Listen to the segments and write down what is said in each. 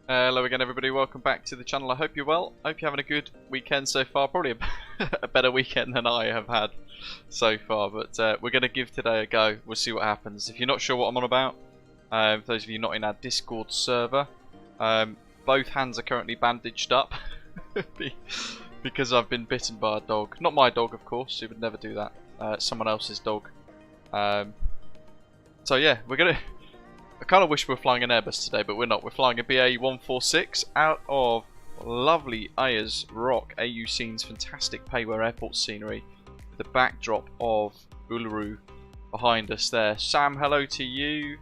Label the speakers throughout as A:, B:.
A: Hello again everybody, welcome back to the channel. I hope you're well. I hope you're having a good weekend so far. Probably a better weekend than I have had so far, but we're going to give today a go. We'll see what happens. If you're not sure what I'm on about, for those of you not in our Discord server, both hands are currently bandaged up because I've been bitten by a dog. Not my dog, of course, he would never do that. Someone else's dog. So yeah, we're going to... I kind of wish we were flying an Airbus today, but we're not. We're flying a BA 146 out of lovely Ayers Rock. AU scenes, fantastic Payware airport scenery with the backdrop of Uluru behind us there. Sam, hello to you.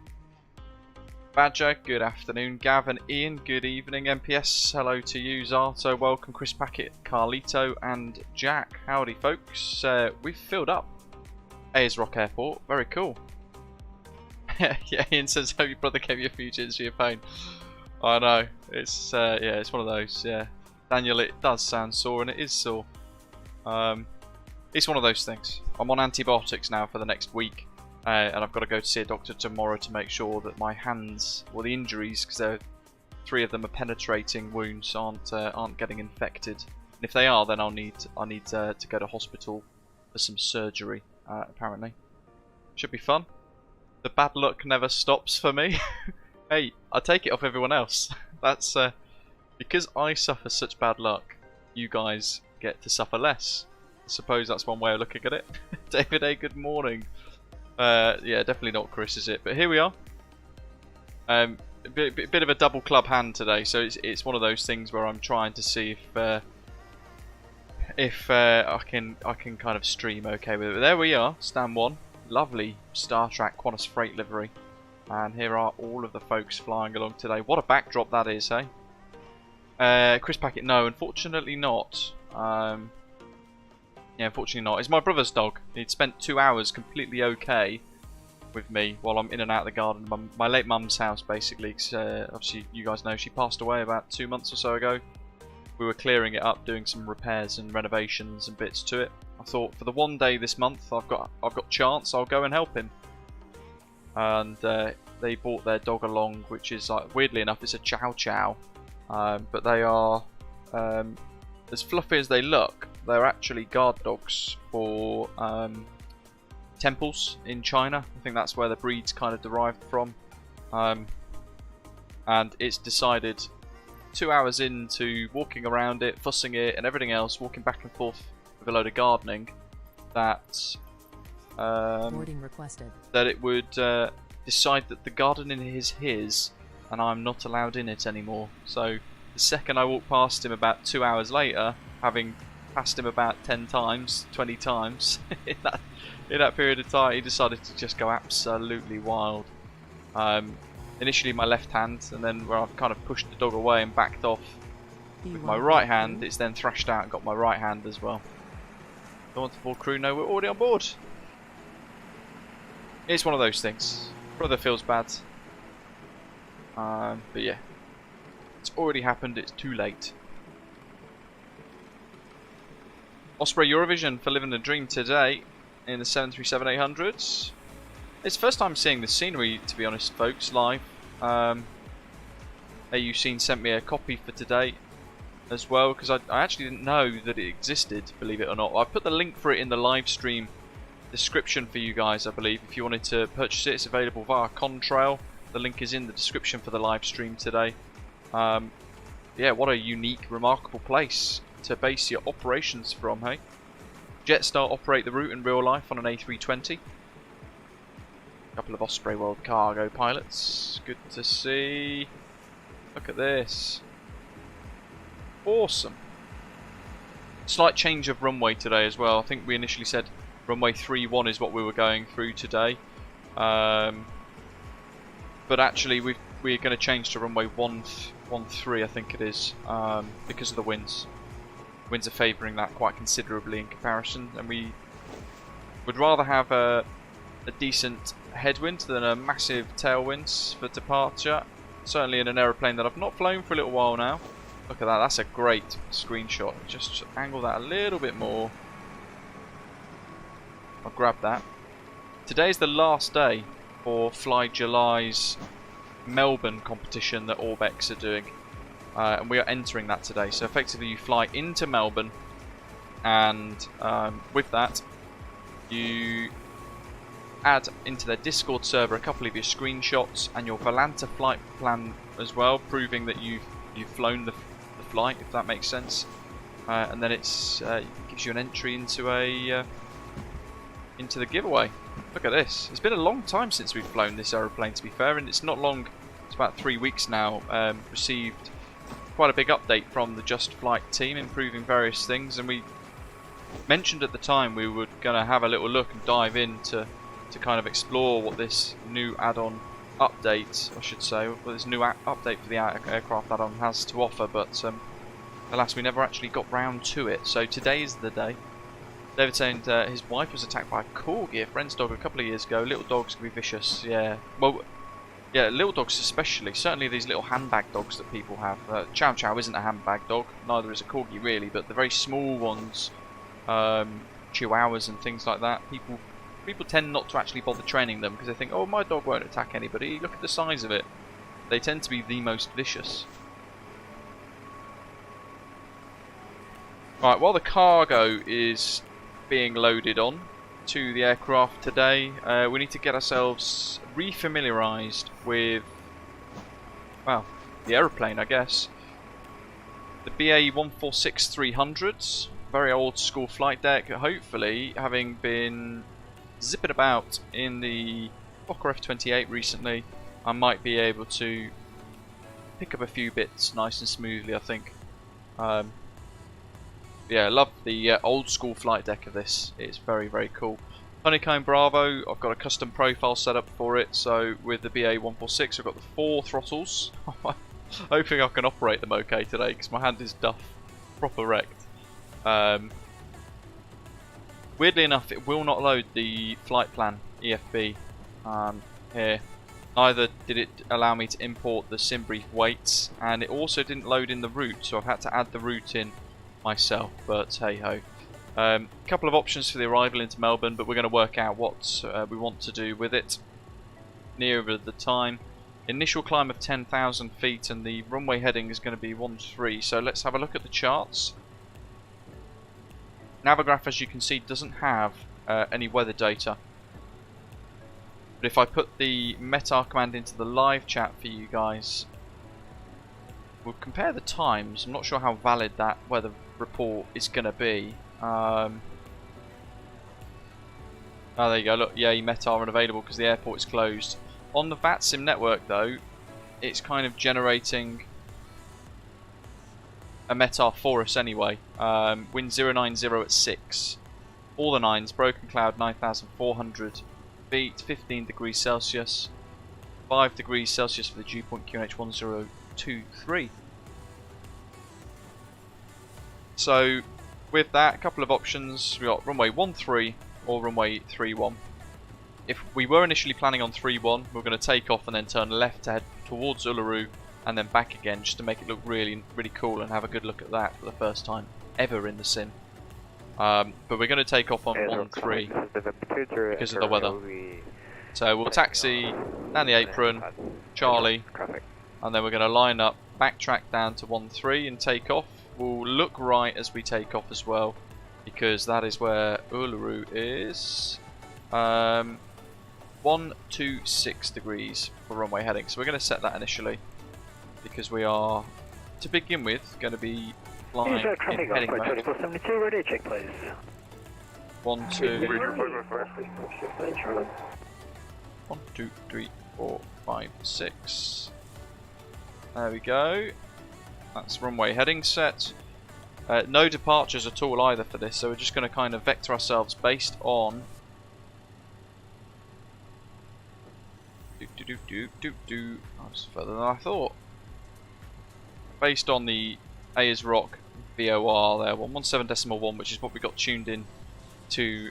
A: Badger, good afternoon. Gavin, Ian, good evening. MPS, hello to you. Zato, welcome. Chris Packett, Carlito, and Jack. Howdy, folks. We've filled up Ayers Rock Airport. Very cool. Yeah, Ian says, hope your brother gave you a few gins for your pain. I know, it's yeah, it's one of those, yeah. Daniel, it does sound sore, and it is sore. It's one of those things. I'm on antibiotics now for the next week, and I've got to go to see a doctor tomorrow to make sure that my hands, well, the injuries, because 3 of them are penetrating wounds, aren't getting infected. And if they are, then I need to go to hospital for some surgery, apparently. Should be fun. The bad luck never stops for me. Hey, I take it off everyone else. That's because I suffer such bad luck, you guys get to suffer less. I suppose that's one way of looking at it. David A, good morning. Yeah, definitely not Chris, is it? But here we are. A bit of a double club hand today, so it's one of those things where I'm trying to see if I can kind of stream okay with it. But there we are, stand 1. Lovely Star Trek QantasFreight livery, and here are all of the folks flying along today. What a backdrop that is, hey? Chris Packett, no, unfortunately not. Yeah, unfortunately not. It's my brother's dog. He'd spent 2 hours completely okay with me while I'm in and out of the garden. My late mum's house, basically. Cause, obviously, you guys know she passed away about 2 months or so ago. We were clearing it up, doing some repairs and renovations and bits to it. I thought for the one day this month I've got chance, I'll go and help him. And they brought their dog along, which is like, weirdly enough, it's a Chow Chow, but they are as fluffy as they look. They're actually guard dogs for temples in China. I think that's where the breed's kind of derived from. And it's decided 2 hours into walking around it, fussing it, and everything else, walking back and forth with a load of gardening, that
B: boarding requested.
A: That it would decide that the garden is his, and I'm not allowed in it anymore. So the second I walk past him about 2 hours later, having passed him about 10 times, 20 times in that period of time, he decided to just go absolutely wild. Initially my left hand, and then where I've kind of pushed the dog away and backed off with my right hand, it's then thrashed out and got my right hand as well. Don't want the full crew know we're already on board. It's one of those things. Brother feels bad. But yeah. It's already happened, it's too late. Osprey Eurovision for living the dream today in the 737-800s. It's the first time seeing the scenery, to be honest, folks, live. AU Scene sent me a copy for today as well, because I actually didn't know that it existed, believe it or not. I put the link for it in the live stream description for you guys, I believe. If you wanted to purchase it, it's available via Contrail. The link is in the description for the live stream today. Yeah, what a unique, remarkable place to base your operations from, hey? Jetstar operate the route in real life on an A320. Couple of Osprey World cargo pilots. Good to see. Look at this. Awesome. Slight change of runway today as well. I think we initially said runway 31 is what we were going through today. But actually we're going to change to runway 13, I think it is, because of the winds. Winds are favouring that quite considerably in comparison, and we would rather have a decent headwind than a massive tailwind for departure. Certainly in an aeroplane that I've not flown for a little while now. Look at that, that's a great screenshot. Just angle that a little bit more. I'll grab that. Today's the last day for Fly July's Melbourne competition that Orbex are doing. and we are entering that today. So effectively you fly into Melbourne, and with that you add into their Discord server a couple of your screenshots and your Volanta flight plan as well, proving that you've flown the flight, if that makes sense. And then it gives you an entry into into the giveaway. Look at this. It's been a long time since we've flown this aeroplane, to be fair, and it's not long. It's about 3 weeks now. Received quite a big update from the JustFlight team, improving various things, and we mentioned at the time we were going to have a little look and dive in to kind of explore what this new add-on update, I should say, what this new update for the aircraft add-on has to offer, but alas, we never actually got round to it. So today is the day. David saying his wife was attacked by a corgi, a friend's dog, a couple of years ago. Little dogs can be vicious, yeah. Well, yeah, little dogs especially. Certainly these little handbag dogs that people have. Chow Chow isn't a handbag dog, neither is a corgi really, but the very small ones, chihuahuas and things like that, people tend not to actually bother training them because they think, oh, my dog won't attack anybody. Look at the size of it. They tend to be the most vicious. Alright, while the cargo is being loaded on to the aircraft today, we need to get ourselves re-familiarised with, well, the aeroplane, I guess. The BA 146-300s, very old school flight deck, hopefully having been zipping about in the Fokker F-28 recently, I might be able to pick up a few bits nice and smoothly, I think. Yeah, I love the old school flight deck of this. It's very, very cool. Honeycomb Bravo, I've got a custom profile set up for it. So with the BA 146, I've got the 4 throttles. Hoping I can operate them okay today because my hand is duff, proper wrecked. Weirdly enough, it will not load the flight plan EFB here. Neither did it allow me to import the sim brief weights, and it also didn't load in the route, so I've had to add the route in myself, but hey ho. Couple of options for the arrival into Melbourne, but we're going to work out what we want to do with it nearer the time. Initial climb of 10,000 feet and the runway heading is going to be 13, so let's have a look at the charts. Navigraph, as you can see, doesn't have any weather data. But if I put the METAR command into the live chat for you guys, we'll compare the times. I'm not sure how valid that weather report is going to be. Oh, there you go. Look, YAYE METAR unavailable because the airport is closed. On the VATSIM network, though, it's kind of generating a METAR for us anyway. Wind 090 at 6. All the 9s. Broken cloud 9,400 feet. 15 degrees Celsius. 5 degrees Celsius for the dew point QNH 1023. So with that, a couple of options. We got runway 13 or runway 31. If we were initially planning on 31, we're going to take off and then turn left to head towards Uluru and then back again, just to make it look really, really cool and have a good look at that for the first time ever in the sim. But we're going to take off on 13 because of the weather. So we'll taxi down the apron, Charlie, and then we're going to line up, backtrack down to 13 and take off. We'll look right as we take off as well, because that is where Uluru is. 126 degrees for runway heading. So we're going to set that initially, because we are, to begin with, going to be flying in heading mode. 1, 2, 3, 4, 5, 6. There we go. That's runway heading set. No departures at all either for this, so we're just going to kind of vector ourselves based on that's further than I thought. Based on the Ayers Rock VOR there, 117.1, which is what we got tuned in to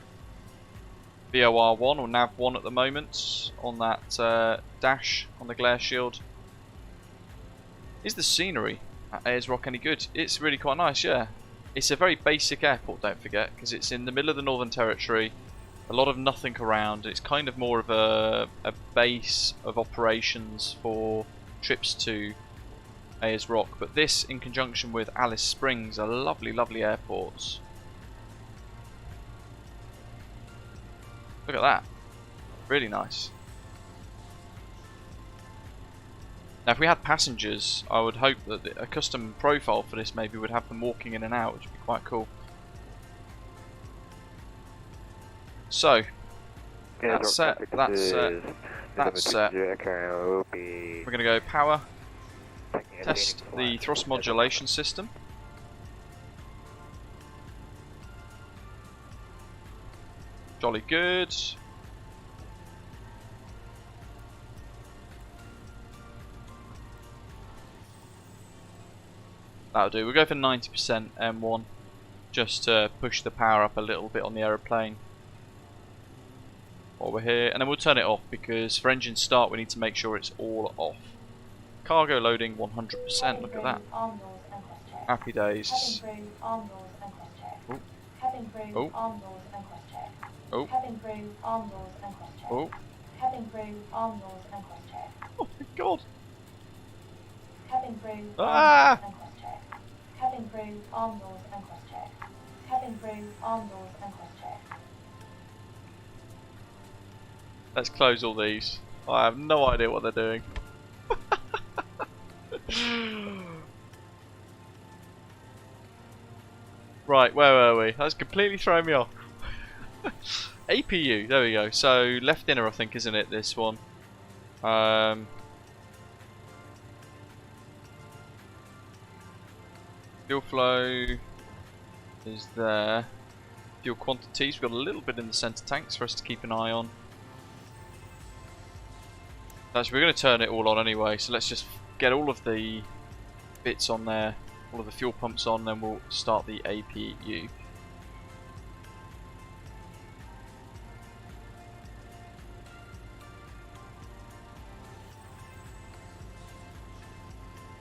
A: VOR 1 or nav 1 at the moment on that dash on the glare shield. Is the scenery at Ayers Rock any good? It's really quite nice, yeah. It's a very basic airport, don't forget, because it's in the middle of the Northern Territory. A lot of nothing around. It's kind of more of a base of operations for trips to Ayers Rock, but this in conjunction with Alice Springs are lovely, lovely airports. Look at that. Really nice. Now if we had passengers, I would hope that a custom profile for this maybe would have them walking in and out, which would be quite cool. So, that's set, that's set, that's set. We're going to go power, test the thrust modulation system. Jolly good. That'll do. We'll go for 90% M1 just to push the power up a little bit on the aeroplane while we're here, and then we'll turn it off because for engine start we need to make sure it's all off. Cargo loading 100%. Look at that. Happy days. Oh. Oh. Oh. Oh. Oh my god. Ah!
C: Cabin crew, arm doors and cross check. Cabin crew, arm doors and cross check.
A: Let's close all these. I have no idea what they're doing. Right, where were we? That's completely thrown me off. APU, there we go. So left inner, I think, isn't it? This one. Fuel flow is there. Fuel quantities, we've got a little bit in the centre tanks for us to keep an eye on. Actually, we're going to turn it all on anyway, so let's just get all of the bits on there, all of the fuel pumps on, then we'll start the APU.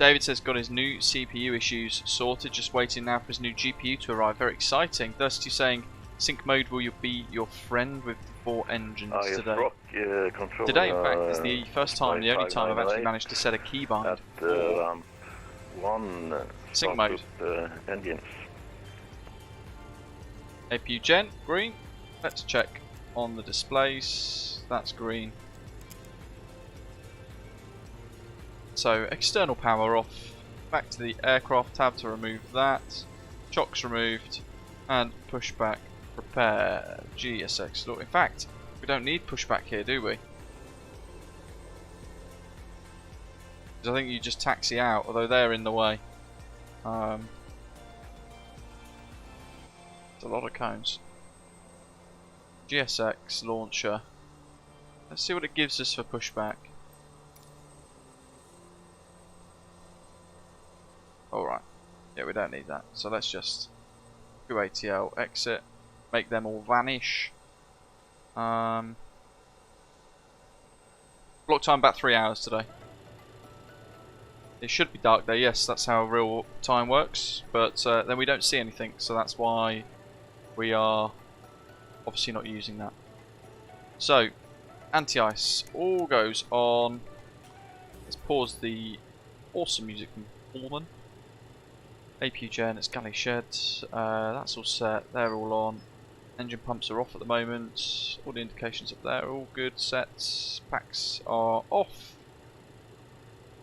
A: David says got his new CPU issues sorted, just waiting now for his new GPU to arrive. Very exciting. Thirsty saying, sync mode will be your friend with 4 engines today.
D: Rock,
A: today, in fact, is the first time, the only time I've actually managed to set a keybind for sync mode.
D: Engines.
A: APU gen, green. Let's check on the displays. That's green. So external power off, back to the aircraft tab to remove that, chocks removed, and pushback prepare, GSX. Look, in fact, we don't need pushback here, do we? Because I think you just taxi out, although they're in the way. It's a lot of cones. GSX launcher. Let's see what it gives us for pushback. Alright, yeah, we don't need that. So let's just do ATL, exit, make them all vanish. Block time about 3 hours today. It should be dark there, yes, that's how real time works, but then we don't see anything, so that's why we are obviously not using that. So, anti-ice, all goes on. Let's pause the awesome music from Pullman. APU gen, it's galley shed, that's all set, they're all on. Engine pumps are off at the moment, all the indications up there are all good, set, packs are off.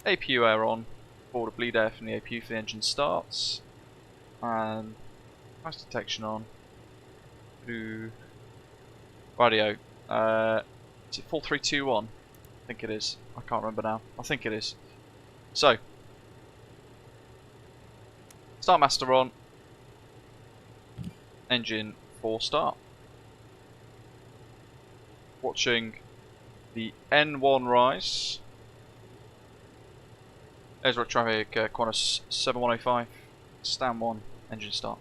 A: APU air on, forward bleed air from the APU for the engine starts. And ice detection on. Radio, is it 4321? I think it is, I can't remember now, I think it is. So, start master on, engine 4 start. Watching the N1 rise. There's road traffic, Qantas 7105, stand 1, engine start.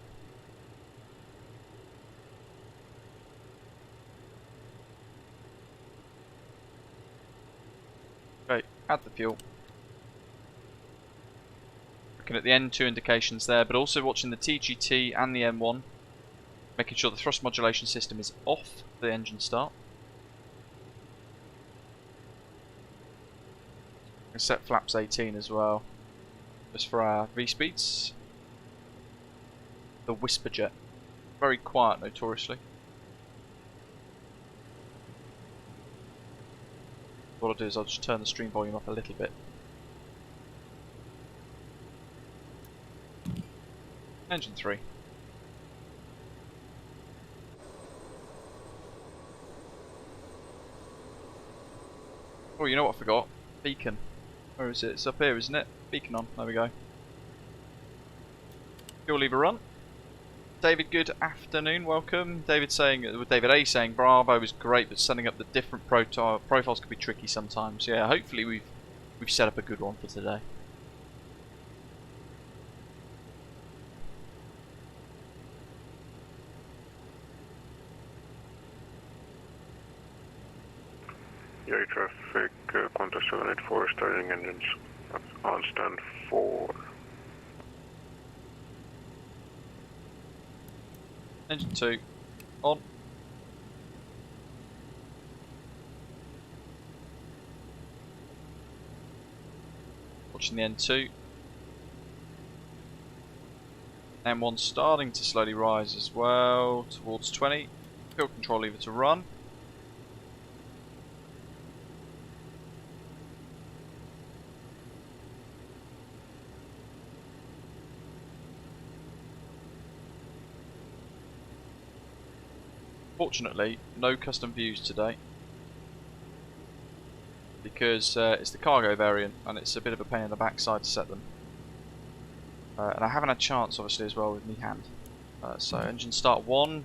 A: Okay, add the fuel. Looking at the N2 indications there, but also watching the TGT and the M1, making sure the thrust modulation system is off for the engine start. I'm going to set flaps 18 as well. Just for our V-speeds. The Whisper Jet. Very quiet, notoriously. What I'll do is I'll just turn the stream volume up a little bit. Engine 3. Oh, you know what I forgot? Beacon. Where is it? It's up here, isn't it? Beacon on. There we go. Fuel lever run. David, good afternoon. Welcome. David A saying Bravo is great, but setting up the different profiles can be tricky sometimes. Yeah, hopefully we've set up a good one for today.
D: YAYE traffic, Qantas 784 starting engines on stand 4.
A: Engine 2 on. Watching the N2. M1 starting to slowly rise as well towards 20. Fuel control lever to run. Fortunately, no custom views today because it's the cargo variant and it's a bit of a pain in the backside to set them. And I haven't had a chance, obviously, as well with me hand. So engine start 1.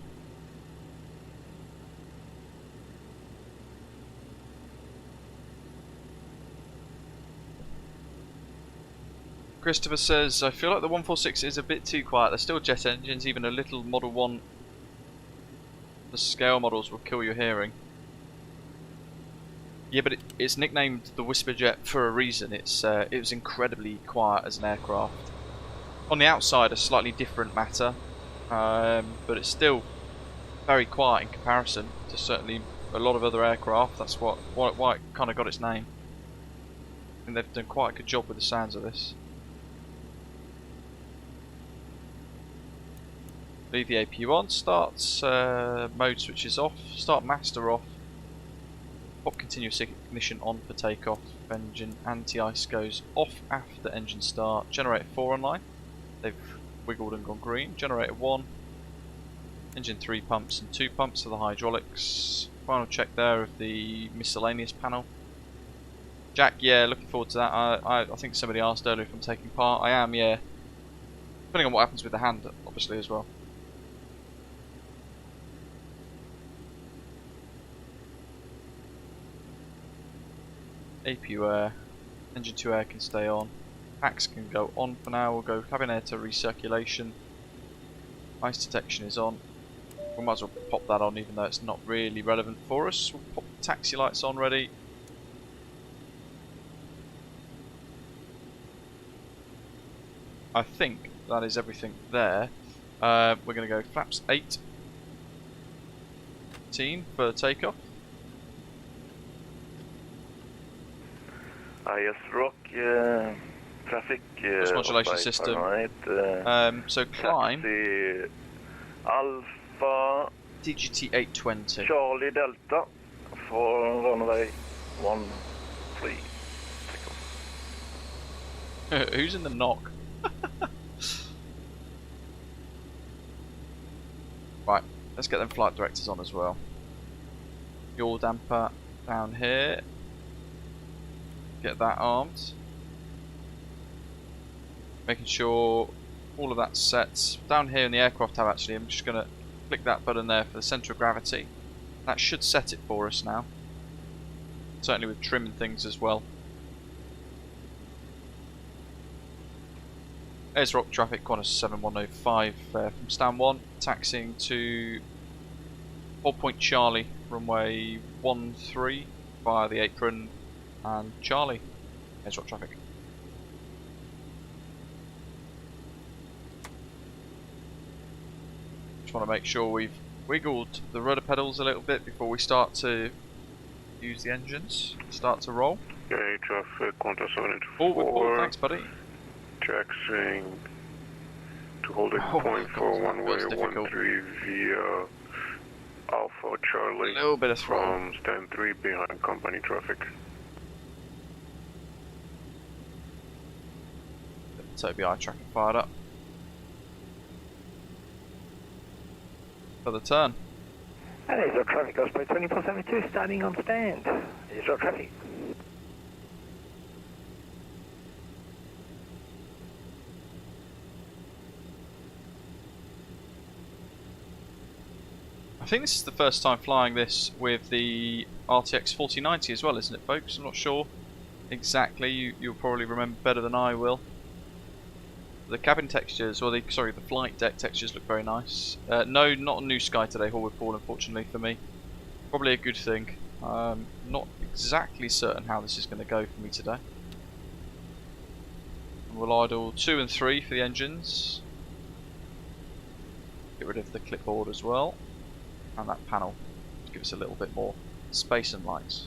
A: Christopher says, I feel like the 146 is a bit too quiet. They're still jet engines, even a little Model 1. The scale models will kill your hearing. Yeah, but it's nicknamed the Whisper Jet for a reason. It was incredibly quiet as an aircraft. On the outside, a slightly different matter, but it's still very quiet in comparison to certainly a lot of other aircraft. That's why it kind of got its name. And they've done quite a good job with the sounds of this. Leave the APU on, start mode switches off, start master off, pop continuous ignition on for takeoff, engine anti-ice goes off after engine start, generator 4 online, they've wiggled and gone green, generator 1, engine 3 pumps and 2 pumps for the hydraulics, final check there of the miscellaneous panel. Jack, yeah, looking forward to that. I think somebody asked earlier if I'm taking part. I am, yeah, depending on what happens with the hand, obviously, as well. APU air, engine 2 air can stay on, packs can go on for now, we'll go cabin air to recirculation, ice detection is on, we might as well pop that on even though it's not really relevant for us. We'll pop the taxi lights on ready. I think that is everything there. We're going to go flaps 8, 18 for takeoff.
E: Ayers rock traffic.
A: Just modulation system. So climb.
E: Taxi Alpha.
A: DGT 820.
E: Charlie Delta for runway 13.
A: Who's in the knock? Right, let's get them flight directors on as well. Yaw damper down here. Get that armed. Making sure all of that's set. Down here in the aircraft tab actually, I'm just going to click that button there for the centre of gravity. That should set it for us now. Certainly with trim and things as well. Ayers rock traffic, Qantas 7105 from stand 1, taxiing to 4 Point Charlie, runway 13 via the apron and Charlie. Ayers rock traffic. Just want to make sure we've wiggled the rudder pedals a little bit before we start to use the engines, start to roll.
D: YAYE traffic, Qantas 784.
A: Forward, thanks buddy.
D: taxiing to holding
A: Oh my
D: point
A: God,
D: for
A: that
D: runway
A: feels difficult.
D: 13 via Alpha Charlie
A: A little bit of throttle.
D: from stand 3 behind company traffic.
A: Toby eye tracker fired up. For the turn.
F: And there's our traffic, Osprey 2472 starting on stand. There's our traffic.
A: I think this is the first time flying this with the RTX 4090 as well, isn't it, folks? I'm not sure exactly. You'll probably remember better than I will. The cabin textures, or the flight deck textures look very nice. No, not a new sky today, Hallwood Paul, unfortunately for me. Probably a good thing. Not exactly certain how this is going to go for me today. And we'll idle 2 and 3 for the engines. Get rid of the clipboard as well. And that panel to give us a little bit more space and light.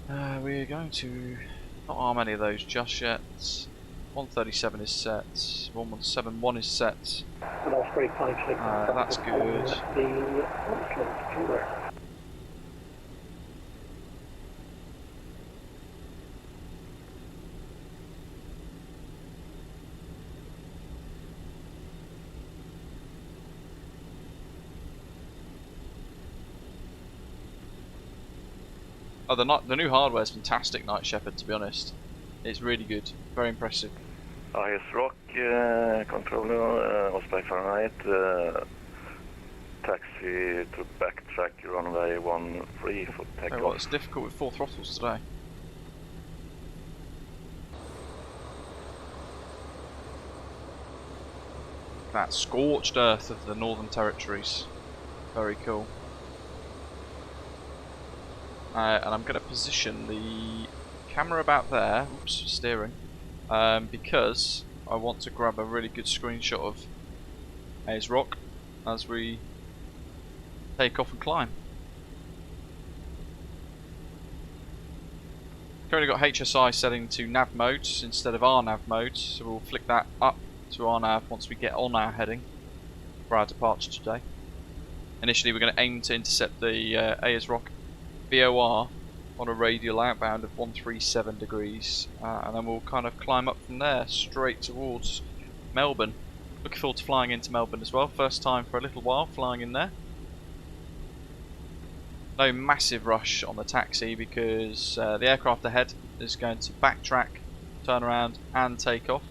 A: We're going to not arm any of those just yet. 137 is set, 1171 is set. That's good. Oh, the new hardware is fantastic, Night Shepherd, to be honest. It's really good, very impressive.
E: Ayers Rock, controller, Osprey Fahrenheit, taxi to backtrack runway 13 for takeoff.
A: Oh, well, it's difficult with 4 throttles today. That scorched earth of the Northern Territories. Very cool. And I'm going to position the camera about there, oops, steering, because I want to grab a really good screenshot of Ayers Rock as we take off and climb. Currently got HSI setting to nav mode instead of RNAV mode, so we'll flick that up to RNAV once we get on our heading for our departure today. Initially we're going to aim to intercept the Ayers Rock VOR on a radial outbound of 137 degrees, and then we'll kind of climb up from there straight towards Melbourne. Looking forward to flying into Melbourne as well, first time for a little while flying in there. No massive rush on the taxi because the aircraft ahead is going to backtrack, turn around and take off.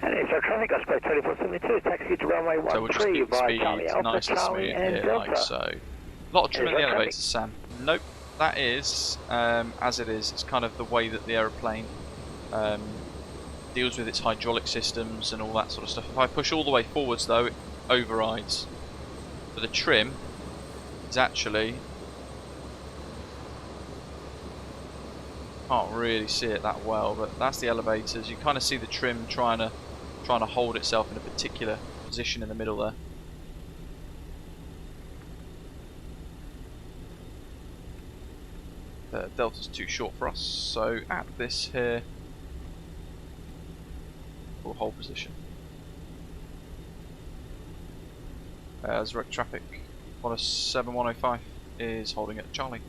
F: And it's our traffic, Osprey 2472, taxi to runway 13
A: So we'll just keep the
F: by
A: speed
F: Charlie Alpha,
A: nice and
F: Charlie
A: smooth
F: and
A: here,
F: Delta.
A: like so. A lot of trim in the elevators, Sam. Nope, that is as it is. It's kind of the way that the aeroplane deals with its hydraulic systems and all that sort of stuff. If I push all the way forwards though, it overrides. But the trim is actually, can't really see it that well, but that's the elevators. You kind of see the trim trying to hold itself in a particular position in the middle there. Delta's too short for us, so at this here, we'll hold position. Zurich traffic, 107-105 is holding at Charlie.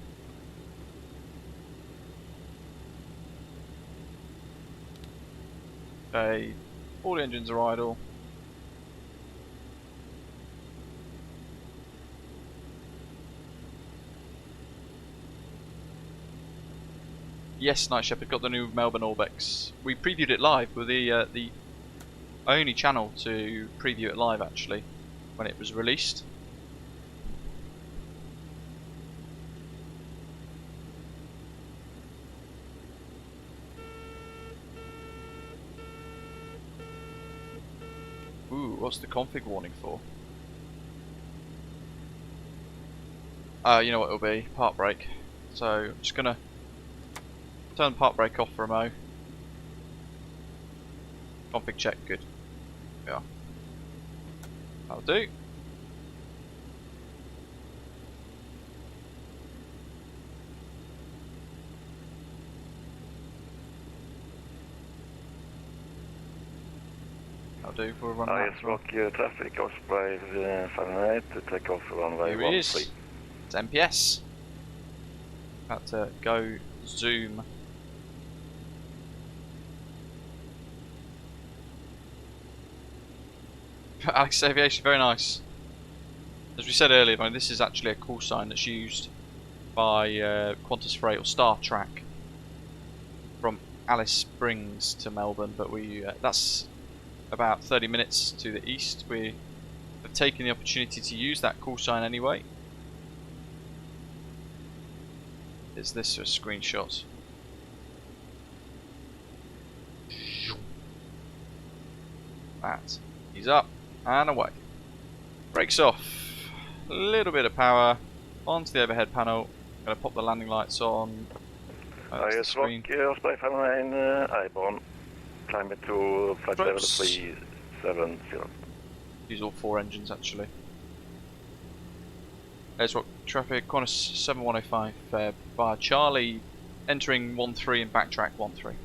A: Okay, all the engines are idle. Yes, Night Shepherd got the new Melbourne Orbex. We previewed it live. We're the only channel to preview it live actually when it was released. Ooh, what's the config warning for? You know what it'll be, park brake. So I'm just gonna turn the park brake off for a mo. Config check, good. Yeah. That'll do. do. We'll run that.
E: Ayers
A: as well.
E: Rock traffic, Osprey Fahrenheit to take off runway
A: Here he is.
E: 13.
A: It's MPS. About to go zoom. Alex Aviation, very nice. As we said earlier, this is actually a call sign that's used by QantasFreight or Star Track from Alice Springs to Melbourne, but that's about 30 minutes to the east. We have taken the opportunity to use that call sign anyway. Is this a screenshot? That. He's up and away. Brakes off. A little bit of power onto the overhead panel. Going to pop the landing lights on.
E: Ayers Rock, Osprey Fahrenheit, Airborne. Climb it to flight level 370.
A: Use all 4 engines actually. Ayers Rock traffic, Qantas 7105 Feb bar Charlie, entering 13 and backtrack 13.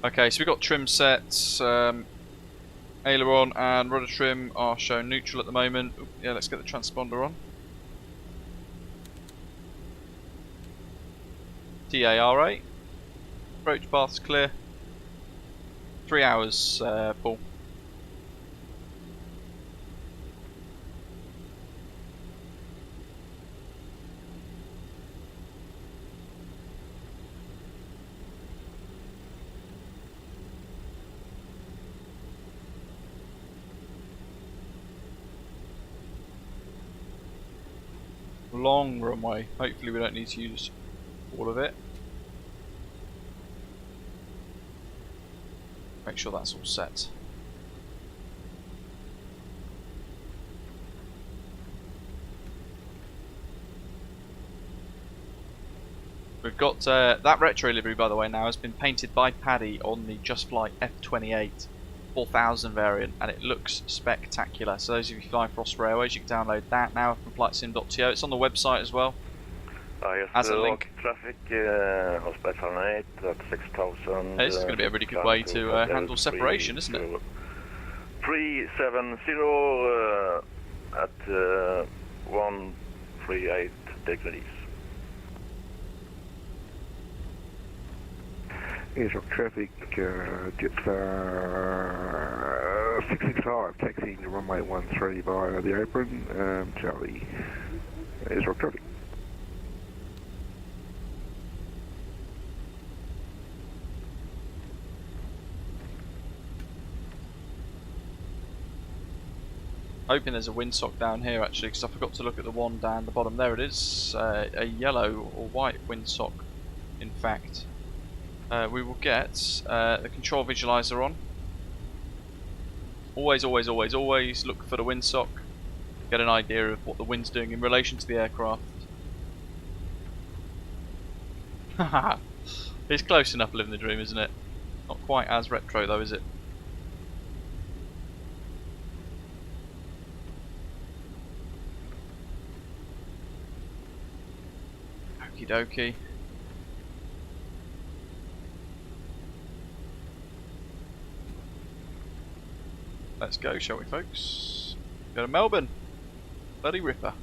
A: Okay, so we've got trim sets. Aileron and rudder trim are shown neutral at the moment. Oop, yeah, let's get the transponder on. TARA. Approach path's clear. 3 hours, Paul. Long runway. Hopefully we don't need to use all of it. Make sure that's all set. We've got that retro livery, by the way, now has been painted by Paddy on the JustFlight F28 4000 variant, and it looks spectacular. So those of you flying Frost Railways, you can download that now from flightsim.to. It's on the website as well.
E: As
A: a link.
E: Traffic, Osprey Fahrenheit at 6000.
A: This is going to be a really good way to handle separation, isn't it?
E: 370 at 138 degrees.
F: Ayers Rock traffic, Jetstar 665, taxiing to runway 13 via the apron, Charlie. Ayers Rock traffic.
A: Hoping there's a windsock down here actually, because I forgot to look at the one down the bottom. There it is, a yellow or white windsock in fact. We will get the control visualizer on. Always, always, always, always look for the windsock. Get an idea of what the wind's doing in relation to the aircraft. Haha, it's close enough living the dream, isn't it? Not quite as retro though, is it? Okie dokie. Let's go, shall we, folks? Go to Melbourne. Bloody ripper.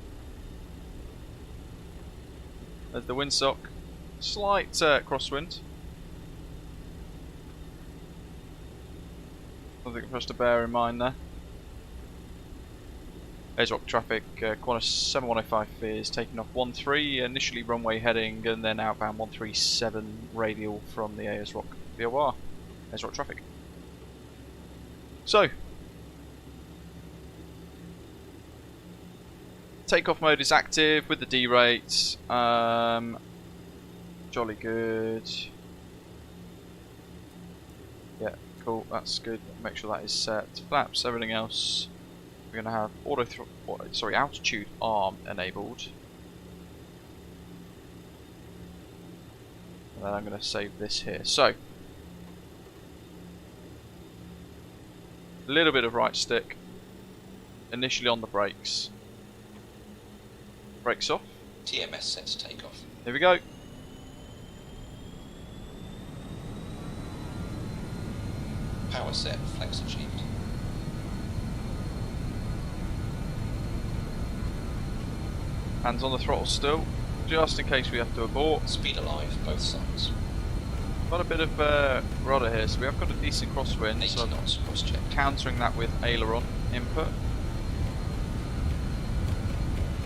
A: There's the windsock. Slight crosswind. Something for us to bear in mind there. Ayers Rock traffic, Qantas 7105 is taking off 13, initially runway heading, and then outbound 137 radial from the Ayers Rock VOR. Ayers Rock traffic. So, takeoff mode is active with the D rate. Jolly good. Yeah, cool. That's good. Make sure that is set. Flaps, everything else. We're going to have altitude arm enabled. And then I'm going to save this here. So, a little bit of right stick initially on the brakes. Brakes off.
G: TMS set to take off.
A: Here we go.
G: Power set, flex achieved.
A: Hands on the throttle still, just in case we have to abort.
G: Speed alive, both sides.
A: Got a bit of rudder here, so we have got a decent crosswind.
G: 80
A: So
G: knots, cross check.
A: countering that with aileron input.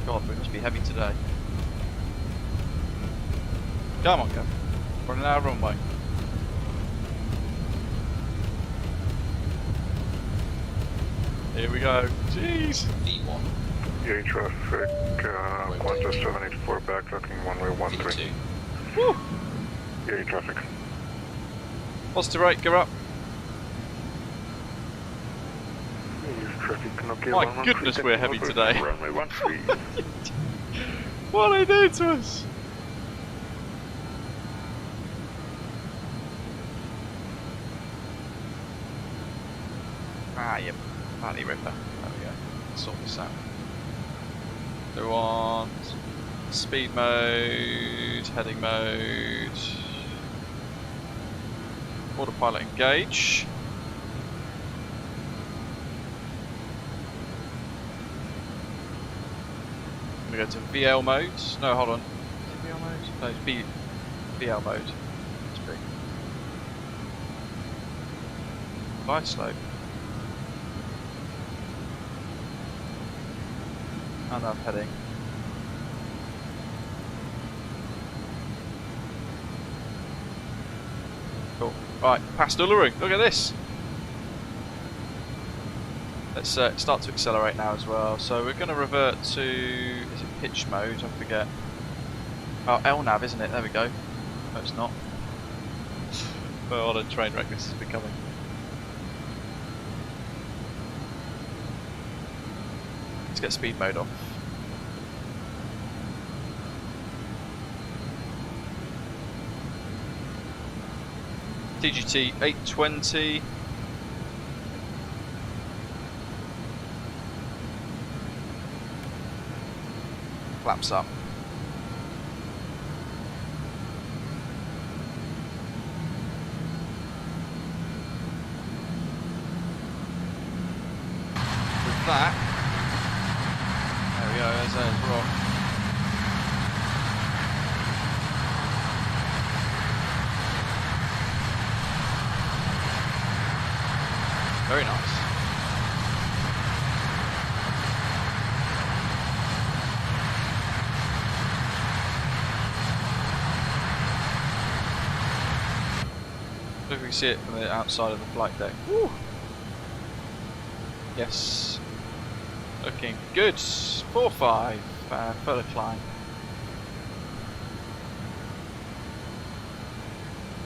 A: God, we must be heavy today. Come on, go. Running out of runway. Here we go. Jeez.
G: V1.
D: YAYE traffic, Qantas 784 backlooking runway 13.
G: V2.
A: Woo!
D: YAYE traffic.
A: Positive rate, go up.
D: YAYE traffic, okay,
A: My
D: 113,
A: goodness, we're heavy
D: taking
A: today.
D: over runway 13.
A: What are they doing to us? Ah, you bloody ripper. There we go. Let's sort this out. So on speed mode, heading mode, autopilot engage. I'm going to go to VL mode. No, hold on. Is it VL mode? No, it's VL mode. It's big. Glide slope. And I'm heading. Cool. Right, past Uluru. Look at this. Let's start to accelerate now as well. So we're going to revert to, is it pitch mode? I forget. Oh, LNAV, isn't it? There we go. No, it's not. Oh, what a train wreck this is becoming. Let's get speed mode off. TGT 820. Flaps up. With that, there we go, there's Ayers rock. Very nice. If we can see it from the outside of the flight deck. Woo. Yes. Looking good. 4-5. Further climb.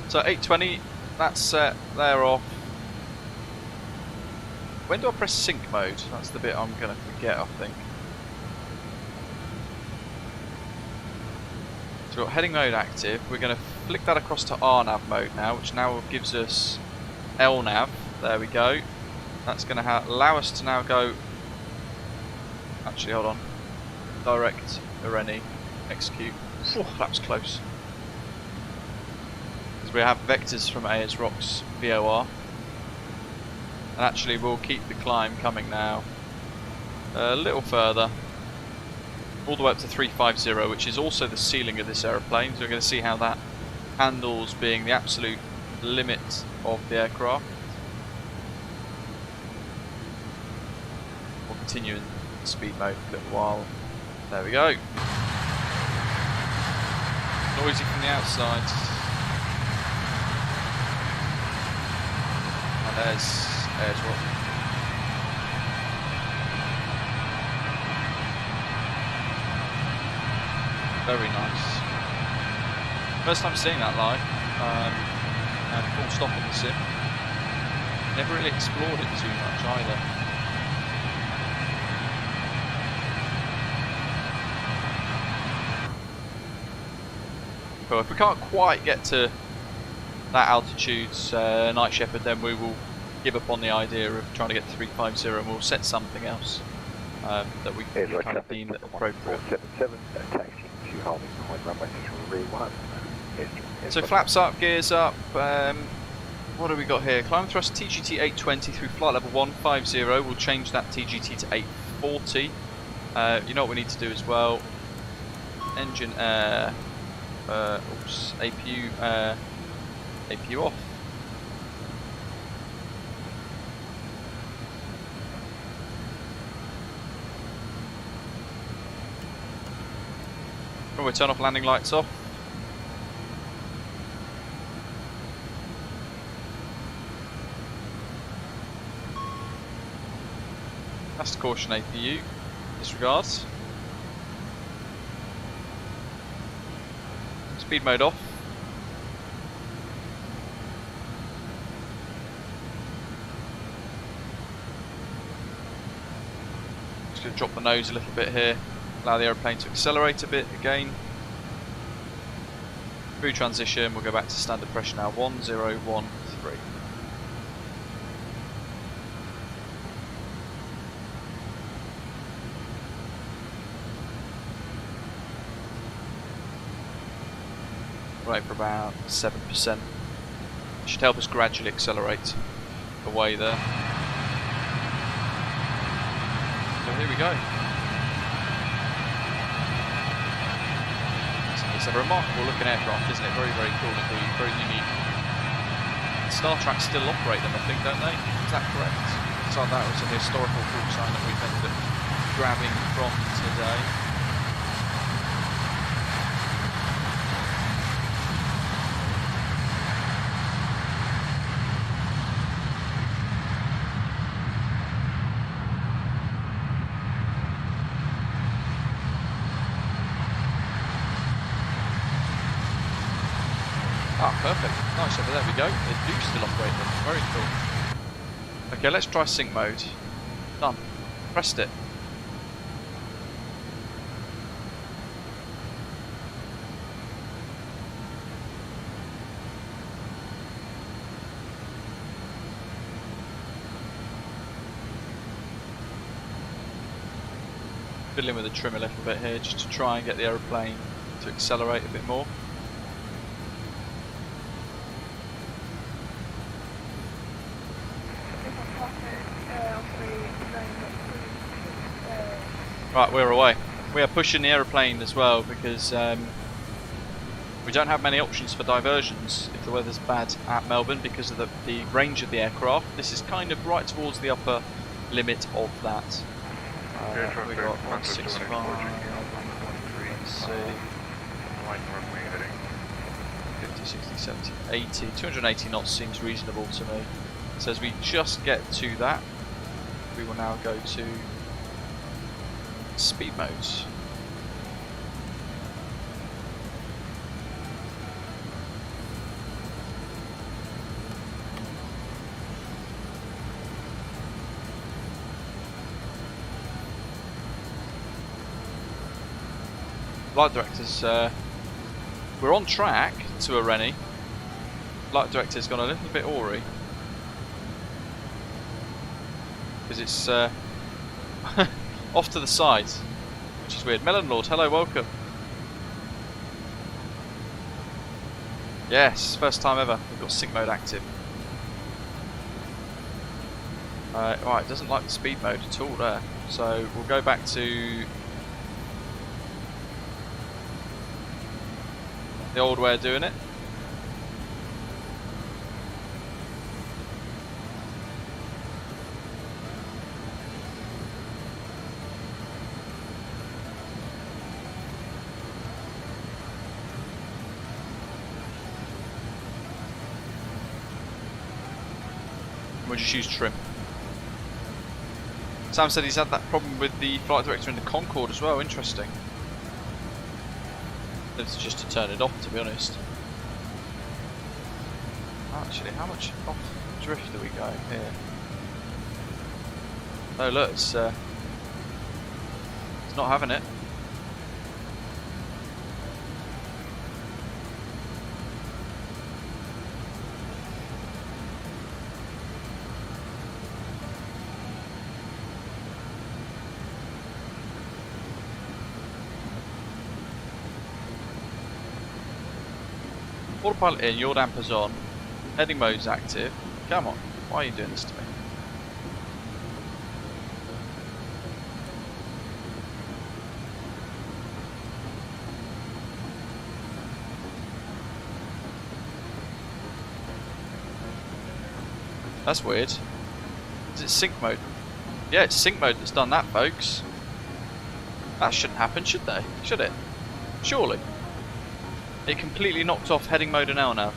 A: So 820. That's set. They're off. When do I press sync mode? That's the bit I'm going to forget, I think. So we've got heading mode active. We're going to flick that across to RNAV mode now, which now gives us LNAV. There we go. That's going to allow us to now go... Actually, hold on. Direct, Irene, execute. Whew, that was close. Because we have vectors from Ayers Rocks VOR. And actually we'll keep the climb coming now a little further, all the way up to 350, which is also the ceiling of this aeroplane. So we're going to see how that handles being the absolute limit of the aircraft. We'll continue in speed mode for a little while. There we go. Noisy from the outside. And there's Ayers Rock. Very nice. First time seeing that live, and full stop on the sim. Never really explored it too much either. But if we can't quite get to that altitude, Night Shepherd, then we will give up on the idea of trying to get to 350 and we'll set something else that we kind of deem appropriate.
E: 477, taxi
F: you holding point runway 31.
A: So flaps up, gears up. What do we got here? Climb thrust TGT 820 through flight level 150. We'll change that TGT to 840. You know what we need to do as well. Engine air. Oops. APU. APU off. Runway turn off, landing lights off. Last caution APU. Disregards. Speed mode off. Just going to drop the nose a little bit here. Allow the aeroplane to accelerate a bit again. Through transition, we'll go back to standard pressure now. 1013. Right for about 7%. Should help us gradually accelerate away there. So here we go. It's a remarkable looking aircraft, isn't it? Very, very cool indeed, very unique. Star Trek still operate them, I think, don't they? Is that correct? So that was a historical call sign that we've ended up grabbing from today. Ah, perfect. Nice, so there we go. They do still operate them. Very cool. Okay, let's try sync mode. Done. Pressed it. Fiddling with the trim a little bit here just to try and get the aeroplane to accelerate a bit more. Right, we're away. We are pushing the aeroplane as well because we don't have many options for diversions if the weather's bad at Melbourne because of the range of the aircraft. This is kind of right towards the upper limit of that. We got 165. Let's see. 50, 60, 70, 80. 280 knots seems reasonable to me. So as we just get to that, we will now go to speed modes. Flight directors, we're on track to a Rennie. Flight director's gone a little bit awry because it's off to the side, which is weird. Melon Lord, hello, welcome. Yes, first time ever we've got sync mode active. Right, it doesn't like the speed mode at all there, so we'll go back to the old way of doing it. We'll just use trim. Sam said he's had that problem with the flight director in the Concorde as well. Interesting. It's just to turn it off, to be honest. Actually, how much off drift are we going here? Oh look, it's not having it. Autopilot in, yaw dampers on, heading mode's active. Come on, why are you doing this to me? That's weird. Is it sync mode? Yeah, it's sync mode that's done that, folks. That shouldn't happen, should they? Should it? Surely. It completely knocked off heading mode and LNAV.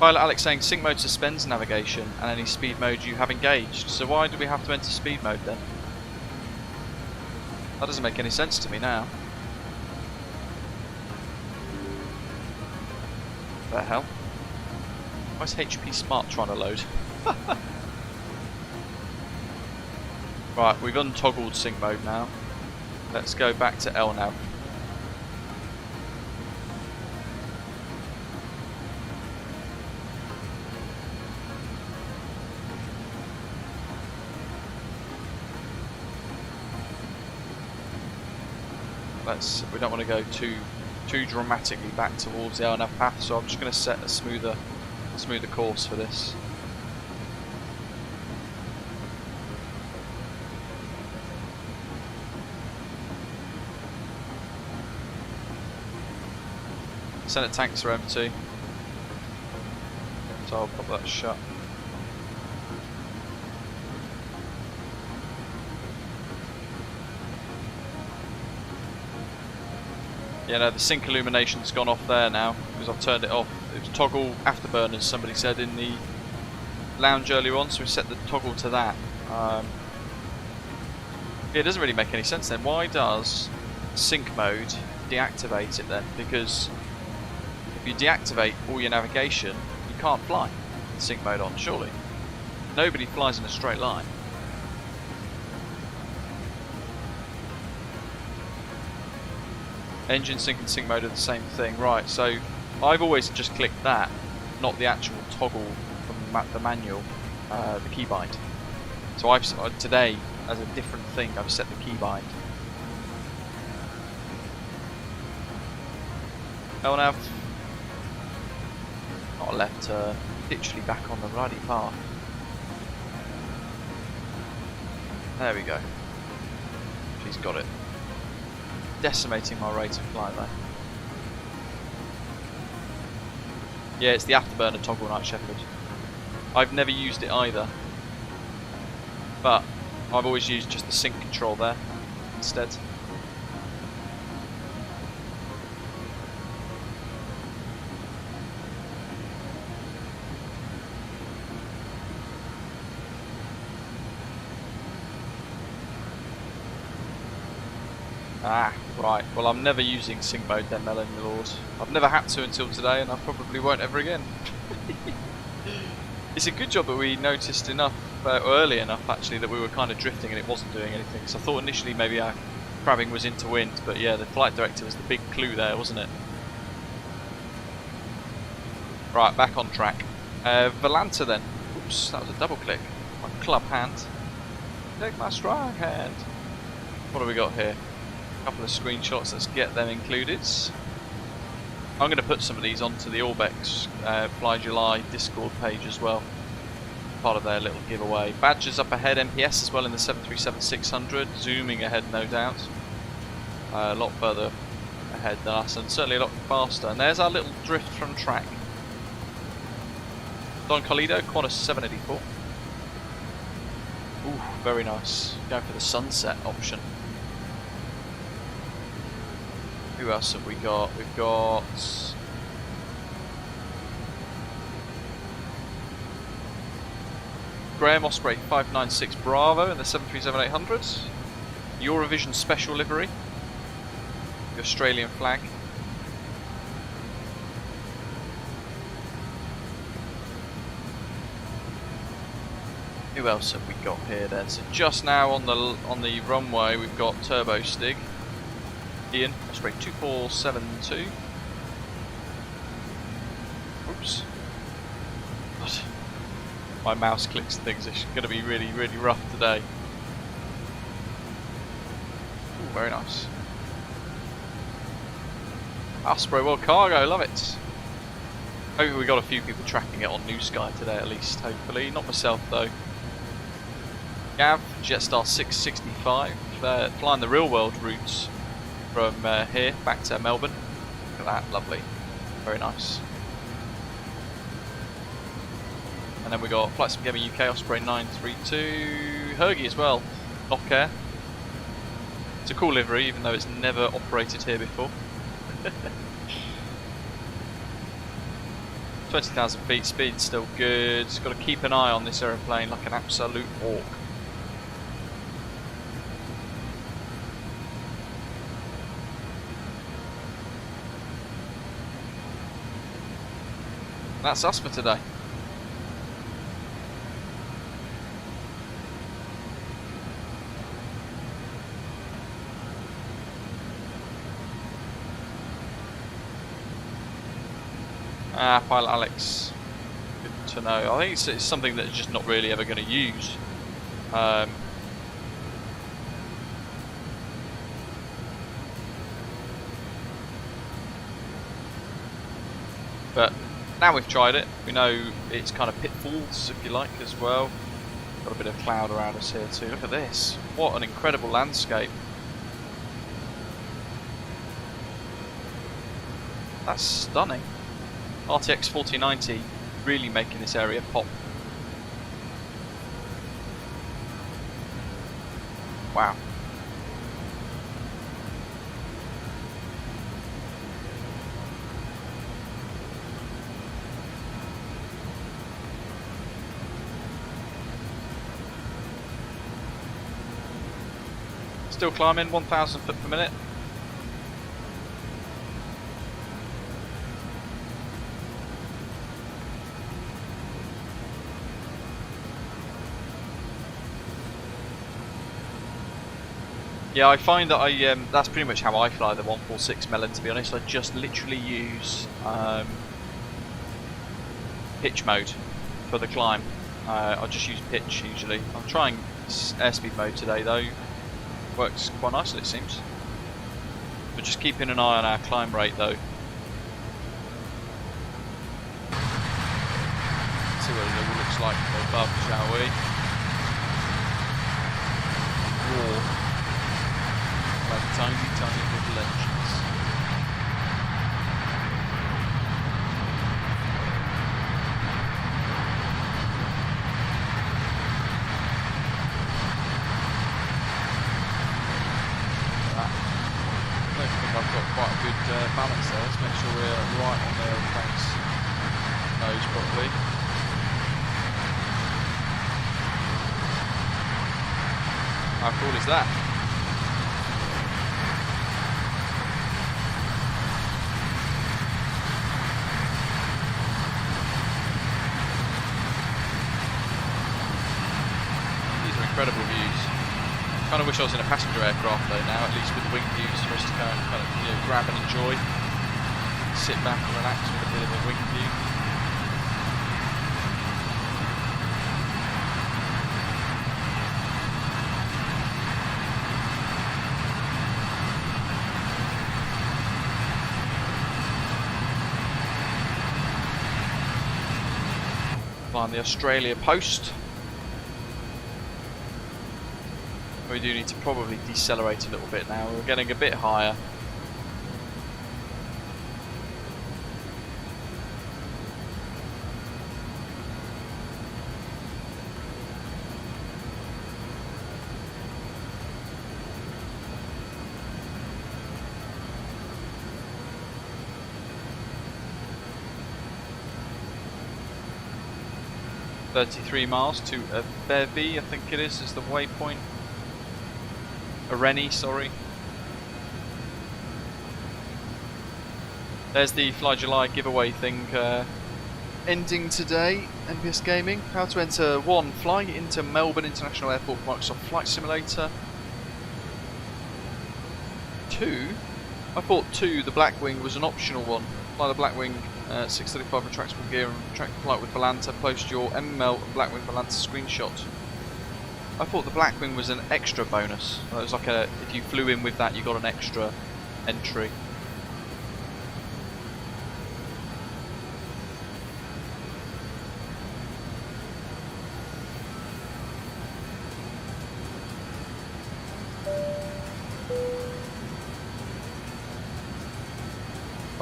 A: Pilot Alex saying sync mode suspends navigation and any speed mode you have engaged. So why do we have to enter speed mode then? That doesn't make any sense to me now. What the hell? Why is HP Smart trying to load? Right, we've untoggled sync mode now. Let's go back to LNAV. We don't want to go too dramatically back towards the LNAV path, so I'm just going to set a smoother course for this. Senate tanks are empty, so I'll pop that shut. Yeah, no, the sync illumination's gone off there now because I've turned it off. It was toggle afterburners, somebody said in the lounge earlier on, so we set the toggle to that. Yeah, it doesn't really make any sense then. Why does sync mode deactivate it then? Because if you deactivate all your navigation, you can't fly with sync mode on, surely. Nobody flies in a straight line. Engine sync and sync mode are the same thing, right? So I've always just clicked that, not the actual toggle from the manual, the keybind. So I've today, as a different thing, I've set the keybind. LNAV, not a left turn, literally back on the righty path. There we go. She's got it. Decimating my rate of flight there. Yeah, it's the afterburner toggle, Night Shepherd. I've never used it either, but I've always used just the sync control there instead. Ah, right. Well, I'm never using sync mode then, Melon Lord. I've never had to until today, and I probably won't ever again. It's a good job that we noticed enough, early enough actually, that we were kind of drifting and it wasn't doing anything. So I thought initially maybe our crabbing was into wind, but yeah, the flight director was the big clue there, wasn't it? Right, back on track. Volanta then. Oops, that was a double click. My club hand. Take my strong hand. What have we got here? Couple of screenshots, let's get them included. I'm going to put some of these onto the Orbex Fly July Discord page as well, part of their little giveaway. Badgers up ahead, MPS as well in the 737-600, zooming ahead no doubt, a lot further ahead than us and certainly a lot faster. And there's our little drift from track. Don Colido, Qantas 784. Ooh, very nice, going for the sunset option. Who else have we got? We've got Graham Osprey 596 Bravo in the 737-800. Eurovision special livery. The Australian flag. Who else have we got here then? So just now on the runway we've got Turbo Stig. Ian, Osprey 2472. Oops. God. My mouse clicks and things. It's going to be really, really rough today. Ooh, very nice. Osprey World Cargo, love it. Hopefully we got a few people tracking it on New Sky today at least, hopefully. Not myself though. Gav, Jetstar 665, flying the real world routes from here back to Melbourne. Look at that, lovely. Very nice. And then we got Flight Sim Gaming UK, Osprey 932, Hergy as well, Nock. It's a cool livery, even though it's never operated here before. 20,000 feet, speed still good. Just got to keep an eye on this aeroplane like an absolute hawk. That's us for today. Pilot Alex, good to know. I think it's something that's just not really ever going to use. But now we've tried it, we know its kind of pitfalls, if you like, as well. Got a bit of cloud around us here too. Look at this. What an incredible landscape. That's stunning. RTX 4090 really making this area pop. Wow. Still climbing, 1,000 foot per minute. Yeah, I find that that's pretty much how I fly the 146 Melon, to be honest. I just literally use pitch mode for the climb. I just use pitch usually. I'm trying airspeed mode today though. Works quite nicely it seems. But just keeping an eye on our climb rate though. See what it all looks like from above, shall we? Whoa. Tiny little engines. I don't think I've got quite a good balance there. Let's make sure we're right on the aeroplane's nose properly. How cool is that? Incredible views. Kind of wish I was in a passenger aircraft though now, at least with the wing views for us to kind of grab and enjoy. Sit back and relax with a bit of a wing view. Find the Australia Post. We do need to probably decelerate a little bit now. We're getting a bit higher. $33 miles to a Bevy, I think it is the waypoint. Rennie, sorry. There's the Fly July giveaway thing ending today. MPS Gaming. How to enter: 1. Fly into Melbourne International Airport for Microsoft Flight Simulator. 2. I thought 2, the Blackwing, was an optional one. Fly the Blackwing 635 retractable gear and retract flight with Volanta. Post your MML and Blackwing Volanta screenshot. I thought the Blackwing was an extra bonus. It was like if you flew in with that, you got an extra entry.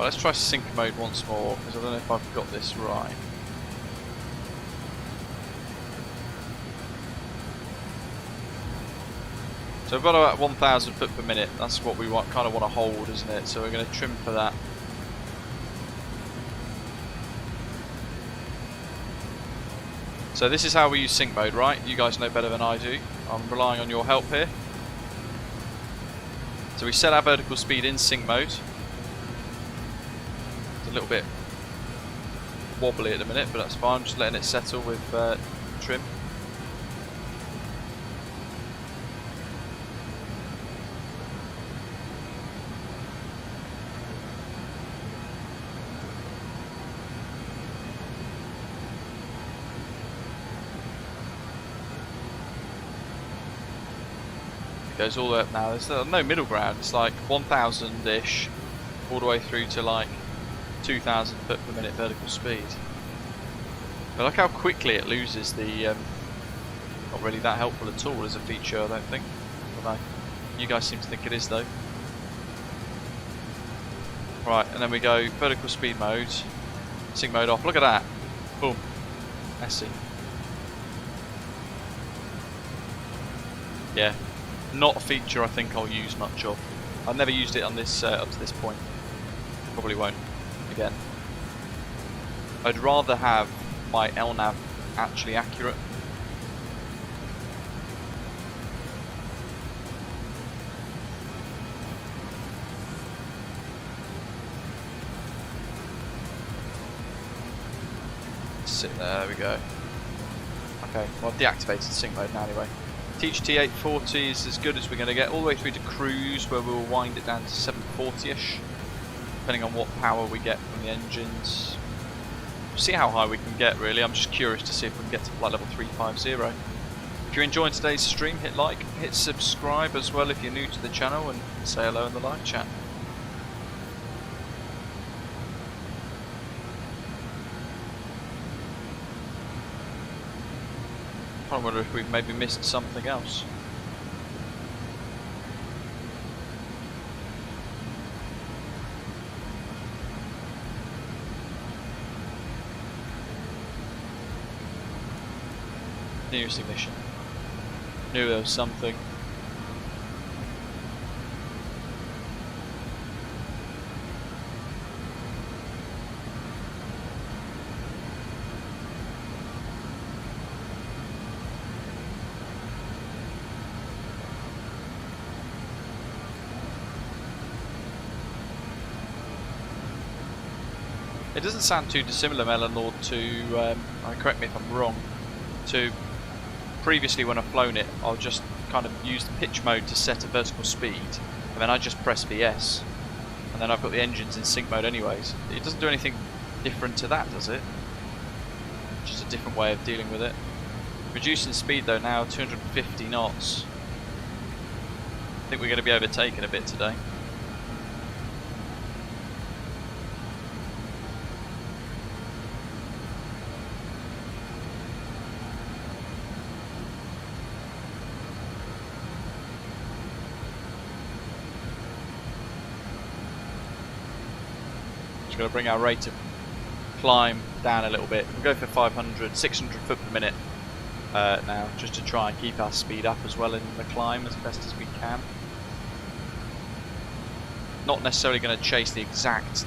A: Well, let's try sync mode once more, because I don't know if I've got this right. So we've got about 1,000 foot per minute. That's what we kind of want to hold, isn't it? So we're going to trim for that. So this is how we use sync mode, right? You guys know better than I do. I'm relying on your help here. So we set our vertical speed in sync mode. It's a little bit wobbly at the minute, but that's fine. I'm just letting it settle with trim. Goes all the way up now. There's no middle ground. It's like 1,000-ish all the way through to like 2,000 foot per minute vertical speed. But look how quickly it loses the not really that helpful at all as a feature, I don't think. I don't know. You guys seem to think it is though. Right, and then we go vertical speed mode, sync mode off. Look at that. Boom. Messy. Yeah. Not a feature I think I'll use much of. I've never used it on this up to this point. Probably won't again. I'd rather have my LNAV actually accurate. Sit there we go. Okay, well I've deactivated sync mode now anyway. THT840 is as good as we're going to get, all the way through to cruise, where we'll wind it down to 740ish, depending on what power we get from the engines. See how high we can get really. I'm just curious to see if we can get to flight level 350. If you're enjoying today's stream, hit like, hit subscribe as well if you're new to the channel, and say hello in the live chat. I wonder if we've maybe missed something else. Nearest ignition. Knew there was something. It doesn't sound too dissimilar, Melon, to, correct me if I'm wrong, to previously when I've flown it, I'll just kind of use the pitch mode to set a vertical speed, and then I just press VS, and then I've got the engines in sync mode anyways. It doesn't do anything different to that, does it? Just a different way of dealing with it. Reducing speed though now, 250 knots. I think we're going to be overtaken a bit today. Going to bring our rate of climb down a little bit. We'll go for 500, 600 foot per minute now, just to try and keep our speed up as well in the climb as best as we can. Not necessarily going to chase the exact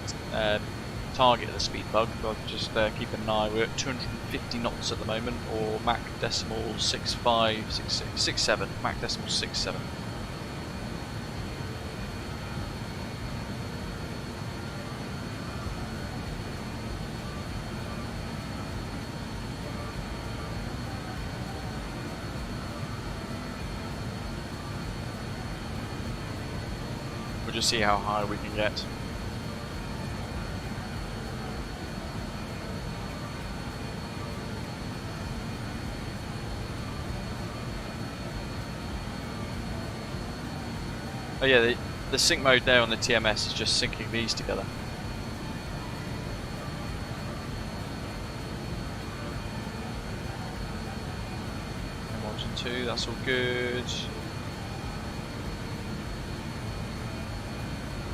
A: target of the speed bug, but just keep an eye. We're at 250 knots at the moment, or Mach decimal 65, 66, 67, Mach decimal 67. Just see how high we can get. Oh yeah, the sync mode there on the TMS is just syncing these together. And 2, that's all good.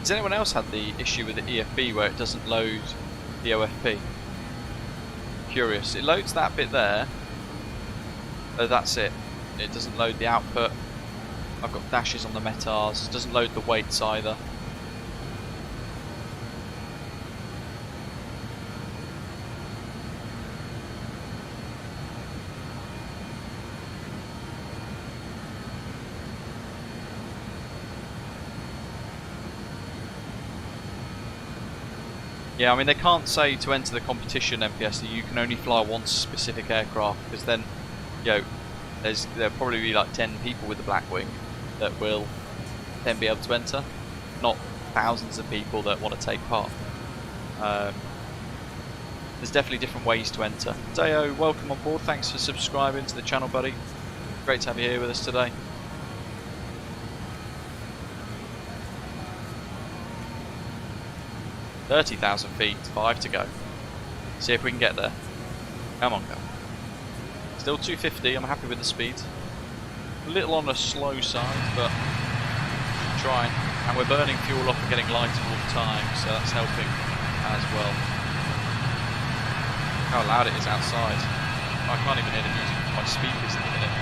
A: Has anyone else had the issue with the EFB where it doesn't load the OFP? Curious. It loads that bit there. Oh, that's it. It doesn't load the output. I've got dashes on the METARs. It doesn't load the weights either. Yeah, I mean they can't say to enter the competition MPS that you can only fly one specific aircraft, because then, you know, there'll probably be like 10 people with the Blackwing that will then be able to enter, not thousands of people that want to take part. There's definitely different ways to enter. Deo, welcome on board. Thanks for subscribing to the channel, buddy. Great to have you here with us today. "30,000 feet, 5 to go. See if we can get there. Come on, go. Still 250, I'm happy with the speed. A little on the slow side, but trying. And we're burning fuel off and getting lighter all the time, so that's helping as well. How loud it is outside. I can't even hear the music from my speakers at the minute.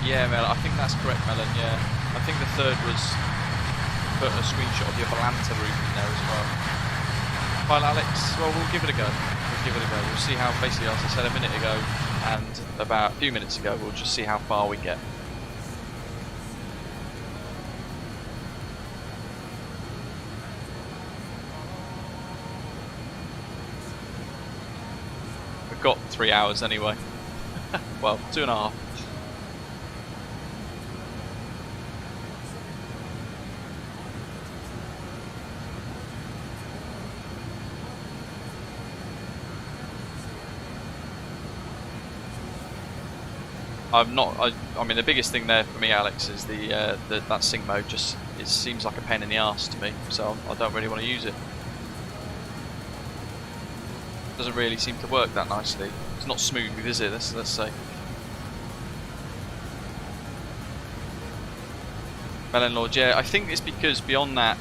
A: Yeah, Mel, I think that's correct, Melon, yeah. I think the third was put a screenshot of your Volanta route in there as well. File Alex, well, we'll give it a go. We'll see how, basically, as I said a minute ago, and about a few minutes ago, we'll just see how far we get. We've got 3 hours anyway. Well, 2.5. I mean, the biggest thing there for me, Alex, is that sync mode. Just, it seems like a pain in the arse to me, so I don't really want to use it. Doesn't really seem to work that nicely. It's not smooth, is it? Let's say. Melon Lord, yeah, I think it's because beyond that,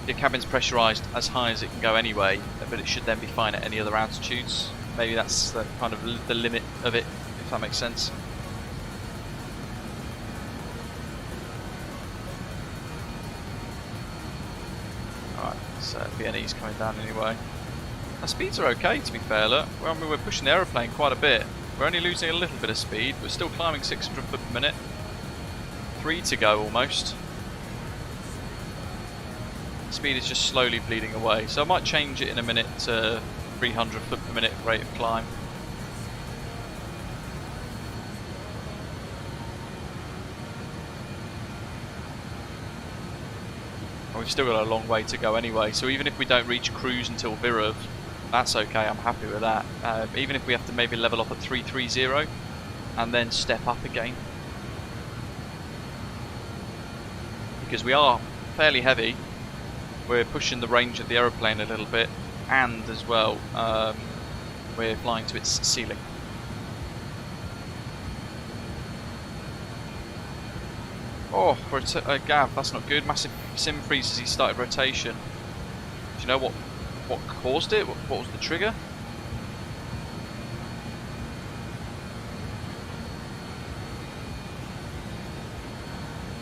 A: your cabin's pressurised as high as it can go anyway, but it should then be fine at any other altitudes. Maybe that's the kind of the limit of it, if that makes sense. Alright, so BNE's coming down anyway. Our speeds are okay, to be fair, look. Well, I mean, we're pushing the aeroplane quite a bit. We're only losing a little bit of speed. We're still climbing 600 foot per minute. 3 to go almost. Speed is just slowly bleeding away, so I might change it in a minute to 300 foot per minute rate of climb. We've still got a long way to go anyway, so even if we don't reach cruise until Virov, that's okay, I'm happy with that. Even if we have to maybe level up at 330 and then step up again. Because we are fairly heavy, we're pushing the range of the aeroplane a little bit, and as well, we're flying to its ceiling. Oh, for a Gav, that's not good. Massive sim freeze as he started rotation. Do you know what caused it? What was the trigger?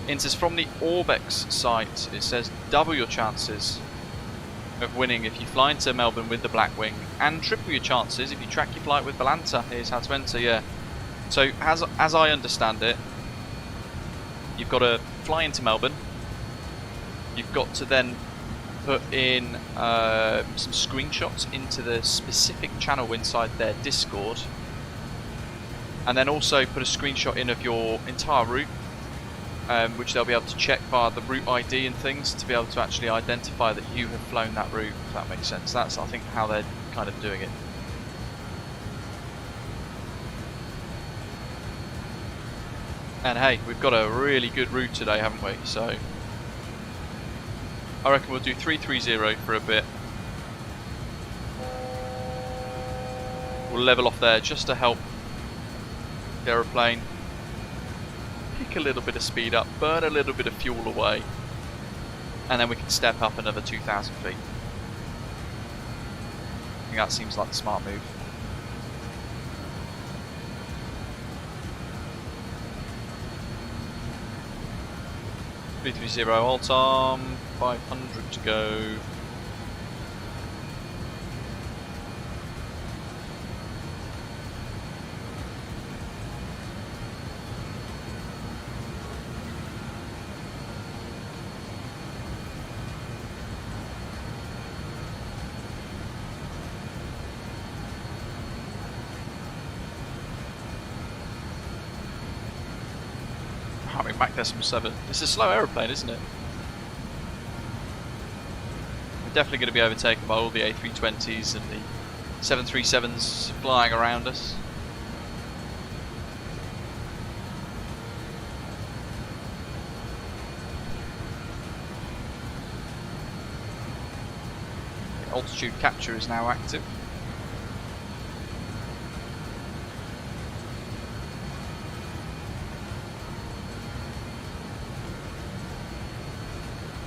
A: It says from the Orbex site, it says double your chances of winning if you fly into Melbourne with the Blackwing, and triple your chances if you track your flight with Volanta. Here's how to enter, yeah. So as I understand it, you've got to fly into Melbourne. You've got to then put in some screenshots into the specific channel inside their Discord, and then also put a screenshot in of your entire route, which they'll be able to check via the route ID and things to be able to actually identify that you have flown that route, if that makes sense. That's, I think, how they're kind of doing it. And hey, we've got a really good route today, haven't we? So I reckon we'll do 330 for a bit. We'll level off there just to help the aeroplane pick a little bit of speed up, burn a little bit of fuel away, and then we can step up another 2,000 feet. I think that seems like the smart move. .330 all time, 500 to go. I mean, Mach Decimal 7. It's a slow aeroplane, isn't it? We're definitely going to be overtaken by all the A320s and the 737s flying around us. The altitude capture is now active.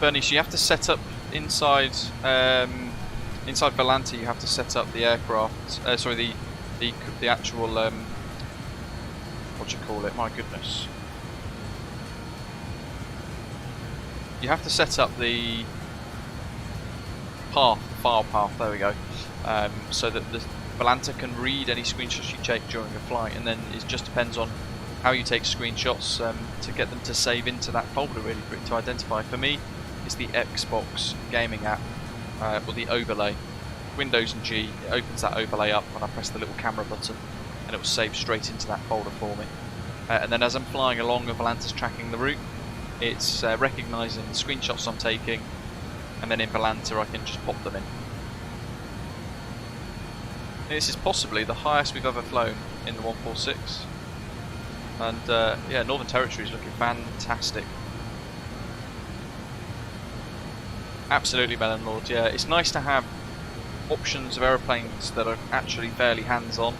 A: Bernice, you have to set up inside inside Volante. You have to set up the aircraft. Sorry, the actual what do you call it? My goodness. You have to set up the path, file path. There we go. So that the Volante can read any screenshots you take during a flight, and then it just depends on how you take screenshots to get them to save into that folder, really, for it to identify. For me, it's the Xbox gaming app, or the overlay. Windows and G, it opens that overlay up when I press the little camera button, and it will save straight into that folder for me. And then as I'm flying along and Volante's tracking the route, it's recognising the screenshots I'm taking, and then in Volante I can just pop them in. This is possibly the highest we've ever flown in the 146, and yeah, Northern Territory is looking fantastic. Absolutely, Melon Lord. Yeah, it's nice to have options of aeroplanes that are actually fairly hands-on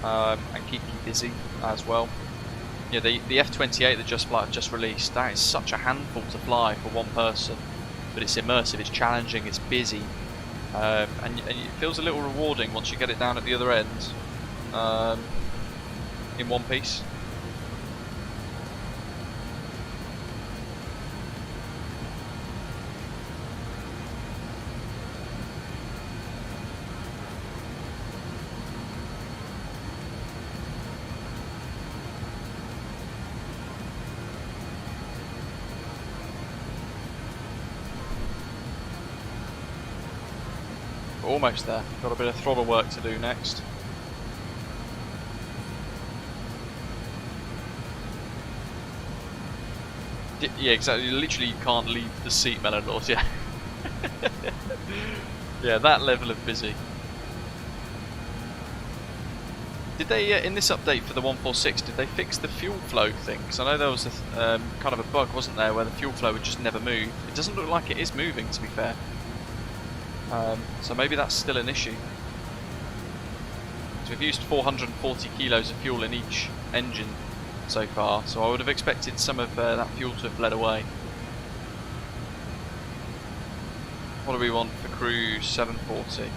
A: and keep you busy as well. Yeah, the F-28 that JustFlight just released, that is such a handful to fly for one person, but it's immersive, it's challenging, it's busy, and it feels a little rewarding once you get it down at the other end in one piece. Almost there. Got a bit of throttle work to do next. Yeah, exactly. Literally, you can't leave the seat, Melon Lord. Yeah. Yeah, that level of busy. Did they, in this update for the 146, did they fix the fuel flow thing? Because I know there was a, kind of a bug, wasn't there, where the fuel flow would just never move. It doesn't look like it is moving, to be fair. So maybe that's still an issue. So we've used 440 kilos of fuel in each engine so far, so I would have expected some of that fuel to have bled away. What do we want for cruise? 740.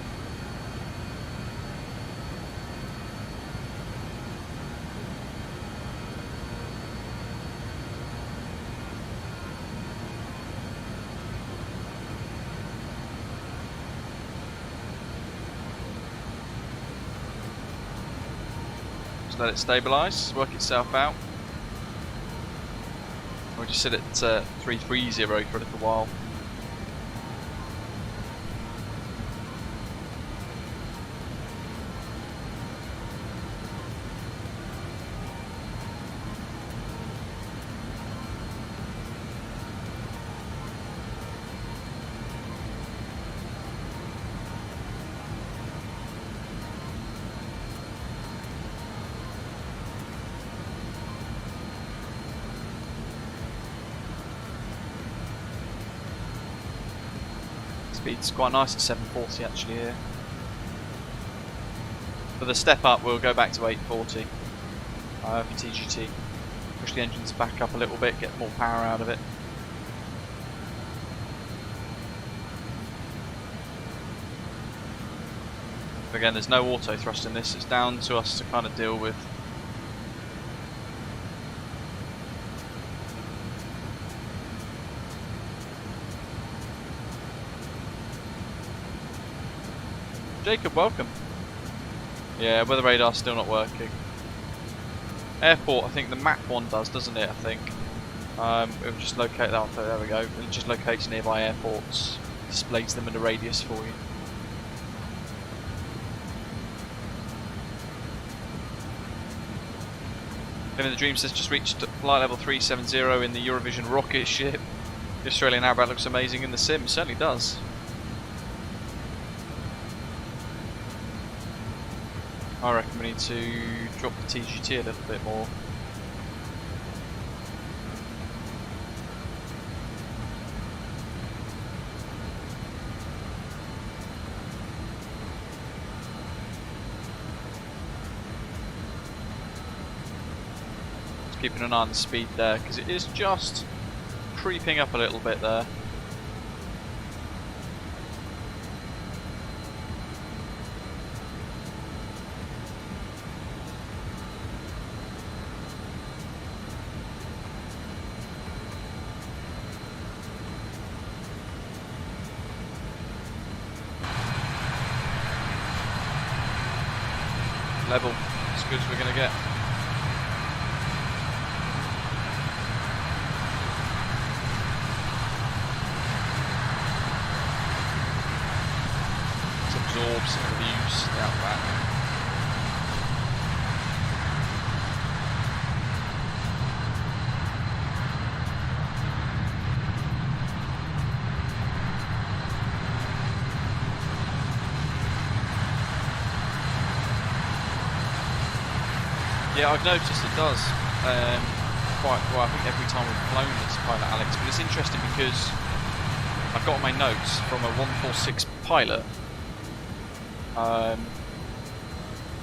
A: Let it stabilise, work itself out. We'll just sit at 330 for a little while. Speed's quite nice at 740 actually here. For the step up, we'll go back to 840 for TGT. Push the engines back up a little bit, get more power out of it. Again, there's no auto thrust in this, it's down to us to kind of deal with. Jacob, welcome. Yeah, weather radar's still not working. Airport, I think the map one does, doesn't it? I think. It'll just locate that one. There we go. It just locates nearby airports, displays them in a radius for you. Living the Dream says just reached flight level 370 in the Eurovision rocket ship. The Australian Outback looks amazing in the sim. It certainly does. I reckon we need to drop the TGT a little bit more. Just keeping an eye on the speed there, because it is just creeping up a little bit there. Level, as good as we're going to get. Let's absorb some of the views out back. Yeah, I've noticed it does quite well. I think every time we've flown this pilot, Alex. But it's interesting because I've got my notes from a 146 pilot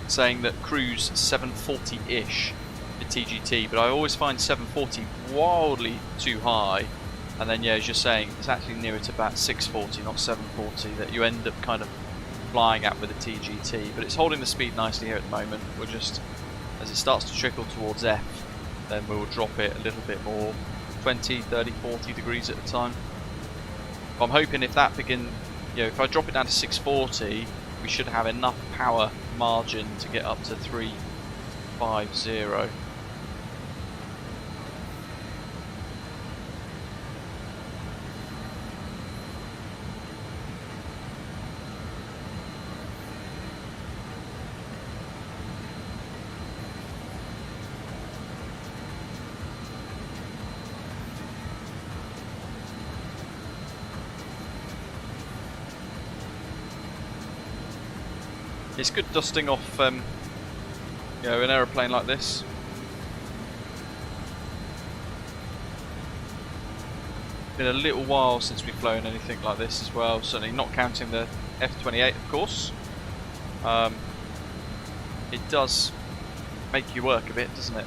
A: saying that cruise 740-ish at TGT, but I always find 740 wildly too high. And then, yeah, as you're saying, it's actually nearer to about 640, not 740, that you end up kind of flying at with a TGT. But it's holding the speed nicely here at the moment. We're just, as it starts to trickle towards F, then we'll drop it a little bit more, 20, 30, 40 degrees at a time. But I'm hoping if that if I drop it down to 640, we should have enough power margin to get up to 350. It's good dusting off, an aeroplane like this. Been a little while since we've flown anything like this as well. Certainly not counting the F-28, of course. It does make you work a bit, doesn't it?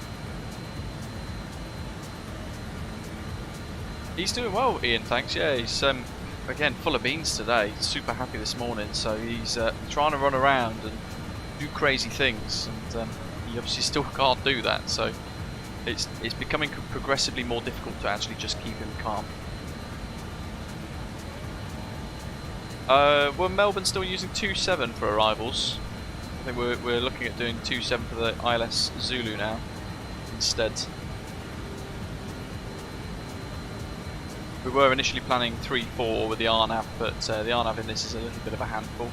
A: He's doing well, Ian. Thanks. Yeah, he's again, full of beans today. Super happy this morning, so he's trying to run around and do crazy things, and he obviously still can't do that. So it's becoming progressively more difficult to actually just keep him calm. We're Melbourne still using 2.7 for arrivals. I think we're looking at doing 2.7 for the ILS Zulu now instead. We were initially planning 3.4 with the RNAV, but the RNAV in this is a little bit of a handful.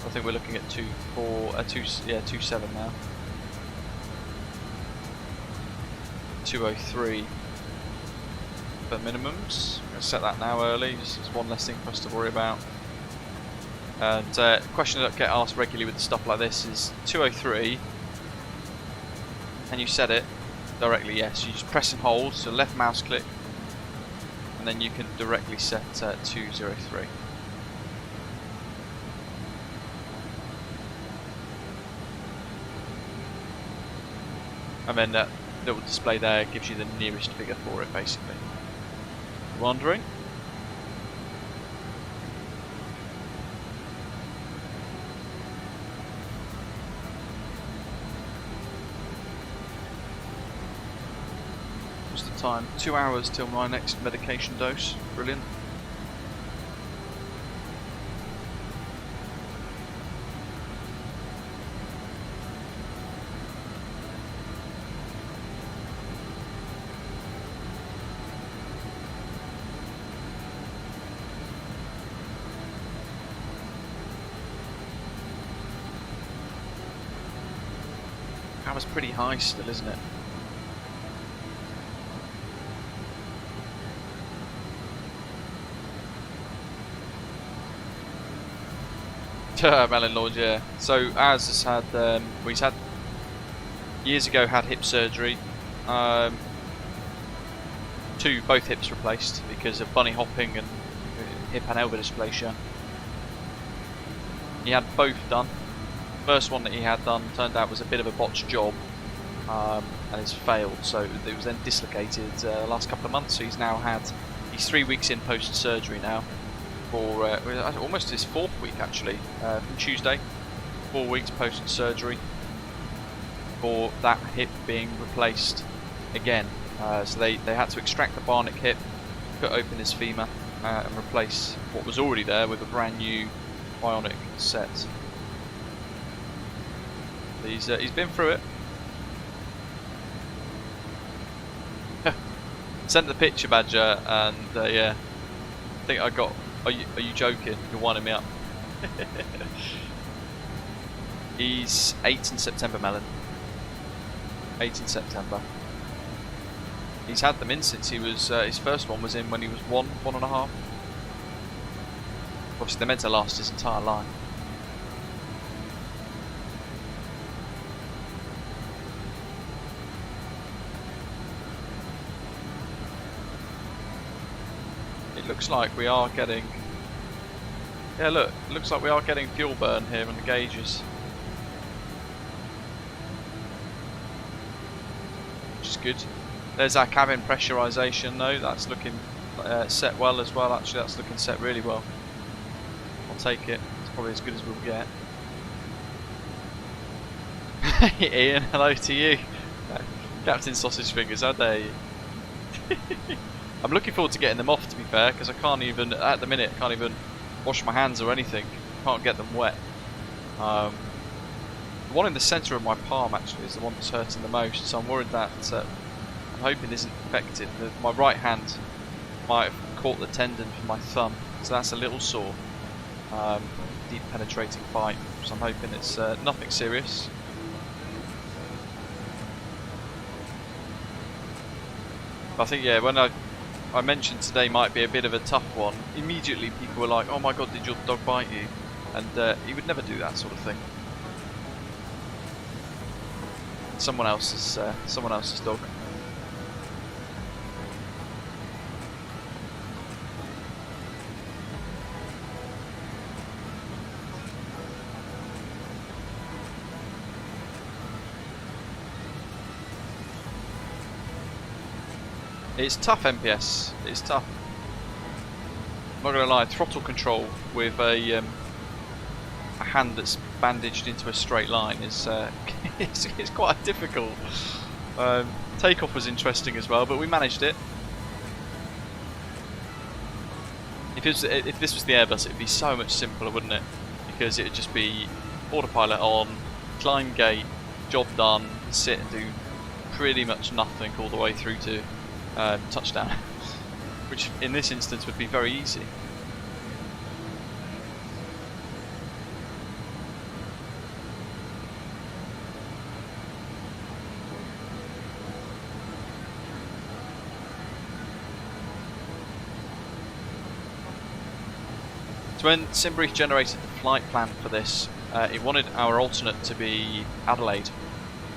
A: I think we're looking at 2.7 now. 203 for minimums. I'm going to set that now early, just it's one less thing for us to worry about. And a question that I get asked regularly with stuff like this is 203. And you set it directly, yes. You just press and hold, so left mouse click. And then you can directly set 203. And then that little display there gives you the nearest figure for it, basically. Wondering? What's the time? 2 hours till my next medication dose. Brilliant. Power's pretty high still, isn't it? Melon Lord, yeah. So Ayers has had, well, he's had years ago had hip surgery. Both hips replaced because of bunny hopping and hip and elbow dysplasia. He had both done. First one that he had done turned out was a bit of a botched job, and it's failed. So it was then dislocated the last couple of months. So he's 3 weeks in post surgery now. For almost his 4th week actually, from Tuesday, 4 weeks post surgery for that hip being replaced again. So they had to extract the Barnick hip, cut open his femur, and replace what was already there with a brand new bionic set. He's been through it. Sent the picture, Badger, and yeah, I think I got. Are you joking? You're winding me up. He's 8 in September, Melon. 8 in September. He's had them in since he was. His first one was in when he was 1.5. Obviously, they're meant to last his entire life. Looks like we are getting. Yeah, look, it looks like we are getting fuel burn here on the gauges, which is good. There's our cabin pressurization though. That's looking set well as well. Actually, that's looking set really well. I'll take it. It's probably as good as we'll get. Ian, hello to you. Captain Sausage Fingers, how dare you? I'm looking forward to getting them off, to be fair, because I can't even, at the minute, can't even wash my hands or anything. Can't get them wet. The one in the centre of my palm, actually, is the one that's hurting the most, so I'm worried that, I'm hoping isn't infected. My right hand might have caught the tendon from my thumb, so that's a little sore. Deep penetrating bite, so I'm hoping it's nothing serious. I think, yeah, when I mentioned today might be a bit of a tough one, immediately people were like, oh my god, did your dog bite you? And he would never do that sort of thing. Someone else's dog. It's tough, MPS. It's tough. I'm not gonna lie. Throttle control with a hand that's bandaged into a straight line is it's quite difficult. Takeoff was interesting as well, but we managed it. If this was the Airbus, it'd be so much simpler, wouldn't it? Because it'd just be autopilot on, climb gate, job done, sit and do pretty much nothing all the way through to touchdown, which in this instance would be very easy. So when Simbrief generated the flight plan for this, it wanted our alternate to be Adelaide,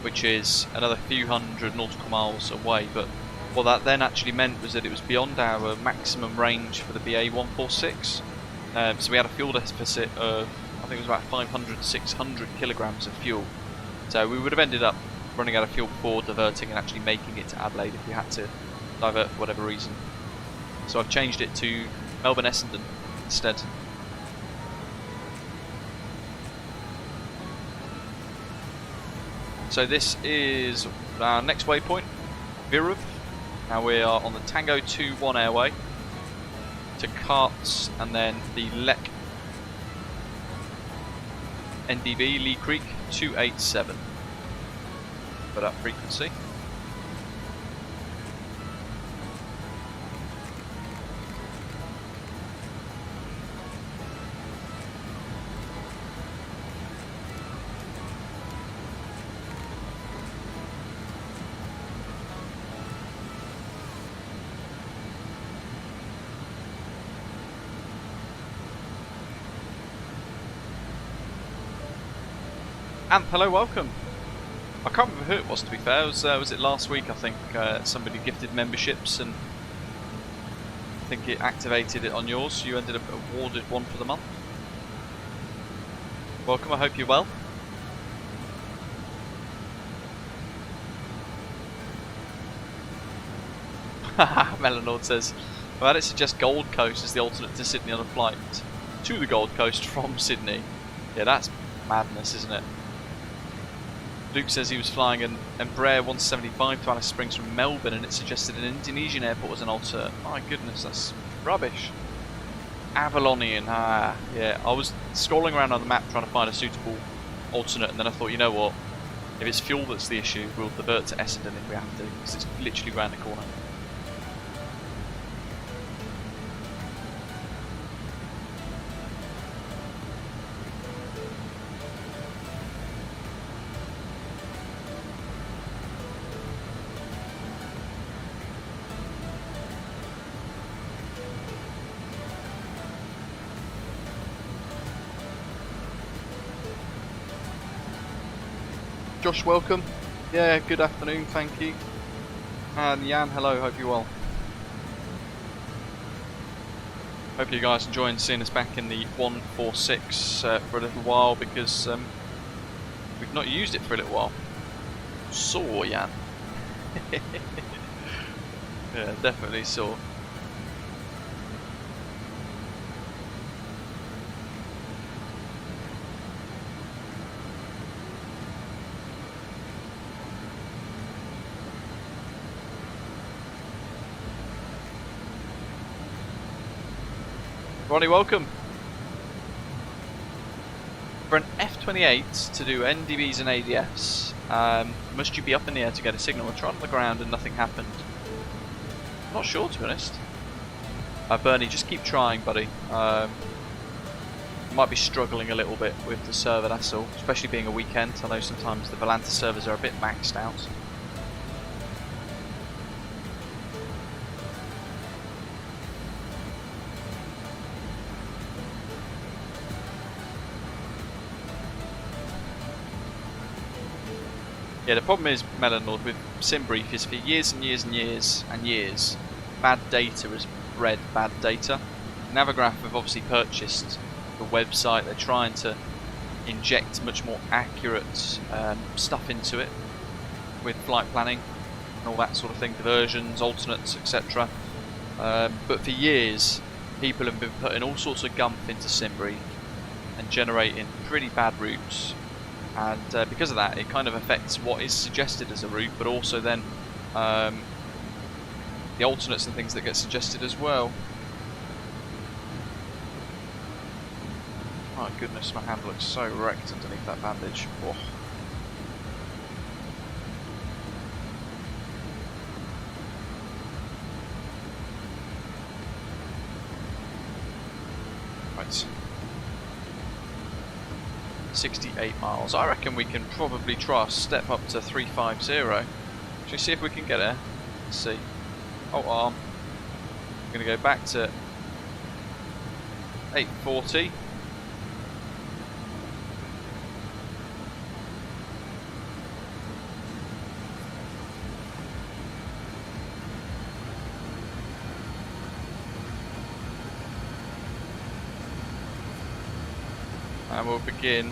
A: which is another few hundred nautical miles away, but what that then actually meant was that it was beyond our maximum range for the BA146. So we had a fuel deficit of, I think it was about 500, 600 kilograms of fuel. So we would have ended up running out of fuel before diverting and actually making it to Adelaide if we had to divert for whatever reason. So I've changed it to Melbourne Essendon instead. So this is our next waypoint, Viruv. Now we are on the Tango 21 airway to Carts and then the Lek NDB Lee Creek 287 for that frequency. Amp, hello, welcome. I can't remember who it was, to be fair. Was it last week? I think somebody gifted memberships, and I think it activated it on yours. So you ended up awarded one for the month. Welcome. I hope you're well. Melanord says, "I've had it suggest Gold Coast as the alternate to Sydney on a flight to the Gold Coast from Sydney." Yeah, that's madness, isn't it? Luke says he was flying an Embraer 175 to Alice Springs from Melbourne and it suggested an Indonesian airport as an alternate. My goodness, that's rubbish. Avalonian, yeah. I was scrolling around on the map trying to find a suitable alternate, and then I thought, you know what? If it's fuel that's the issue, we'll divert to Essendon if we have to, because it's literally round the corner. Josh, welcome. Yeah, good afternoon, thank you. And Jan, hello, hope you're well. Hope you guys enjoying seeing us back in the 146 for a little while, because we've not used it for a little while. Saw, Jan. Yeah, definitely saw. Ronnie, welcome. For an F-28 to do NDBs and ADFs, must you be up in the air to get a signal? I tried on the ground and nothing happened. I'm not sure, to be honest. Bernie, just keep trying, buddy. Might be struggling a little bit with the server, that's all. Especially being a weekend. I know sometimes the Volanta servers are a bit maxed out. Yeah, the problem is, Melanord, with SimBrief is for years and years and years and years, bad data has bred bad data. Navigraph have obviously purchased the website. They're trying to inject much more accurate stuff into it with flight planning and all that sort of thing, diversions, alternates, etc. But for years, people have been putting all sorts of gump into SimBrief and generating pretty bad routes. And because of that, it kind of affects what is suggested as a route, but also then the alternates and things that get suggested as well. My goodness, my hand looks so wrecked underneath that bandage. Oh. Right. 68 miles. I reckon we can probably try a step up to 350. Shall we see if we can get there? Let's see. Oh, arm. I'm going to go back to 840. And we'll begin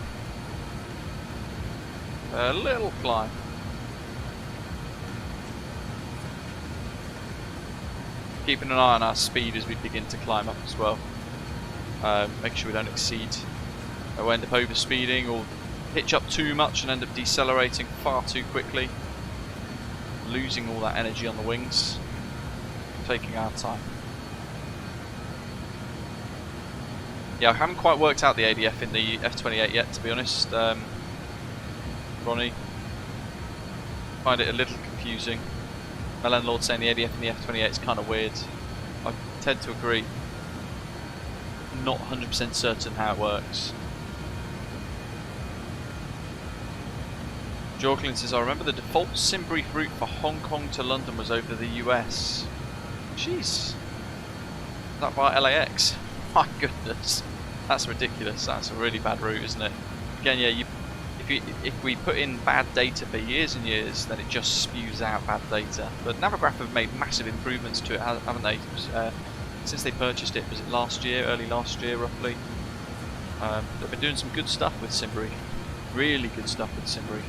A: a little climb. Keeping an eye on our speed as we begin to climb up as well. Make sure we don't exceed. We'll end up overspeeding or pitch up too much and end up decelerating far too quickly. Losing all that energy on the wings. Taking our time. Yeah, I haven't quite worked out the ADF in the F28 yet, to be honest. Ronnie, find it a little confusing. My landlord saying the ADF in the F28 is kind of weird. I tend to agree. Not 100% certain how it works. Jorklin says, I remember the default sim brief route for Hong Kong to London was over the US. Jeez. Is that via LAX? My goodness. That's ridiculous. That's a really bad route, isn't it? Again, yeah, if we put in bad data for years and years, then it just spews out bad data. But Navigraph have made massive improvements to it, haven't they? Since they purchased it, was it last year, early last year roughly? They've been doing some good stuff with SimBrief. Really good stuff with SimBrief.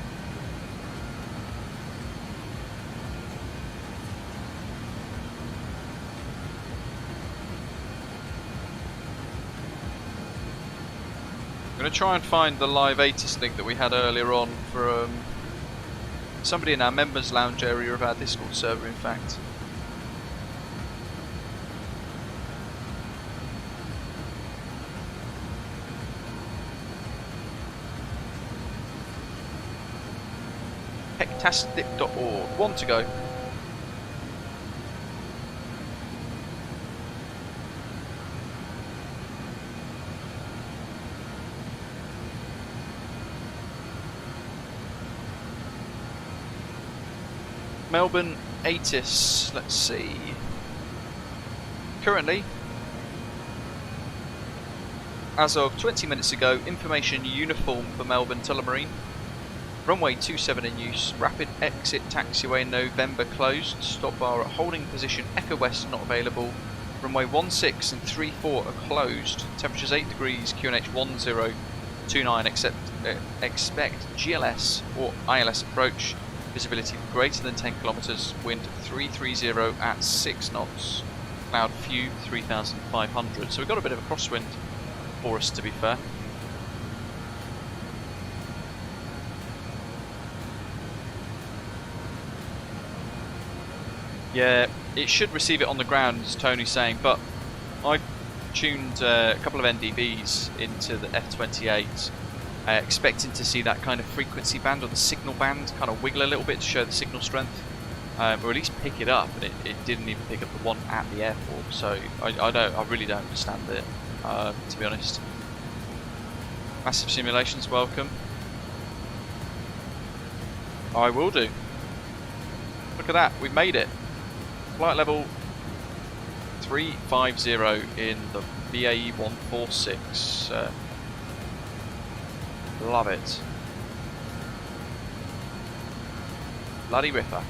A: I'm going to try and find the live ATIS link that we had earlier on from somebody in our members lounge area of our Discord server, in fact. Hectastic.org. 1 to go. Melbourne ATIS, let's see. Currently, as of 20 minutes ago, information uniform for Melbourne Tullamarine. Runway 27 in use, rapid exit taxiway November closed, stop bar at holding position Echo West not available. Runway 16 and 34 are closed, temperatures 8 degrees, QNH 1029, expect GLS or ILS approach. Visibility greater than 10 kilometers, wind 330 at 6 knots, cloud few 3,500. So we've got a bit of a crosswind for us, to be fair. Yeah, it should receive it on the ground, as Tony's saying, but I've tuned a couple of NDVs into the F28. Expecting to see that kind of frequency band or the signal band kind of wiggle a little bit to show the signal strength, or at least pick it up, and it didn't even pick up the one at the airport. So I really don't understand it, to be honest. Massive simulations, welcome. I will do. Look at that, we've made it. Flight level 350 in the VAE 146. Love it. Bloody ripper.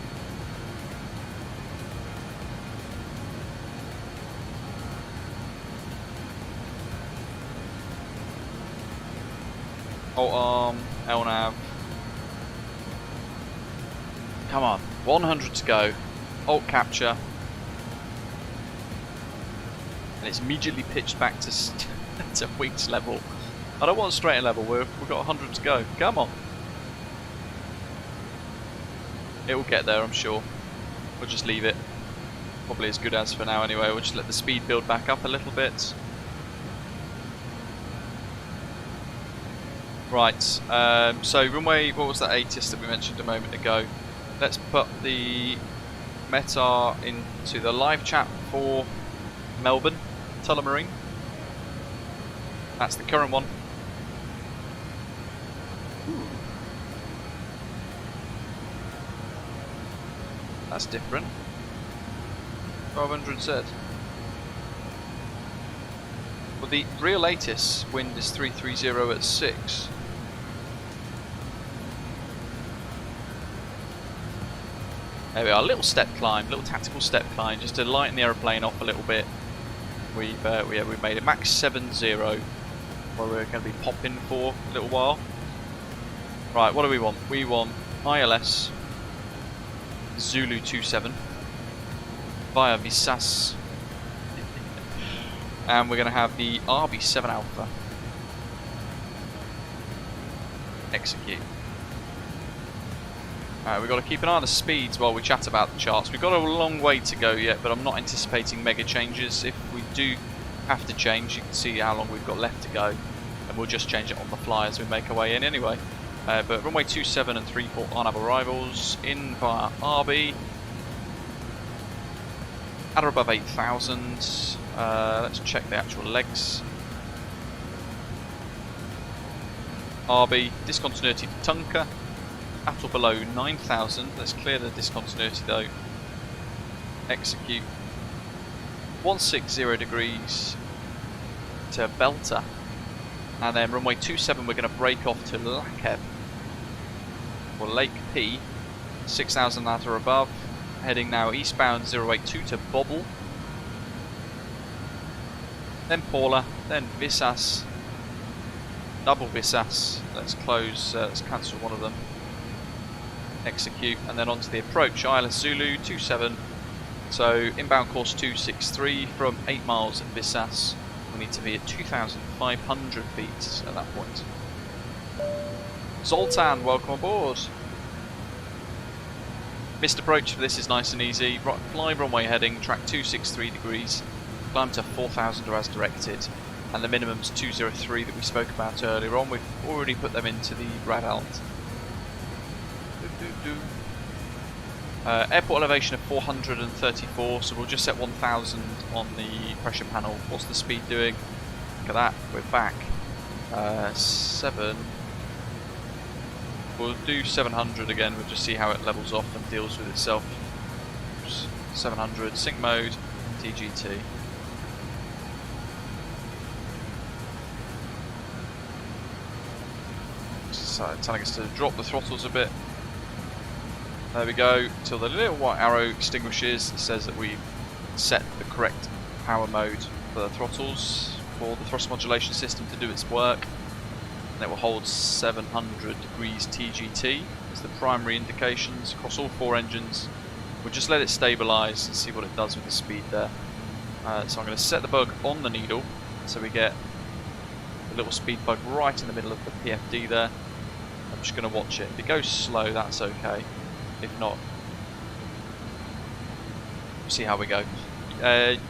A: Alt arm, LNAV. Come on, 100 to go. Alt capture. And it's immediately pitched back to wings level. I don't want straight and level, we've got 100 to go. Come on. It will get there, I'm sure. We'll just leave it. Probably as good as for now anyway. We'll just let the speed build back up a little bit. Right, so runway, what was that ATIS that we mentioned a moment ago? Let's put the METAR into the live chat for Melbourne Tullamarine. That's the current one. That's different. 1200Z. Well, the real ATIS wind is 330 at 6. There we are, a little step climb, little tactical step climb, just to lighten the aeroplane off a little bit. We've made it max 70, where we're going to be popping for a little while. Right, what do we want? We want ILS Zulu 27 via Visas And we're going to have the RB7 Alpha. Execute. We've got to keep an eye on the speeds while we chat about the charts. We've got a long way to go yet, but I'm not anticipating mega changes. If we do have to change, you can see how long we've got left to go, and we'll just change it on the fly as we make our way in anyway. But runway 27 and 34 on our arrivals, in via RB, at or above 8,000. Let's check the actual legs. RB, discontinuity to Tunka, at or below 9,000. Let's clear the discontinuity though. Execute. 160 degrees to Belter. And then runway 27 we're going to break off to Lakeb, or Lake P, 6,000 at or above. Heading now eastbound 082 to Bobble. Then Paula, then Visas, double Visas. Let's close, let's cancel one of them. Execute, and then onto the approach, Isla Zulu 27. So inbound course 263 from 8 miles at Visas. We need to be at 2,500 feet at that point. Zoltan, welcome aboard. Missed approach for this is nice and easy. Fly runway heading, track 263 degrees. Climb to 4,000 as directed. And the minimum's 203 that we spoke about earlier on. We've already put them into the Radalt. Airport elevation of 434, so we'll just set 1,000 on the pressure panel. What's the speed doing? Look at that, we're back. 7. We'll do 700 again, we'll just see how it levels off and deals with itself. 700, sync mode, TGT. So telling us to drop the throttles a bit. There we go, till the little white arrow extinguishes. It says that we've set the correct power mode for the throttles for the thrust modulation system to do its work. And it will hold 700 degrees TGT as the primary indications across all 4 engines. We'll just let it stabilise and see what it does with the speed there. So I'm going to set the bug on the needle so we get a little speed bug right in the middle of the PFD there. I'm just going to watch it. If it goes slow, that's okay. If not, we'll see how we go.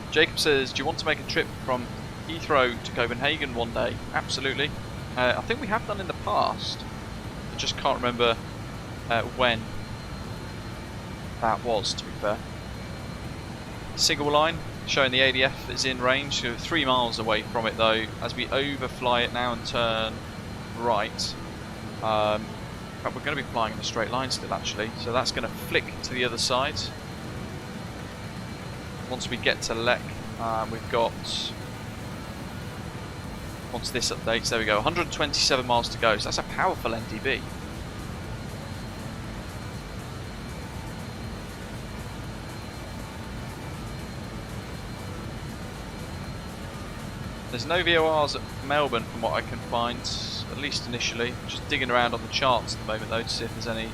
A: Jacob says, do you want to make a trip from Heathrow to Copenhagen one day? Absolutely. I think we have done in the past. I just can't remember when that was, to be fair. Single line, showing the ADF is in range, so 3 miles away from it though. As we overfly it now and turn right, but we're going to be flying in a straight line still actually, so that's going to flick to the other side. Once we get to Lek, we've got, once this updates, there we go, 127 miles to go, so that's a powerful NDB. There's no VORs at Melbourne from what I can find, at least initially. Just digging around on the charts at the moment though to see if there's any.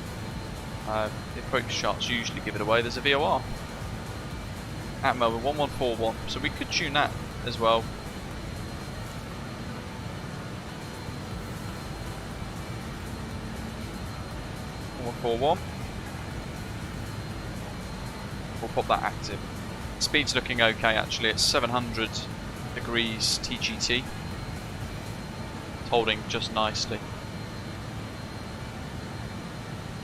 A: The approach charts usually give it away. There's a VOR at Melbourne, 1141, so we could tune that as well. We'll pop that active. Speed's looking okay actually, it's 700 degrees TGT. It's holding just nicely.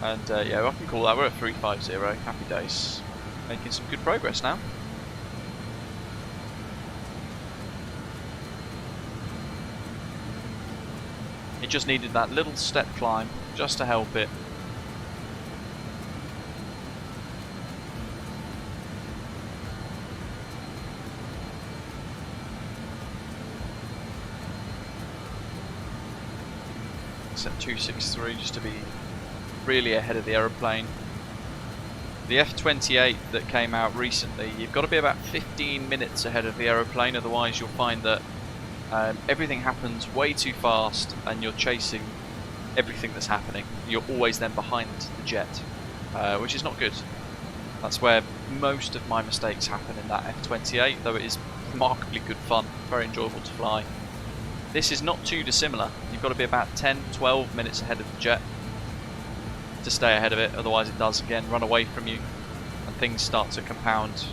A: And yeah, I can call that, we're at 350, happy days. Making some good progress now. It just needed that little step climb just to help it. Set 263 just to be really ahead of the aeroplane. The F-28 that came out recently, you've got to be about 15 minutes ahead of the aeroplane, otherwise you'll find that everything happens way too fast and you're chasing everything that's happening. You're always then behind the jet, which is not good. That's where most of my mistakes happen in that F-28, though it is remarkably good fun, very enjoyable to fly. This is not too dissimilar. You've got to be about 10-12 minutes ahead of the jet to stay ahead of it, otherwise it does again run away from you and things start to compound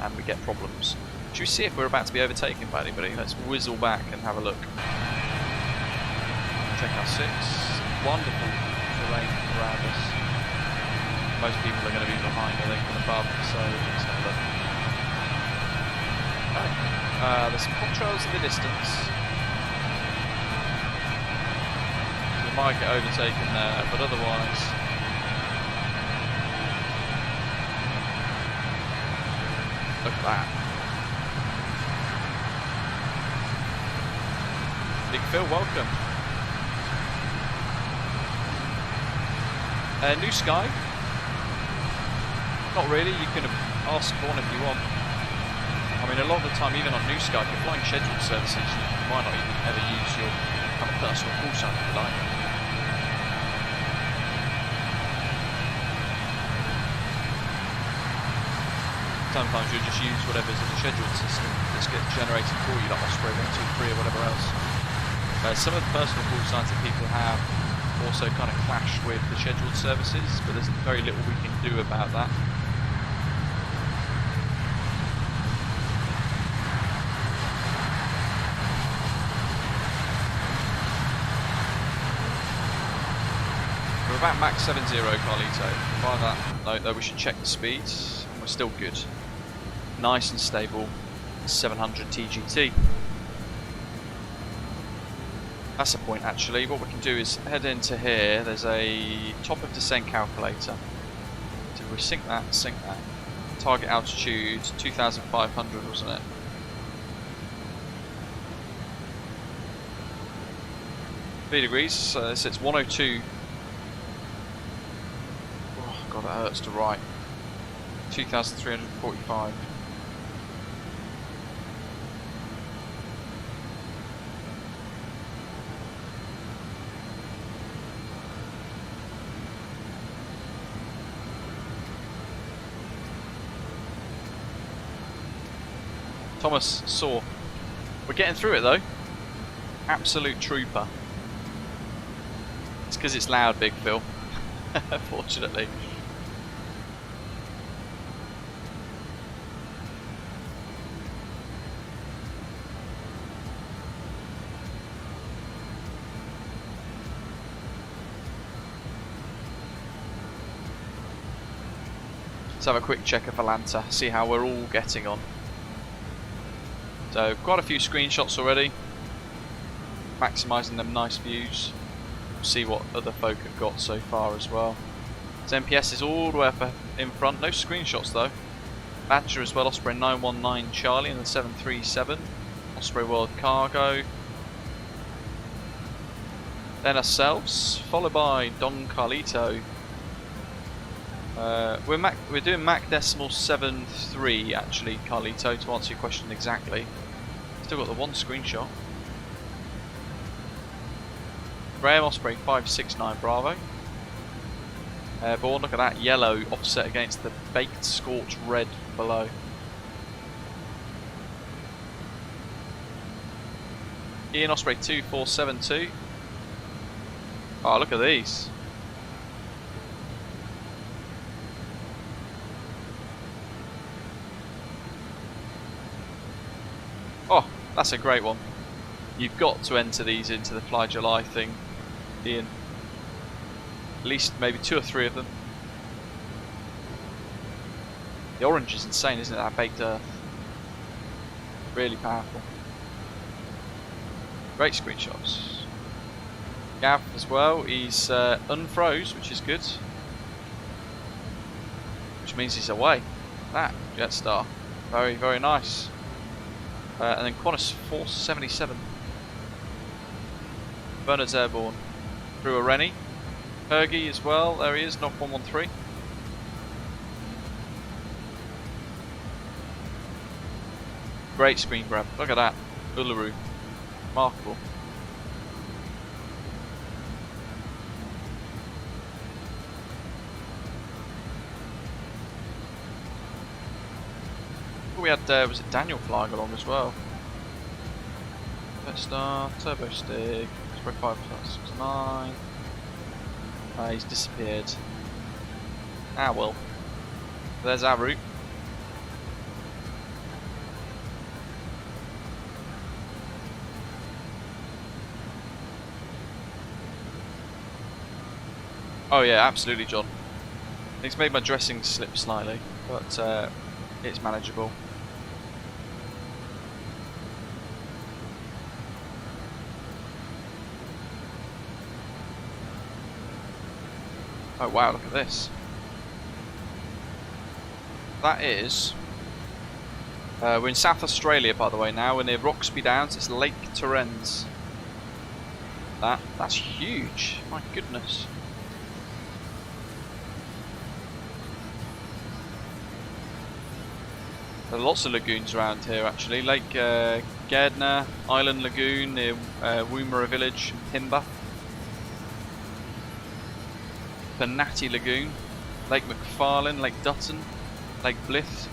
A: and we get problems. Should we see if we're about to be overtaken by anybody? Let's whizzle back and have a look. Check our 6. Wonderful terrain around us. Most people are going to be behind, I think, and above, so let's have a look. Okay. There's some contrails in the distance. We might get overtaken there, but otherwise... Look at that. Big Phil, welcome. New Sky? Not really, you can ask for one if you want. I mean, a lot of the time, even on New Sky, if you're flying scheduled services, you might not even ever use your kind of personal call sign if you like. Sometimes you'll just use whatever's in the scheduled system that gets generated for you, like Osprey 123 or whatever else. Some of the personal call signs that people have also kind of clash with the scheduled services, but there's very little we can do about that. We're about max 70, Carlito. By that note though, we should check the speeds. We're still good. Nice and stable. 700 TGT. That's the point actually. What we can do is head into here. There's a top of descent calculator. So we sync that, Target altitude 2,500, wasn't it? V-degrees, so it's 102. Oh god, that hurts to write. 2,345. Thomas saw. We're getting through it though. Absolute trooper. It's because it's loud, Big Phil. Fortunately. Let's have a quick check of Atlanta, see how we're all getting on. So quite a few screenshots already, maximising them nice views. We'll see what other folk have got so far as well. So MPS is all the way up in front, no screenshots though. Badger as well, Osprey 919 Charlie and the 737. Osprey World Cargo. Then ourselves, followed by Don Carlito. We're doing Mach decimal 7.3 actually, Carlito, to answer your question exactly. Still got the one screenshot. Graham Osprey 569 Bravo. Airborne, look at that yellow offset against the baked scorched red below. Ian Osprey 2472. Oh, look at these. Oh, that's a great one. You've got to enter these into the Fly July thing, Ian. At least maybe 2 or 3 of them. The orange is insane, isn't it? That baked earth. Really powerful. Great screenshots. Gav as well, he's unfroze, which is good. Which means he's away. That Jetstar. Very, very nice. And then Qantas 477. Bernard's airborne. Through a Rennie. Hergy as well, there he is, knock 113. Great screen grab, look at that. Uluru. Remarkable. We had, was it Daniel flying along as well? Let's start, turbo stick, spray 569. He's disappeared. Ah well. There's our route. Oh yeah, absolutely, John. It's made my dressing slip slightly, but it's manageable. Oh wow, look at this. That is... we're in South Australia, by the way, now. We're near Roxby Downs. It's Lake Torrens. That's huge. My goodness. There are lots of lagoons around here, actually. Lake Gardner, Island Lagoon near Woomera Village, Timber. Bernati Lagoon, Lake Macfarlane, Lake Dutton, Lake Blythe,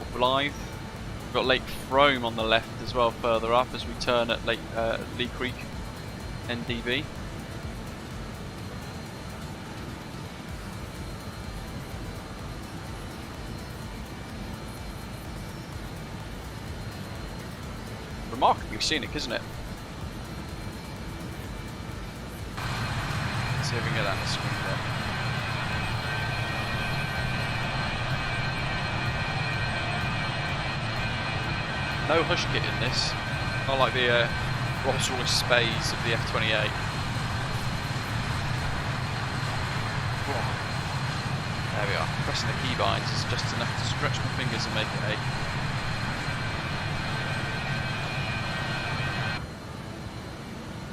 A: or Blythe. We've got Lake Frome on the left as well, further up as we turn at Lake Lee Creek, NDB. Remarkably scenic, isn't it? Let's see if we can get that on the screen there. No hush kit in this, not like the Rolls-Royce Space of the F-28. There we are, pressing the keybinds is just enough to stretch my fingers and make it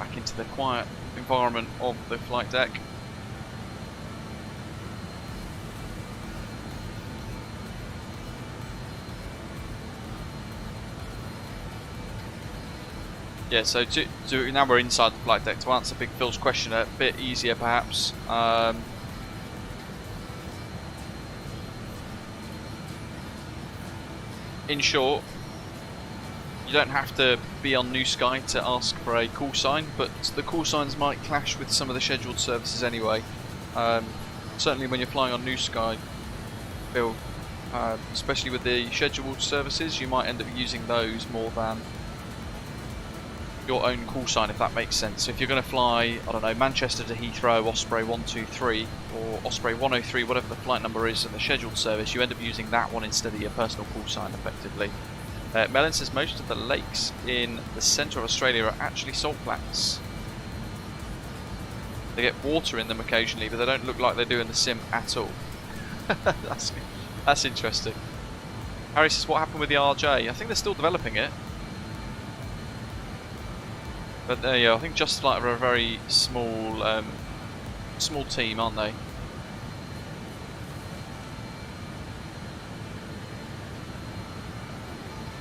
A: 8. Back into the quiet environment of the flight deck. Yeah, so now we're inside the flight deck. To answer Big Phil's question a bit easier perhaps. In short, you don't have to be on New Sky to ask for a call sign, but the call signs might clash with some of the scheduled services anyway. Certainly when you're flying on New Sky, Phil, especially with the scheduled services, you might end up using those more than your own call sign, if that makes sense. So if you're going to fly, I don't know, Manchester to Heathrow, Osprey 123 or Osprey 103, whatever the flight number is in the scheduled service, you end up using that one instead of your personal call sign effectively. Melon says most of the lakes in the centre of Australia are actually salt flats. They get water in them occasionally, but they don't look like they do in the sim at all. That's interesting. Harry says, what happened with the RJ? I think they're still developing it. But there you go, I think JustFlight are a very small small team, aren't they?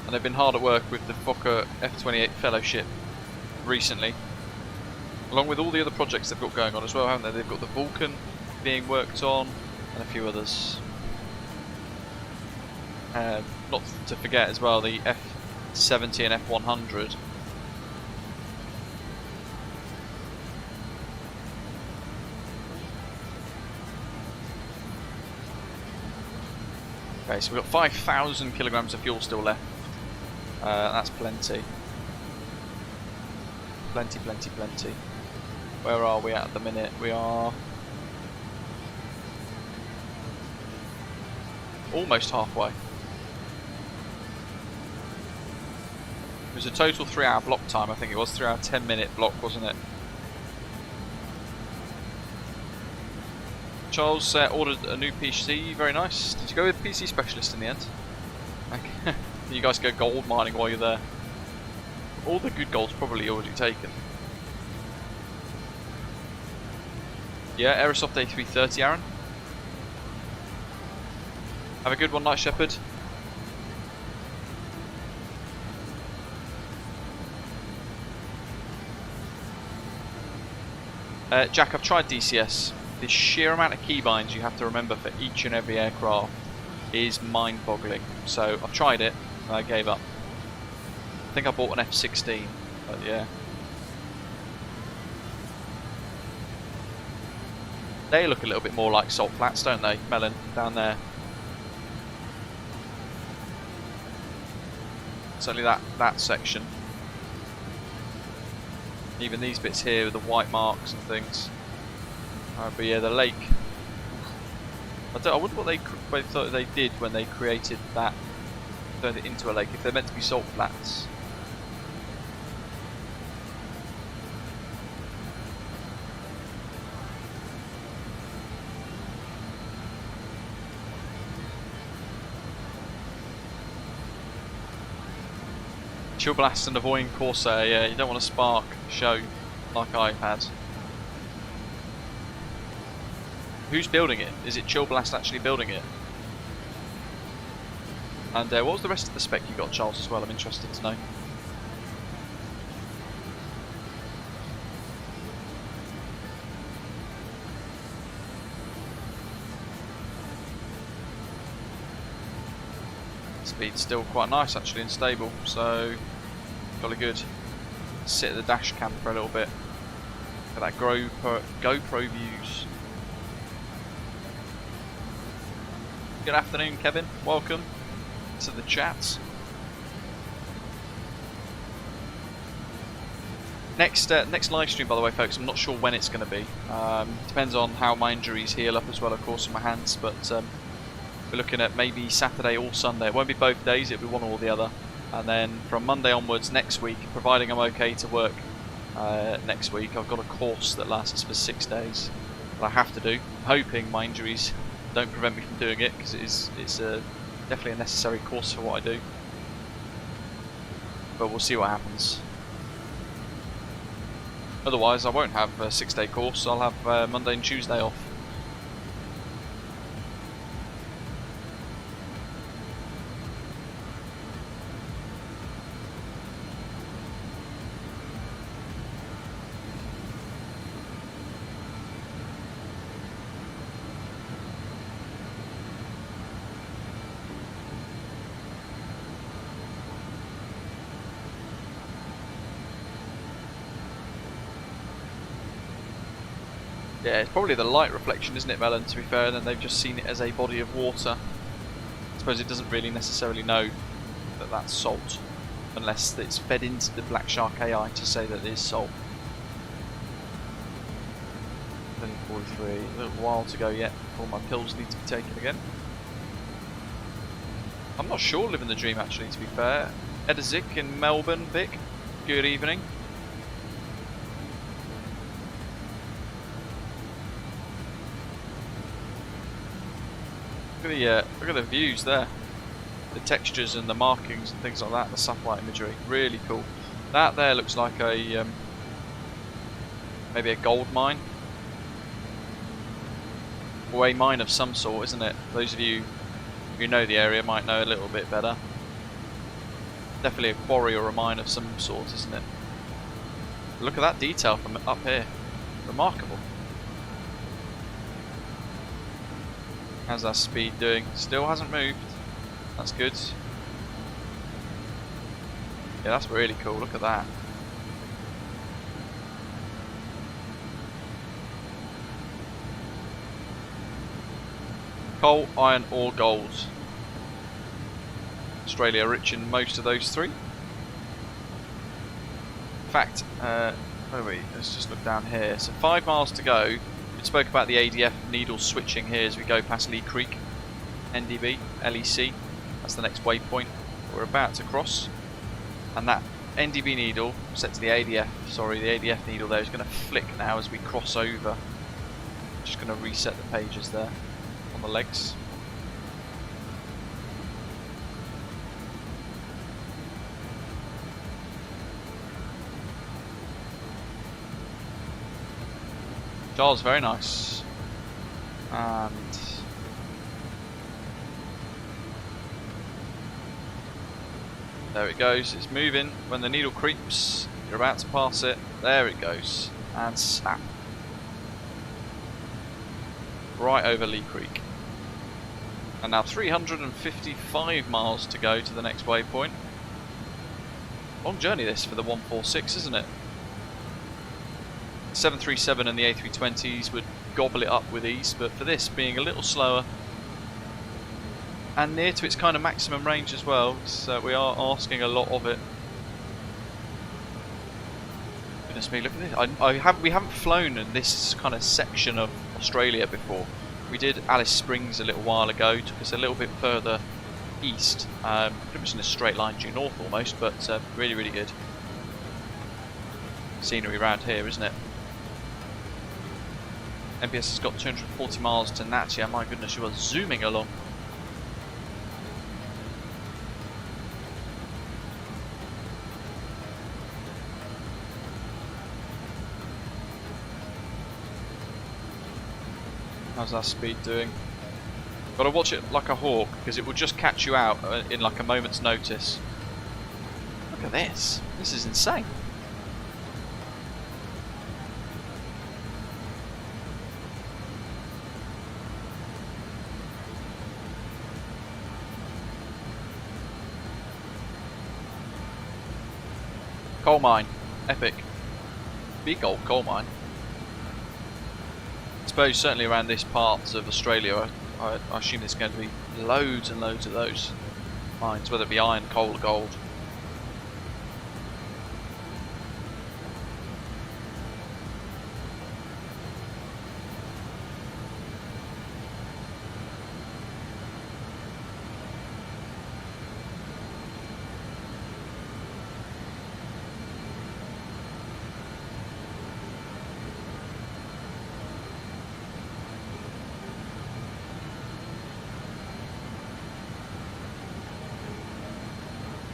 A: And they've been hard at work with the Fokker F-28 Fellowship recently. Along with all the other projects they've got going on as well, haven't they? They've got the Vulcan being worked on, and a few others. Not to forget as well the F-70 and F-100. Okay, so we've got 5,000 kilograms of fuel still left. That's plenty. Plenty, plenty, plenty. Where are we at the minute? We are almost halfway. It was a total 3-hour block time, I think it was. 3-hour, 10-minute block, wasn't it? Charles ordered a new PC, very nice. Did you go with PC Specialist in the end? Okay. You guys go gold mining while you're there. All the good gold's probably already taken. Yeah, Aerosoft A330, Aaron. Have a good one, Night Shepherd. Jack, I've tried DCS. The sheer amount of keybinds you have to remember for each and every aircraft is mind-boggling. So I've tried it and I gave up. I think I bought an F16, but yeah. They look a little bit more like salt flats, don't they, Melon, down there? Certainly that section. Even these bits here with the white marks and things. But yeah, the lake. I wonder what they thought they did when they created that, turned it into a lake. If they're meant to be salt flats. Chill blast and avoiding Corsair, yeah, you don't want to spark show like I've had. Who's building it? Is it Chill Blast actually building it? And what was the rest of the spec you got, Charles, as well? I'm interested to know. Speed's still quite nice actually and stable, so jolly good. Sit at the dash cam for a little bit. Look at that GoPro views. Good afternoon, Kevin. Welcome to the chat. Next live stream, by the way, folks. I'm not sure when it's going to be. Depends on how my injuries heal up as well, of course, in my hands. But we're looking at maybe Saturday or Sunday. It won't be both days. It'll be one or the other. And then from Monday onwards next week, providing I'm okay to work next week, I've got a course that lasts for 6 days that I have to do. I'm hoping my injuries don't prevent me from doing it, because it's definitely a necessary course for what I do. But we'll see what happens. Otherwise, I won't have a 6-day course. I'll have Monday and Tuesday off. Yeah, it's probably the light reflection, isn't it, Melon, to be fair, and then they've just seen it as a body of water. I suppose it doesn't really necessarily know that that's salt, unless it's fed into the Black Shark AI to say that it is salt. 43, a little while to go yet before my pills need to be taken again. I'm not sure living the dream, actually, to be fair. Edizik in Melbourne, Vic, good evening. Look at the views there, the textures and the markings and things like that, the satellite imagery, really cool. That there looks like a maybe a gold mine, or a mine of some sort, isn't it? Those of you who know the area might know a little bit better. Definitely a quarry or a mine of some sort, isn't it? Look at that detail from up here, remarkable. How's our speed doing? Still hasn't moved. That's good. Yeah, that's really cool. Look at that. Coal, iron, or gold. Australia rich in most of those three. In fact, where are we? Let's just look down here. So 5 miles to go. We spoke about the ADF needle switching here as we go past Lee Creek, NDB, LEC. That's the next waypoint we're about to cross. And that NDB needle set to the ADF, sorry, the ADF needle there is going to flick now as we cross over. Just going to reset the pages there on the legs. Charles, very nice. And there it goes, it's moving. When the needle creeps, you're about to pass it. There it goes. And snap. Right over Lee Creek. And now 355 miles to go to the next waypoint. Long journey this for the 146, isn't it? 737 and the A320s would gobble it up with ease, but for this being a little slower and near to its kind of maximum range as well, so we are asking a lot of it. Goodness me, look at this. We haven't flown in this kind of section of Australia before. We did Alice Springs a little while ago, took us a little bit further east, pretty much in a straight line due north almost, but really, really good scenery around here, isn't it? MPS has got 240 miles to Natia. My goodness, you are zooming along. How's that speed doing? Got to watch it like a hawk, because it will just catch you out in like a moment's notice. Look at this. This is insane. Coal mine. Epic. Big old coal mine. I suppose certainly around this part of Australia, I assume there's going to be loads and loads of those mines, whether it be iron, coal or gold.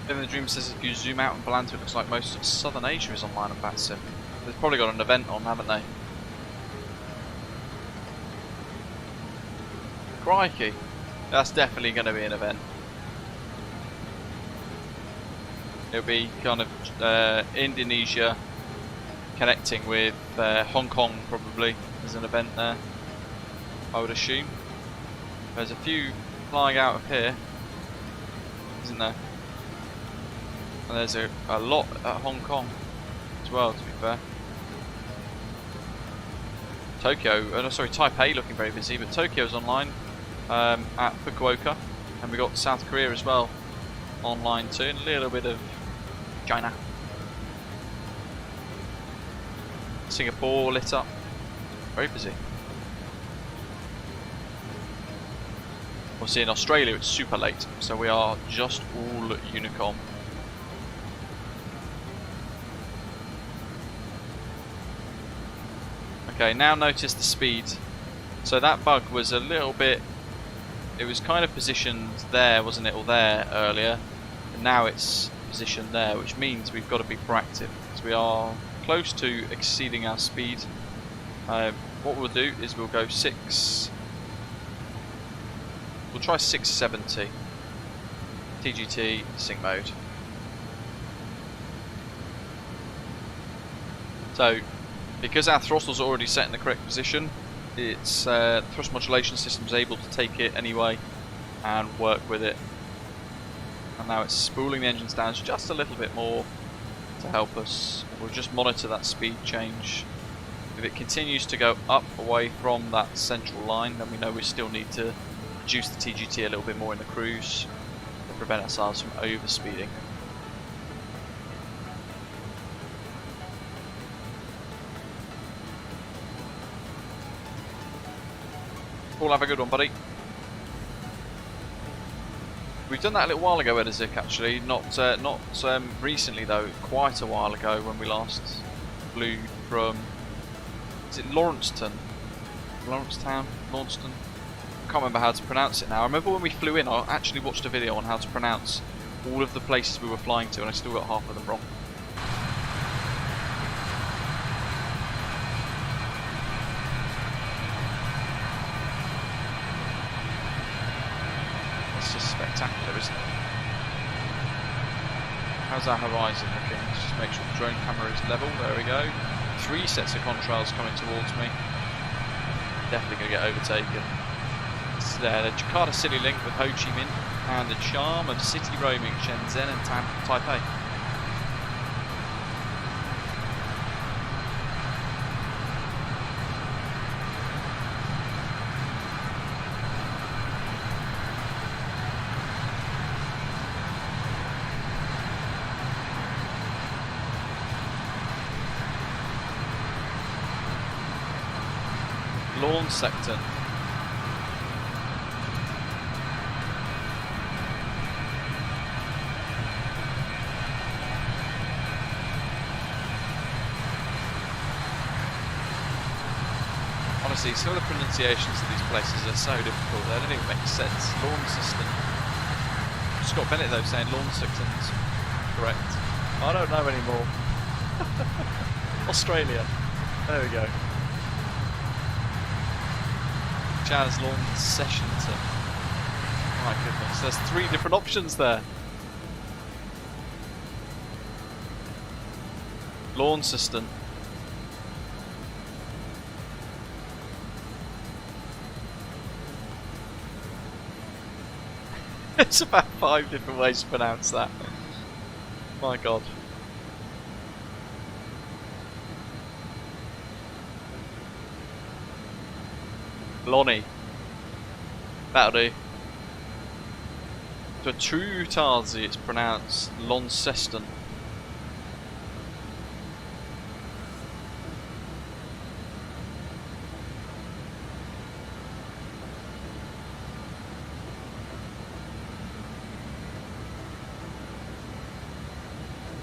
A: The Dream says if you zoom out and Balanta, it looks like most of Southern Asia is online on VATSIM. They've probably got an event on, haven't they? Crikey, that's definitely going to be an event. It'll be kind of Indonesia connecting with Hong Kong, probably. There's an event there, I would assume. There's a few flying out of here, isn't there? And there's a lot at Hong Kong as well, to be fair. Taipei looking very busy, but Tokyo's online at Fukuoka, and we got South Korea as well online too, and a little bit of China. Singapore lit up, very busy. Obviously in Australia it's super late, so we are just all Unicom. Okay, now notice the speed. So that bug was a little bit, it was kind of positioned there, wasn't it, or there earlier, and now it's positioned there, which means we've got to be proactive, because we are close to exceeding our speed. What we'll do is we'll go we'll try 670 TGT sync mode. So because our throttle's already set in the correct position, its thrust modulation system's able to take it anyway and work with it. And now it's spooling the engines down just a little bit more to help us. We'll just monitor that speed change. If it continues to go up away from that central line, then we know we still need to reduce the TGT a little bit more in the cruise to prevent ourselves from overspeeding. Paul, have a good one, buddy. We've done that a little while ago, Edzik, actually. Not recently, though. Quite a while ago when we last flew from... Is it Lawrencetown? Lawrencetown? Launceston? I can't remember how to pronounce it now. I remember when we flew in, I actually watched a video on how to pronounce all of the places we were flying to, and I still got half of them wrong. Spectacular, isn't it? How's our horizon looking? Let's just make sure the drone camera is level. There we go. 3 sets of contrails coming towards me. Definitely going to get overtaken. It's there. The Jakarta City link with Ho Chi Minh and the charm of city roaming Shenzhen and Taipei. Lawn sector. Honestly, some of the pronunciations of these places are so difficult, they don't even make sense. Lawn system. Scott Bennett though saying lawn system's correct. I don't know anymore. Australia. There we go. Chaz Lawn Sessionton. My goodness, there's 3 different options there. Lawn system. It's about 5 different ways to pronounce that. My god. Lonnie. That'll do. To true Tarzi, it's pronounced Launceston.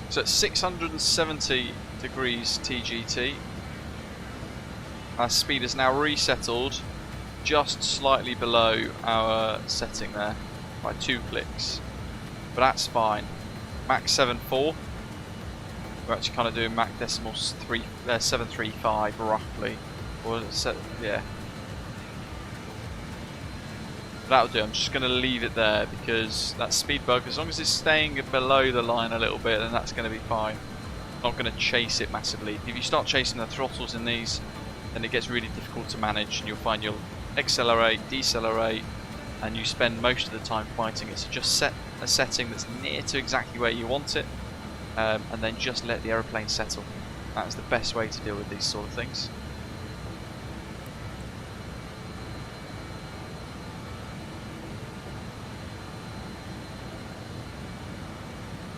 A: So it's 670 degrees TGT. Our speed is now resettled just slightly below our setting there by 2 clicks, but that's fine. Mach 7.4. We're actually kind of doing Mach decimals 735 roughly, or yeah. That'll do. I'm just going to leave it there because that speed bug, as long as it's staying below the line a little bit, then that's going to be fine. I'm not going to chase it massively. If you start chasing the throttles in these, then it gets really difficult to manage, and you'll find you'll accelerate, decelerate, and you spend most of the time fighting it. So just set a setting that's near to exactly where you want it, and then just let the aeroplane settle. That is the best way to deal with these sort of things.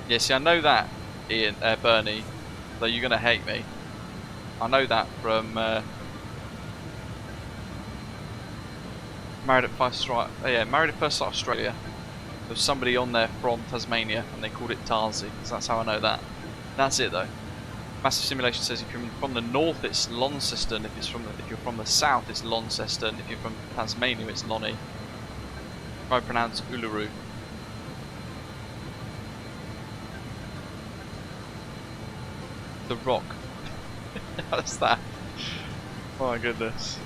A: Yeah, see, I know that, Ian, Bernie, though you're going to hate me. I know that from Married at First Sight, Married at First Sight Australia. There's somebody on there from Tasmania, and they called it Tarzi, so that's how I know that. That's it though. Massive Simulation says if you're from the north, it's Launceston. If you're from the south, it's Launceston. If you're from Tasmania, it's Lonnie. I pronounce Uluru. The Rock. What's that? Oh my goodness.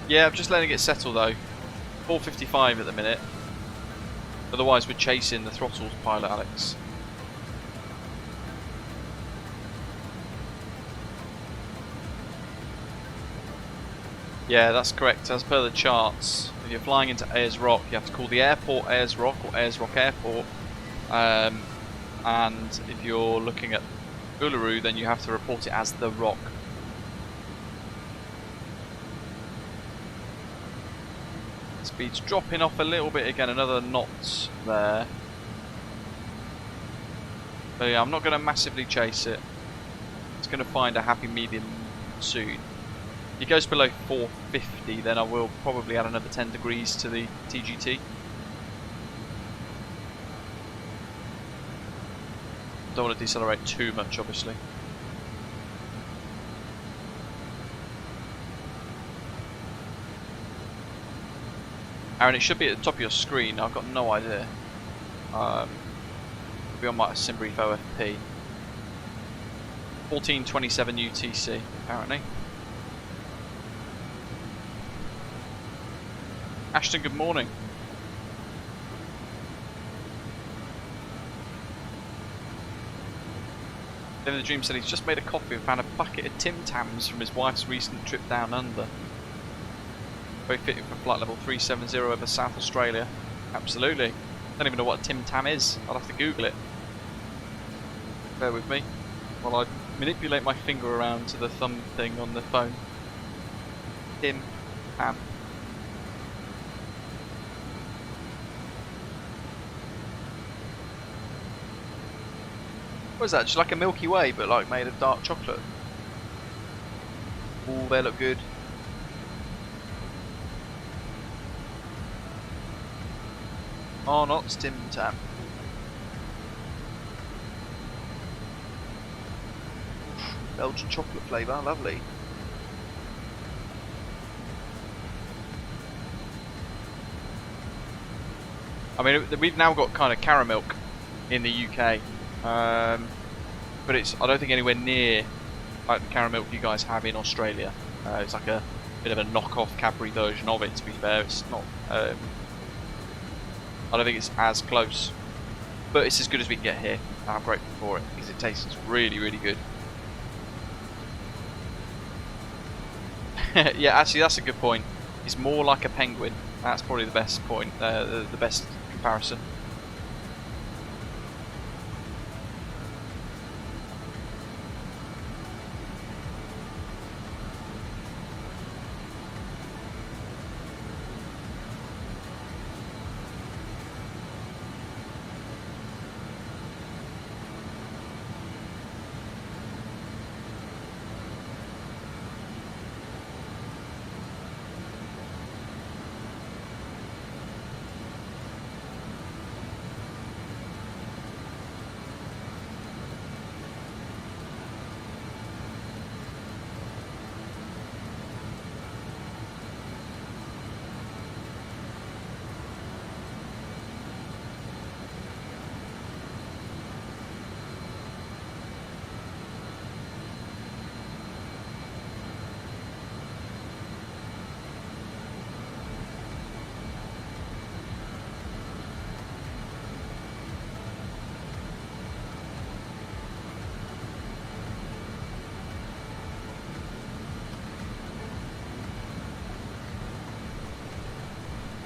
A: Yeah, I'm just letting it settle though. 455 at the minute. Otherwise we're chasing the throttles, pilot Alex. Yeah, that's correct. As per the charts, if you're flying into Ayers Rock, you have to call the airport Ayers Rock or Ayers Rock Airport. And if you're looking at Uluru, then you have to report it as the Rock. Speed's dropping off a little bit again, another knot there. But yeah, I'm not going to massively chase it. It's going to find a happy medium soon. If it goes below 450, then I will probably add another 10 degrees to the TGT. Don't want to decelerate too much, obviously. Aaron, it should be at the top of your screen. I've got no idea. It'll be on my sim brief OFP. 1427 UTC, apparently. Ashton, good morning. Then the Dream said he's just made a coffee and found a bucket of Tim Tams from his wife's recent trip down under. Very fitting for flight level 370 over South Australia. Absolutely. Don't even know what a Tim Tam is. I'll have to Google it. Bear with me while I manipulate my finger around to the thumb thing on the phone. Tim Tam. What is that? Just like a Milky Way, but like made of dark chocolate. Ooh, they look good. Oh, not Tim Tam. Belgian chocolate flavour, lovely. I mean, we've now got kind of caramilk in the UK, but it's I don't think anywhere near like the caramilk you guys have in Australia. It's like a bit of a knockoff Cadbury version of it. To be fair, it's not. I don't think it's as close, but it's as good as we can get here. And I'm grateful for it because it tastes really, really good. Yeah, actually, that's a good point. It's more like a penguin. That's probably the best point. The best comparison.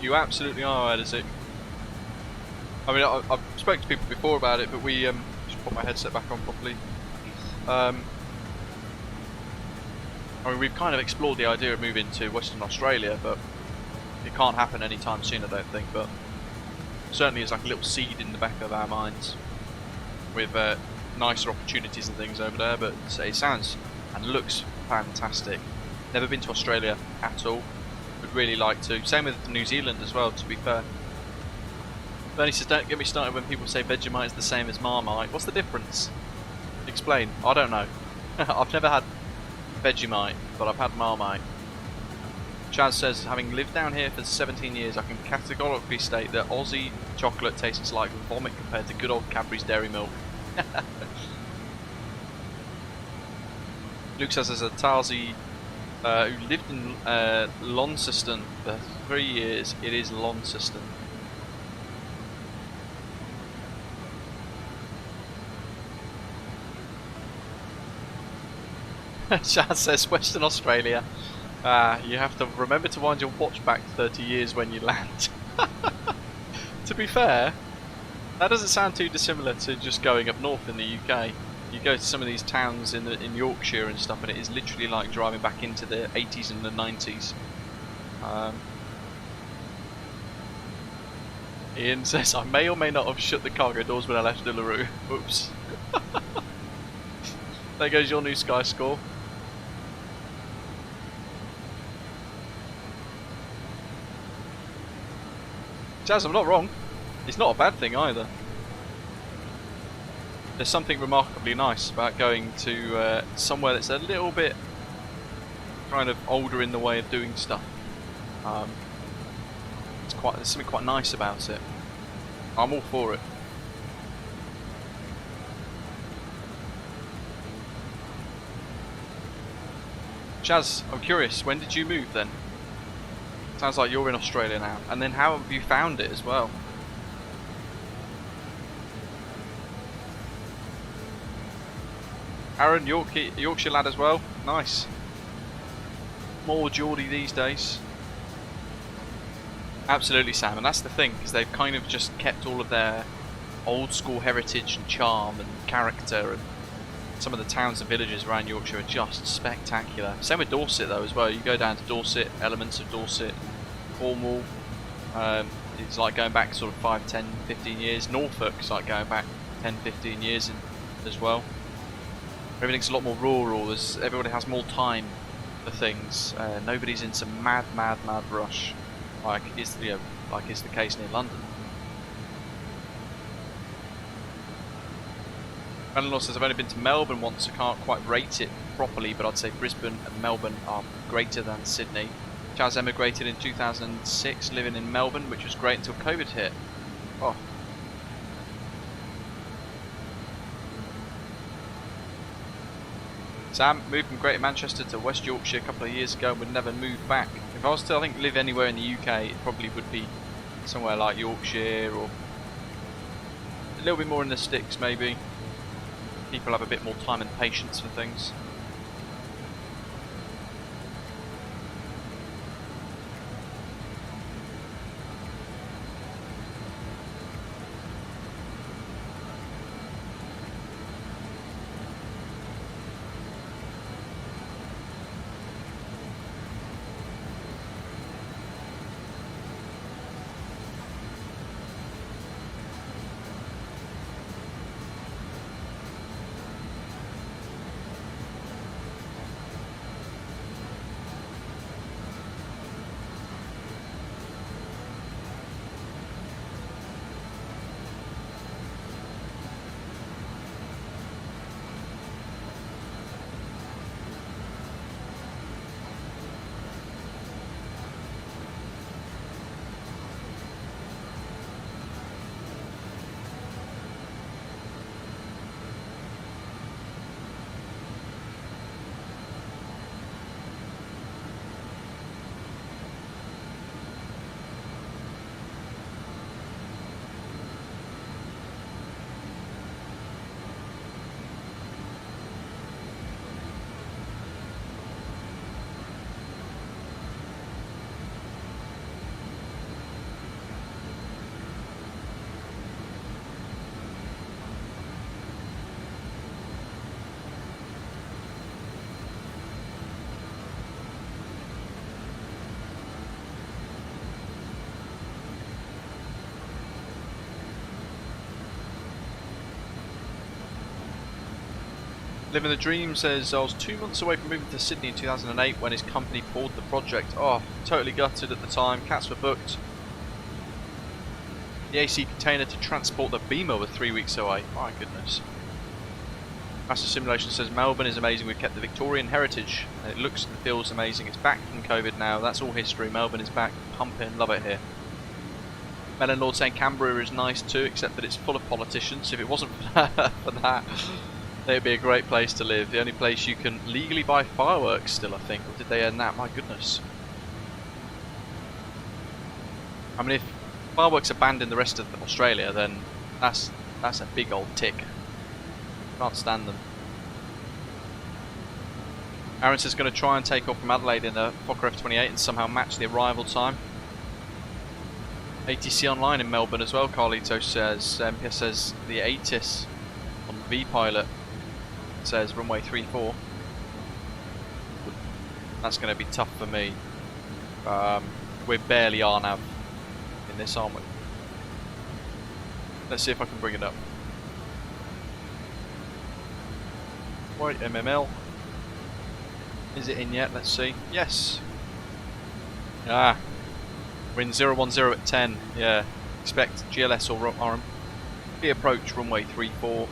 A: You absolutely are, Addons. I mean, I've spoken to people before about it, but we just put my headset back on properly. I mean, we've kind of explored the idea of moving to Western Australia, but it can't happen anytime soon, I don't think. But certainly, it's like a little seed in the back of our minds with nicer opportunities and things over there. But it sounds and looks fantastic. Never been to Australia at all. Would really like to. Same with New Zealand as well, to be fair. Bernie says, don't get me started when people say Vegemite is the same as Marmite. What's the difference? Explain. I don't know. I've never had Vegemite, but I've had Marmite. Chaz says, having lived down here for 17 years, I can categorically state that Aussie chocolate tastes like vomit compared to good old Cadbury's dairy milk. Luke says there's a Tazi who lived in Launceston for 3 years. It is Launceston. Chad says Western Australia. You have to remember to wind your watch back 30 years when you land. To be fair, that doesn't sound too dissimilar to just going up north in the UK. You go to some of these towns in Yorkshire and stuff, and it is literally like driving back into the 80s and the 90s. Ian says, I may or may not have shut the cargo doors when I left Uluru. Oops. There goes your new Sky score. Jazz, I'm not wrong. It's not a bad thing either. There's something remarkably nice about going to somewhere that's a little bit kind of older in the way of doing stuff. There's something quite nice about it. I'm all for it. Chaz, I'm curious, when did you move then? Sounds like you're in Australia now. And then how have you found it as well? Aaron, Yorkshire lad as well. Nice. More Geordie these days. Absolutely, Sam. And that's the thing, because they've kind of just kept all of their old school heritage and charm and character, and some of the towns and villages around Yorkshire are just spectacular. Same with Dorset though as well. You go down to Dorset, elements of Dorset, Cornwall. It's like going back sort of 5, 10, 15 years. Norfolk's like going back 10, 15 years as well. Everything's a lot more rural. Everybody has more time for things. Nobody's in some mad rush like is the case near London. Brandon says I've only been to Melbourne once. I can't quite rate it properly, but I'd say Brisbane and Melbourne are greater than Sydney. Chaz emigrated in 2006, living in Melbourne, which was great until COVID hit. Oh. Sam moved from Greater Manchester to West Yorkshire a couple of years ago and would never move back. If I was to, live anywhere in the UK, it probably would be somewhere like Yorkshire or a little bit more in the sticks maybe. People have a bit more time and patience for things. Living the Dream says I was 2 months away from moving to Sydney in 2008 when his company pulled the project. Oh, totally gutted at the time. Cats were booked. The AC container to transport the Beamer was 3 weeks away. My goodness. Master Simulation says Melbourne is amazing. We've kept the Victorian heritage and it looks and feels amazing. It's back from COVID now. That's all history. Melbourne is back. Pumping. Love it here. Melon Lord saying Canberra is nice too, except that it's full of politicians. If it wasn't for that, it'd be a great place to live. The only place you can legally buy fireworks still, I think. Or did they end that? My goodness. I mean, if fireworks are banned in the rest of Australia, then that's a big old tick. Can't stand them. Aaron says going to try and take off from Adelaide in a Fokker F28 and somehow match the arrival time. ATC online in Melbourne as well, Carlito says. MPS says the ATIS on V-Pilot says runway 34. That's going to be tough for me. We're barely RNAV in this, aren't we? Let's see if I can bring it up. YMML. Is it in yet? Let's see. Yes. Ah. We're in 010 at 10. Yeah. Expect GLS or RM. Approach runway 34.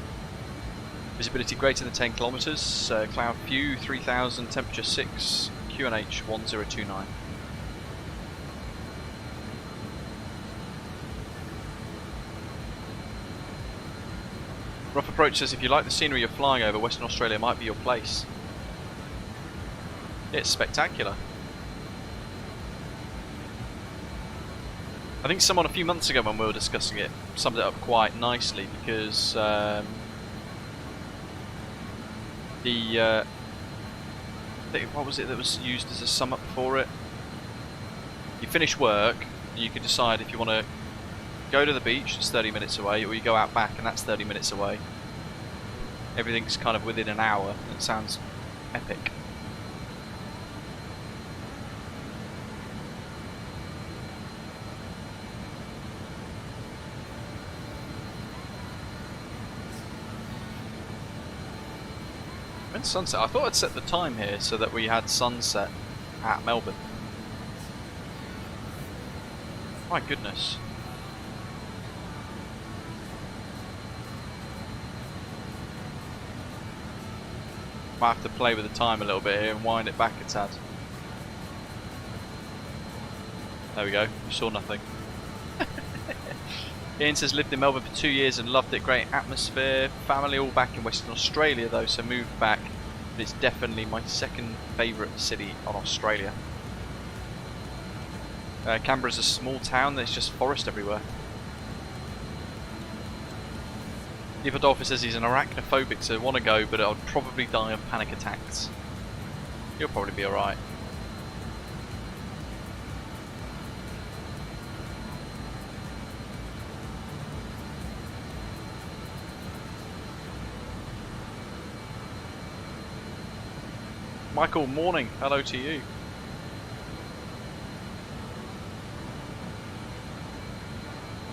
A: Visibility greater than 10 kilometers. Cloud few 3000. Temperature 6. QNH 1029. Rough Approach says if you like the scenery you're flying over, Western Australia might be your place. It's spectacular. I think someone a few months ago when we were discussing it summed it up quite nicely because what was it that was used as a sum up for it? You finish work, and you can decide if you want to go to the beach, it's 30 minutes away, or you go out back and that's 30 minutes away. Everything's kind of within an hour. It sounds epic. When's sunset? I thought I'd set the time here so that we had sunset at Melbourne. My goodness. Might have to play with the time a little bit here and wind it back a tad. There we go, you saw nothing. Ian says lived in Melbourne for 2 years and loved it, great atmosphere. Family all back in Western Australia though, so moved back. But it's definitely my second favourite city on Australia. Canberra's a small town, there's just forest everywhere. Adolphus says he's an arachnophobic, so I want to go, but I'll probably die of panic attacks. You'll probably be alright. Michael, morning. Hello to you.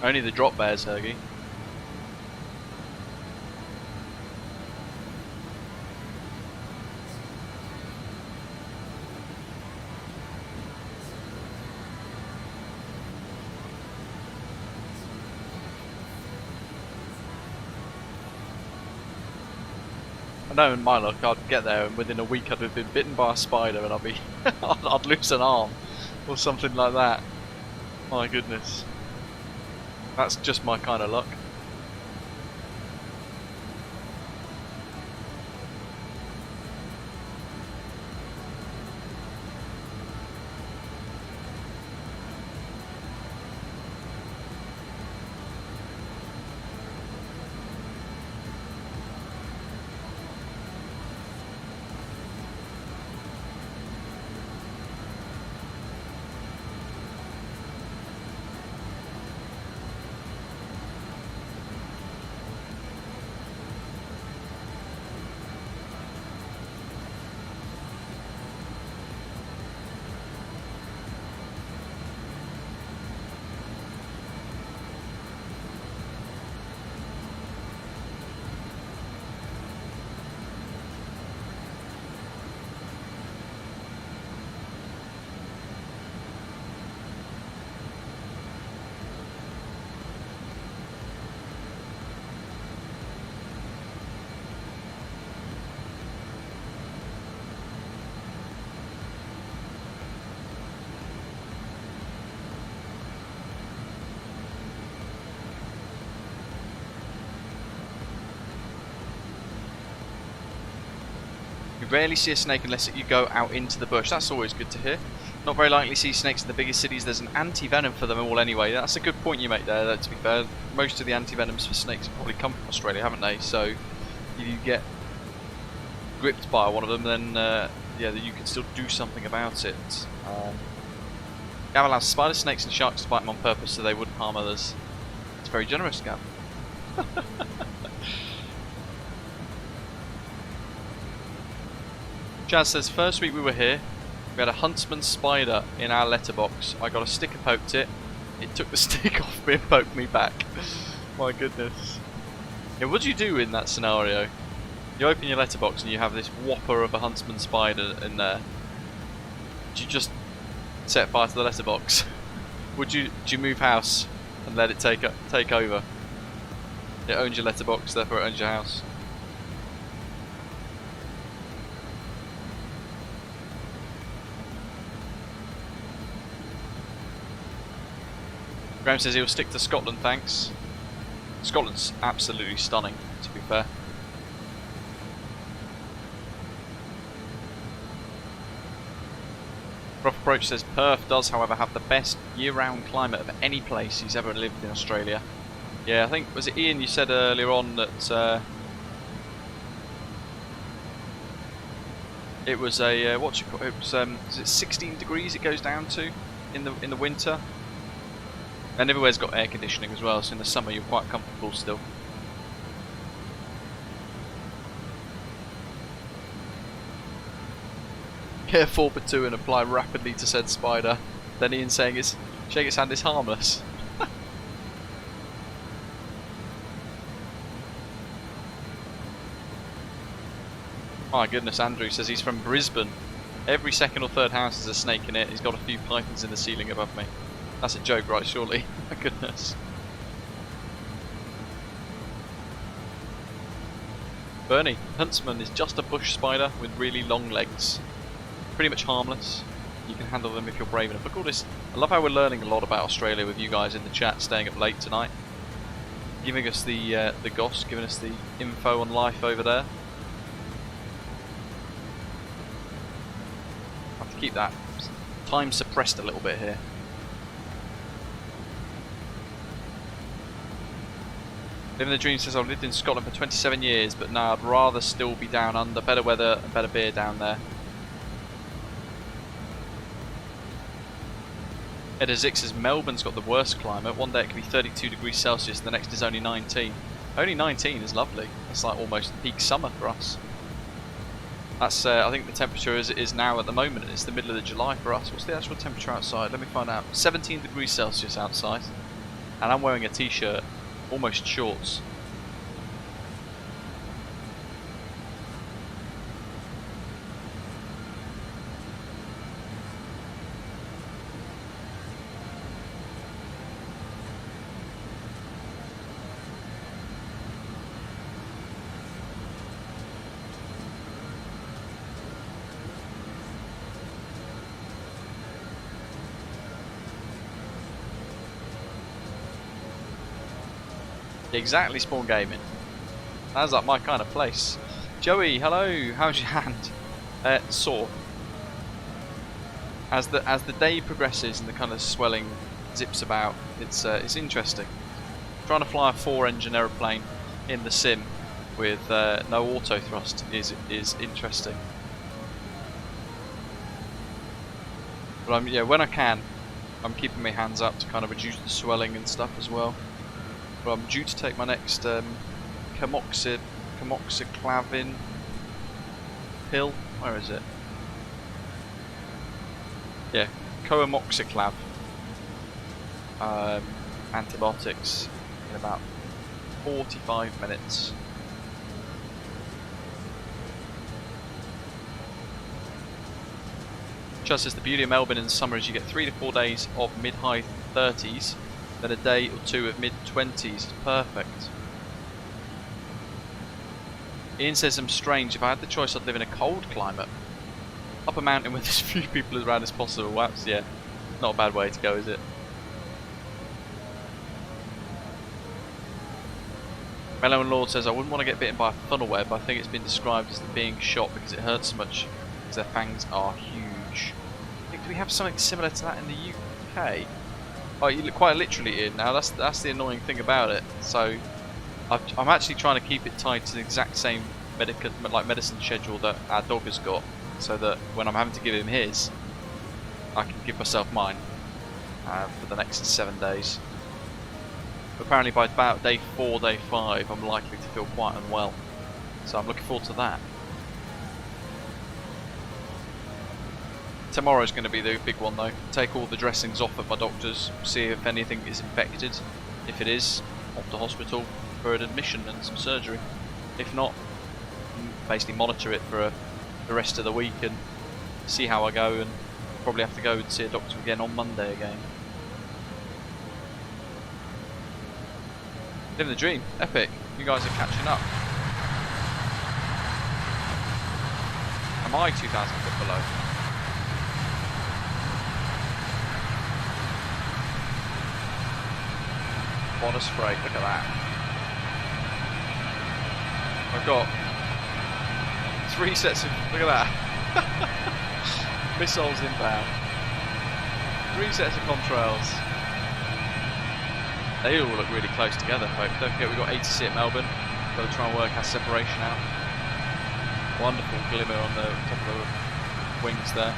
A: Only the drop bears, Hergy. I know in my luck I'd get there and within a week I'd have been bitten by a spider and I'd be I'd lose an arm or something like that. My goodness. That's just my kind of luck. Rarely see a snake unless you go out into the bush. That's always good to hear. Not very likely to see snakes in the biggest cities. There's an anti-venom for them all anyway. That's a good point you make there, to be fair. Most of the anti-venoms for snakes have probably come from Australia, haven't they? So if you get gripped by one of them, then yeah, you can still do something about it. Gav allows spiders, snakes and sharks to bite them on purpose so they wouldn't harm others. It's very generous, Gav. Jazz says, first week we were here, we had a huntsman spider in our letterbox. I got a stick and poked it. It took the stick off me and poked me back. My goodness. Yeah, what do you do in that scenario? You open your letterbox and you have this whopper of a huntsman spider in there. Do you just set fire to the letterbox? Do you move house and let it take over? It owns your letterbox, therefore it owns your house. Graham says he'll stick to Scotland, thanks. Scotland's absolutely stunning, to be fair. Rough Approach says Perth does, however, have the best year-round climate of any place he's ever lived in Australia. Yeah, I think, was it Ian you said earlier on that it was a what you call it? Was is it 16 degrees it goes down to in the winter? And everywhere's got air conditioning as well, so in the summer you're quite comfortable still. Get a 4x2 and apply rapidly to said spider. Then Ian saying it's shake its hand is harmless. My goodness, Andrew says he's from Brisbane. Every second or third house has a snake in it. He's got a few pythons in the ceiling above me. That's a joke, right? Surely. My goodness. Bernie, Huntsman is just a bush spider with really long legs. Pretty much harmless. You can handle them if you're brave enough. Look at all this. I love how we're learning a lot about Australia with you guys in the chat, staying up late tonight. Giving us the goss, giving us the info on life over there. Have to keep that time suppressed a little bit here. Living the Dream says I've lived in Scotland for 27 years, but now I'd rather still be down under. Better weather and better beer down there. Eda Zix says Melbourne's got the worst climate. One day it can be 32 degrees Celsius, the next is only 19. Only 19 is lovely. That's like almost peak summer for us. That's I think the temperature as it is now at the moment. It's the middle of July for us. What's the actual temperature outside? Let me find out. 17 degrees Celsius outside. And I'm wearing a t-shirt. Almost shorts. Exactly, Spawn Gaming. Sounds like my kind of place. Joey, hello. How's your hand? Sore. As the day progresses and the kind of swelling zips about, it's interesting. Trying to fly a 4-engine aeroplane in the sim with no auto thrust is interesting. But yeah, when I can, I'm keeping my hands up to kind of reduce the swelling and stuff as well. But I'm due to take my next camoxiclavin pill. Where is it? Yeah, coamoxiclav. Antibiotics in about 45 minutes. Just as the beauty of Melbourne in the summer is you get 3 to 4 days of mid-high 30s. Then a day or two of mid-20s. Perfect. Ian says I'm strange. If I had the choice, I'd live in a cold climate. Up a mountain with as few people around as possible. Wow, yeah. Not a bad way to go, is it? Mellow and Lord says I wouldn't want to get bitten by a funnel web. I think it's been described as being shot because it hurts so much because their fangs are huge. I think, do we have something similar to that in the UK? Oh, you look quite literally in now. That's the annoying thing about it. So, I'm actually trying to keep it tied to the exact same medicine schedule that our dog has got, so that when I'm having to give him his, I can give myself mine for the next 7 days. Apparently, by about day 4, day 5, I'm likely to feel quite unwell. So I'm looking forward to that. Tomorrow's going to be the big one though. Take all the dressings off at my doctor's, see if anything is infected. If it is, off to hospital for an admission and some surgery. If not, basically monitor it for the rest of the week and see how I go, and probably have to go and see a doctor again on Monday again. Living the dream. Epic. You guys are catching up. Am I 2,000 foot below? QantasFreight, look at that. I've got 3 sets of, look at that. Missiles inbound. 3 sets of contrails. They all look really close together, folks. Don't forget we've got ATC at Melbourne. Got to try and work our separation out. Wonderful glimmer on the top of the wings there.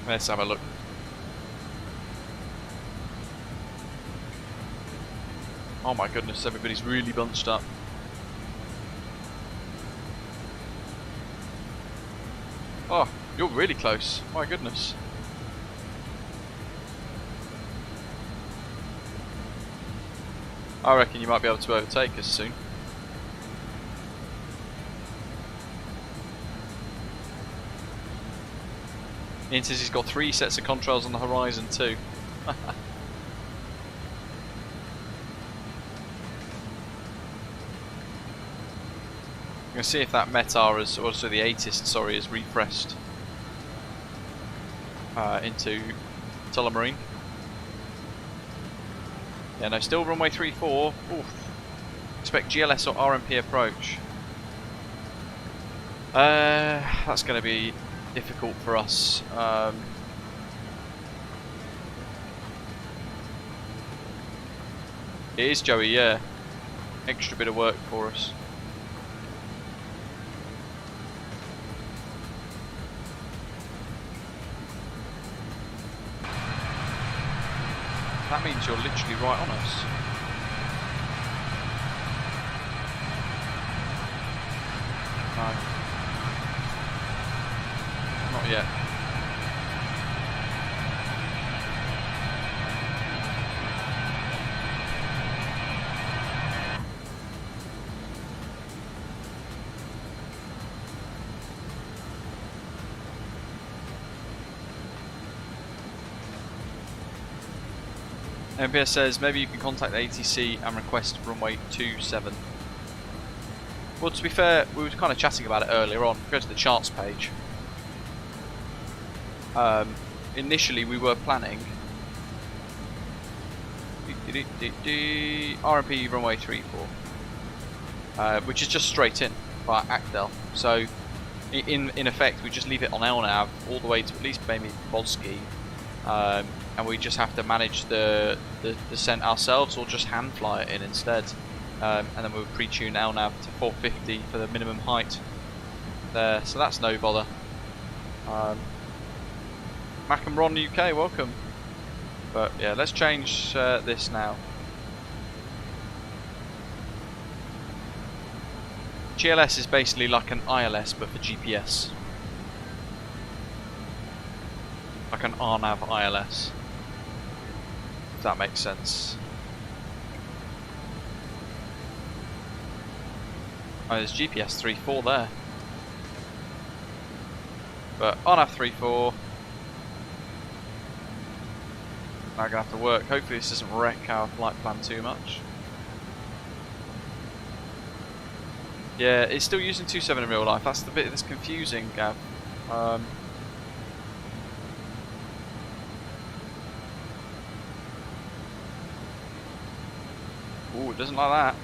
A: Let's have a look. Oh my goodness, everybody's really bunched up. Oh, you're really close. My goodness. I reckon you might be able to overtake us soon. Ian says he's got 3 sets of contrails on the horizon too. I'm going to see if that METAR is, also the ATIST, sorry, is refreshed into Tullamarine. Yeah, no, still runway 34. Oof. Expect GLS or RMP approach. That's going to be difficult for us. It is, Joey, yeah. Extra bit of work for us. That means you're literally right on us. No. Not yet. MPS says maybe you can contact the ATC and request runway 27. Well, to be fair, we were kind of chatting about it earlier on. Go to the charts page. Initially, we were planning RMP runway 34, which is just straight in via Actel. So, in effect, we just leave it on LNAV all the way to at least maybe Volsky. And we just have to manage the descent ourselves, or just hand fly it in instead. And then we'll pre-tune LNAV to 450 for the minimum height there, so that's no bother. Mac and Ron UK, welcome. But yeah, let's change this now. GLS is basically like an ILS but for GPS. Like an RNAV ILS. If that makes sense. Oh, there's GPS 3.4 there. But RNAV 3.4. Now I'm going to have to work. Hopefully this doesn't wreck our flight plan too much. Yeah, it's still using 2.7 in real life. That's the bit that's confusing, Gav. Ooh, it doesn't like that.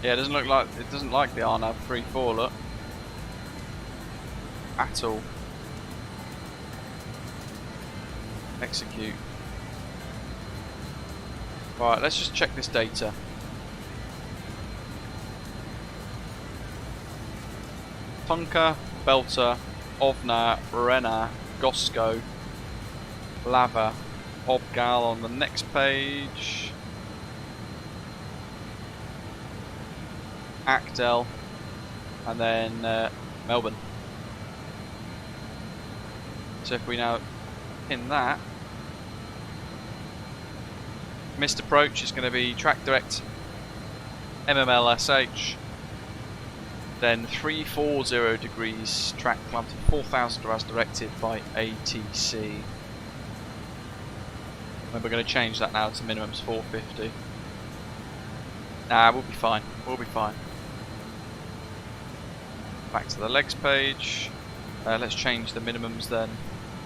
A: Yeah, it doesn't look like it doesn't like the RNAV 3.4 look at all. Execute. Right, let's just check this data. Tonka, Belter, Ovna, Rena, Gosco, Lava, Obgal on the next page. Actel, and then Melbourne. So if we now pin that, missed approach is going to be track direct MML SH Then 340 degrees, track climb to 4,000 as directed by ATC. And we're going to change that now to minimums 450. Nah, we'll be fine. We'll be fine. Back to the legs page. Let's change the minimums then.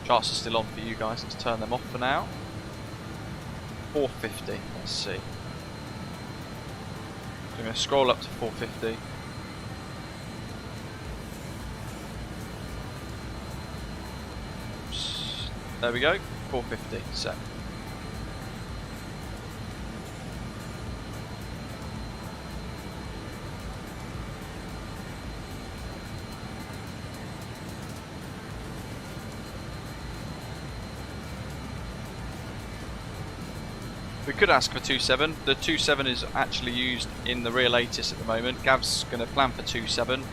A: Charts are still on for you guys. Let's turn them off for now. 450. Let's see. So I'm going to scroll up to 450. Oops. There we go. 450. Set. We could ask for 27. The 27 is actually used in the real ATIS at the moment. Gav's going to plan for 27.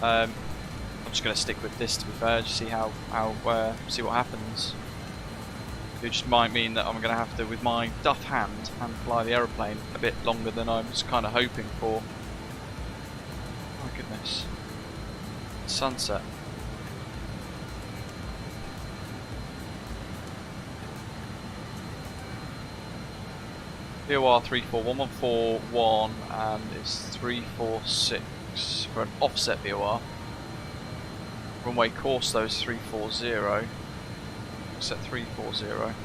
A: I'm just going to stick with this, to be fair, just see see what happens. It just might mean that I'm going to have to, with my duff hand fly the aeroplane a bit longer than I was kind of hoping for. My goodness. Sunset. VOR 34141 and it's 346 for an offset VOR. Runway course though is 340. Set 340.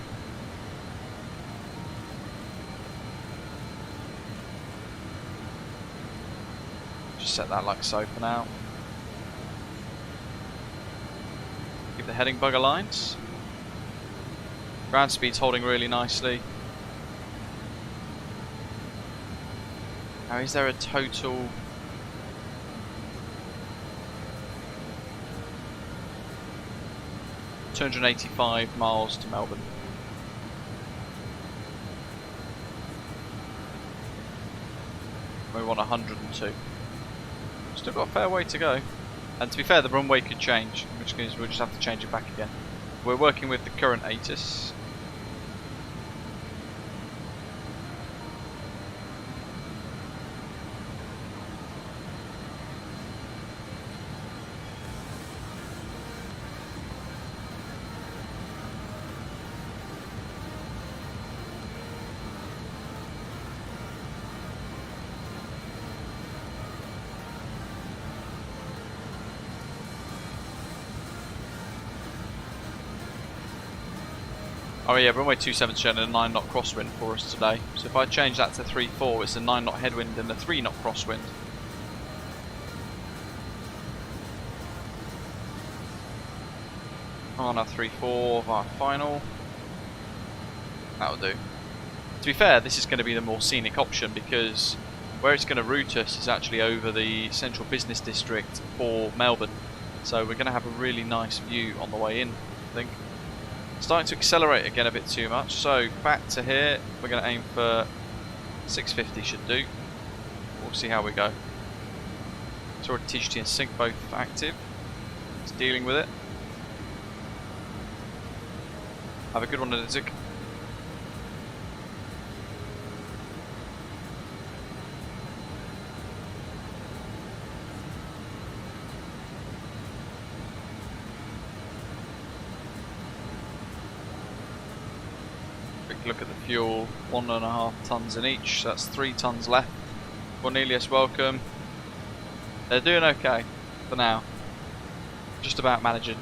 A: Just set that like so for now. Keep the heading bugger lines. Ground speed's holding really nicely. Now, is there a total? $285 miles to Melbourne. We want 102. Still got a fair way to go. And to be fair, the runway could change, which means we'll just have to change it back again. We're working with the current ATIS. Oh yeah, runway 27 showing a 9 knot crosswind for us today. So if I change that to 3-4, it's a 9 knot headwind and a 3 knot crosswind. On our 3-4 of our final. That'll do. To be fair, this is going to be the more scenic option because where it's going to route us is actually over the central business district for Melbourne. So we're going to have a really nice view on the way in, I think. Starting to accelerate again a bit too much, so back to here. We're going to aim for 650 should do. We'll see how we go. It's already TGT and sync both active. It's dealing with it. Have a good one, Isaac. Look at the fuel, 1.5 tons in each, so that's 3 tons left. Cornelius, welcome. They're doing okay for now. Just about managing.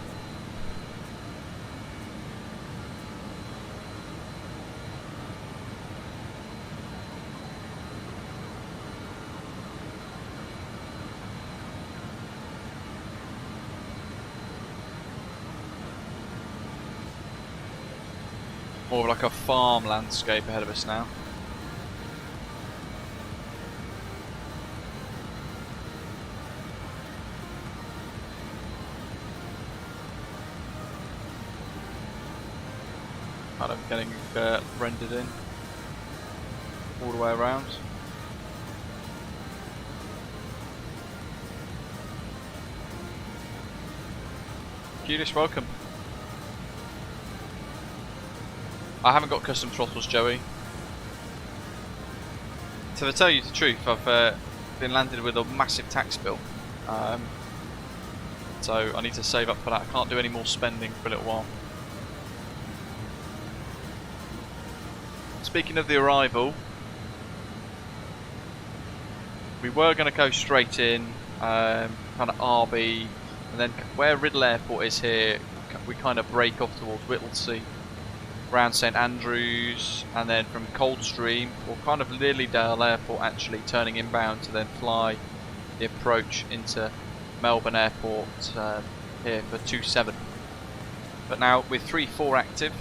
A: More of like a farm landscape ahead of us now. Kind of getting rendered in all the way around. Julius, welcome. I haven't got custom throttles, Joey. So to tell you the truth, I've been landed with a massive tax bill. So I need to save up for that. I can't do any more spending for a little while. Speaking of the arrival, we were going to go straight in, kind of RB, and then where Riddle Airport is here, we kind of break off towards Whittlesea, around St Andrews, and then from Coldstream, or kind of Lilydale Airport actually, turning inbound to then fly the approach into Melbourne Airport here for 27. But now with 3-4 active,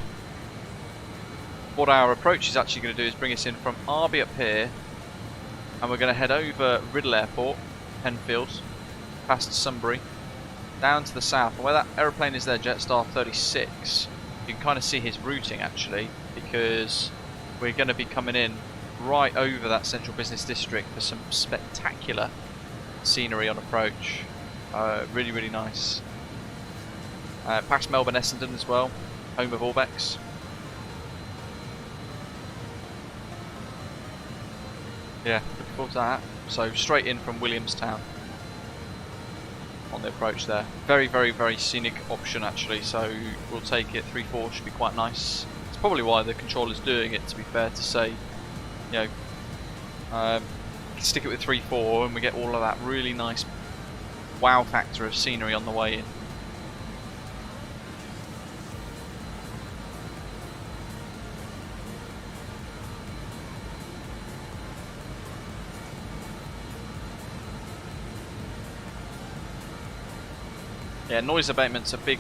A: what our approach is actually going to do is bring us in from RB up here, and we're going to head over Riddle Airport, Penfield, past Sunbury, down to the south. And where that aeroplane is there, Jetstar 36, you can kind of see his routing actually, because we're going to be coming in right over that central business district for some spectacular scenery on approach. Really, really nice. Past Melbourne Essendon as well, home of Orbex. Yeah, looking forward to that. So straight in from Williamstown on the approach there. Very, very, very scenic option actually, so we'll take it. 3-4 should be quite nice. It's probably why the controller's doing it, to be fair to say. You know, stick it with 3-4 and we get all of that really nice wow factor of scenery on the way in. Yeah, noise abatement's a big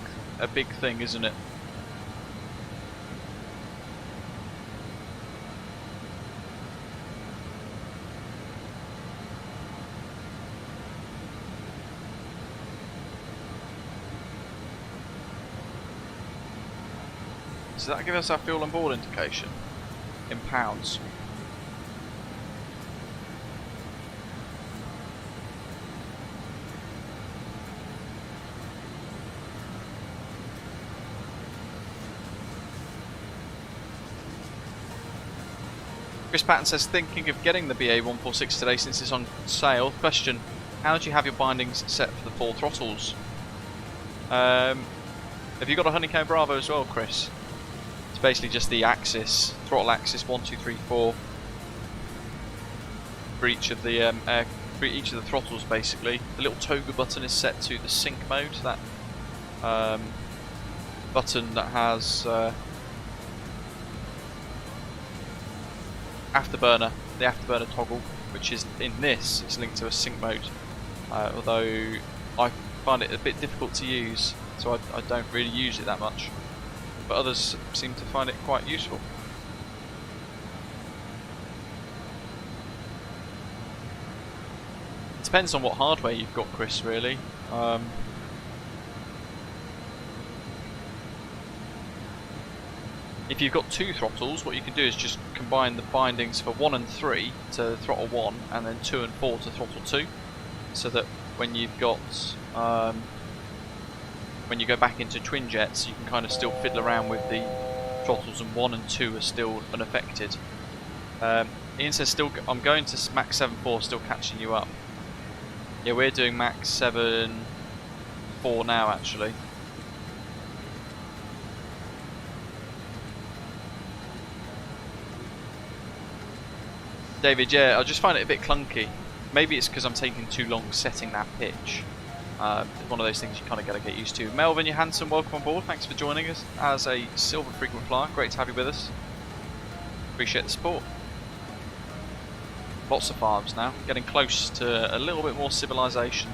A: thing, isn't it? Does that give us our fuel on board indication in pounds? Chris Patton says, thinking of getting the BA 146 today since it's on sale. Question, how do you have your bindings set for the 4 throttles? Have you got a Honeycomb Bravo as well, Chris? It's basically just the axis, throttle axis 1, 2, 3, 4 for each of the for each of the throttles basically. The little toggle button is set to the sync mode, that button that has afterburner, the afterburner toggle, which is in this, it's linked to a sync mode. Although I find it a bit difficult to use, so I don't really use it that much. But others seem to find it quite useful. It depends on what hardware you've got, Chris, really. If you've got 2 throttles, what you can do is just combine the bindings for 1 and 3 to throttle 1, and then 2 and 4 to throttle 2, so that when you've got when you go back into twin jets, you can kind of still fiddle around with the throttles, and 1 and 2 are still unaffected. Ian says, still, I'm going to Max 7.4, still catching you up. Yeah, we're doing Max 7.4 now, actually. David, yeah, I just find it a bit clunky. Maybe it's because I'm taking too long setting that pitch. It's one of those things you kind of got to get used to. Melvin Johansson, welcome on board. Thanks for joining us as a silver frequent flyer. Great to have you with us. Appreciate the support. Lots of farms now. Getting close to a little bit more civilization.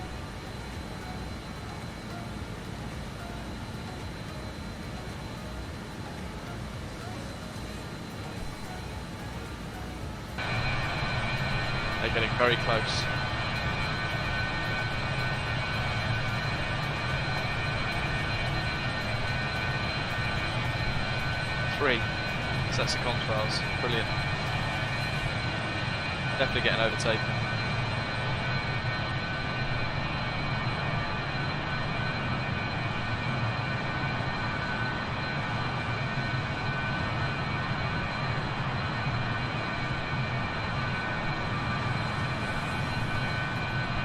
A: They're getting very close. Sets of contrails, brilliant. Definitely getting overtaken.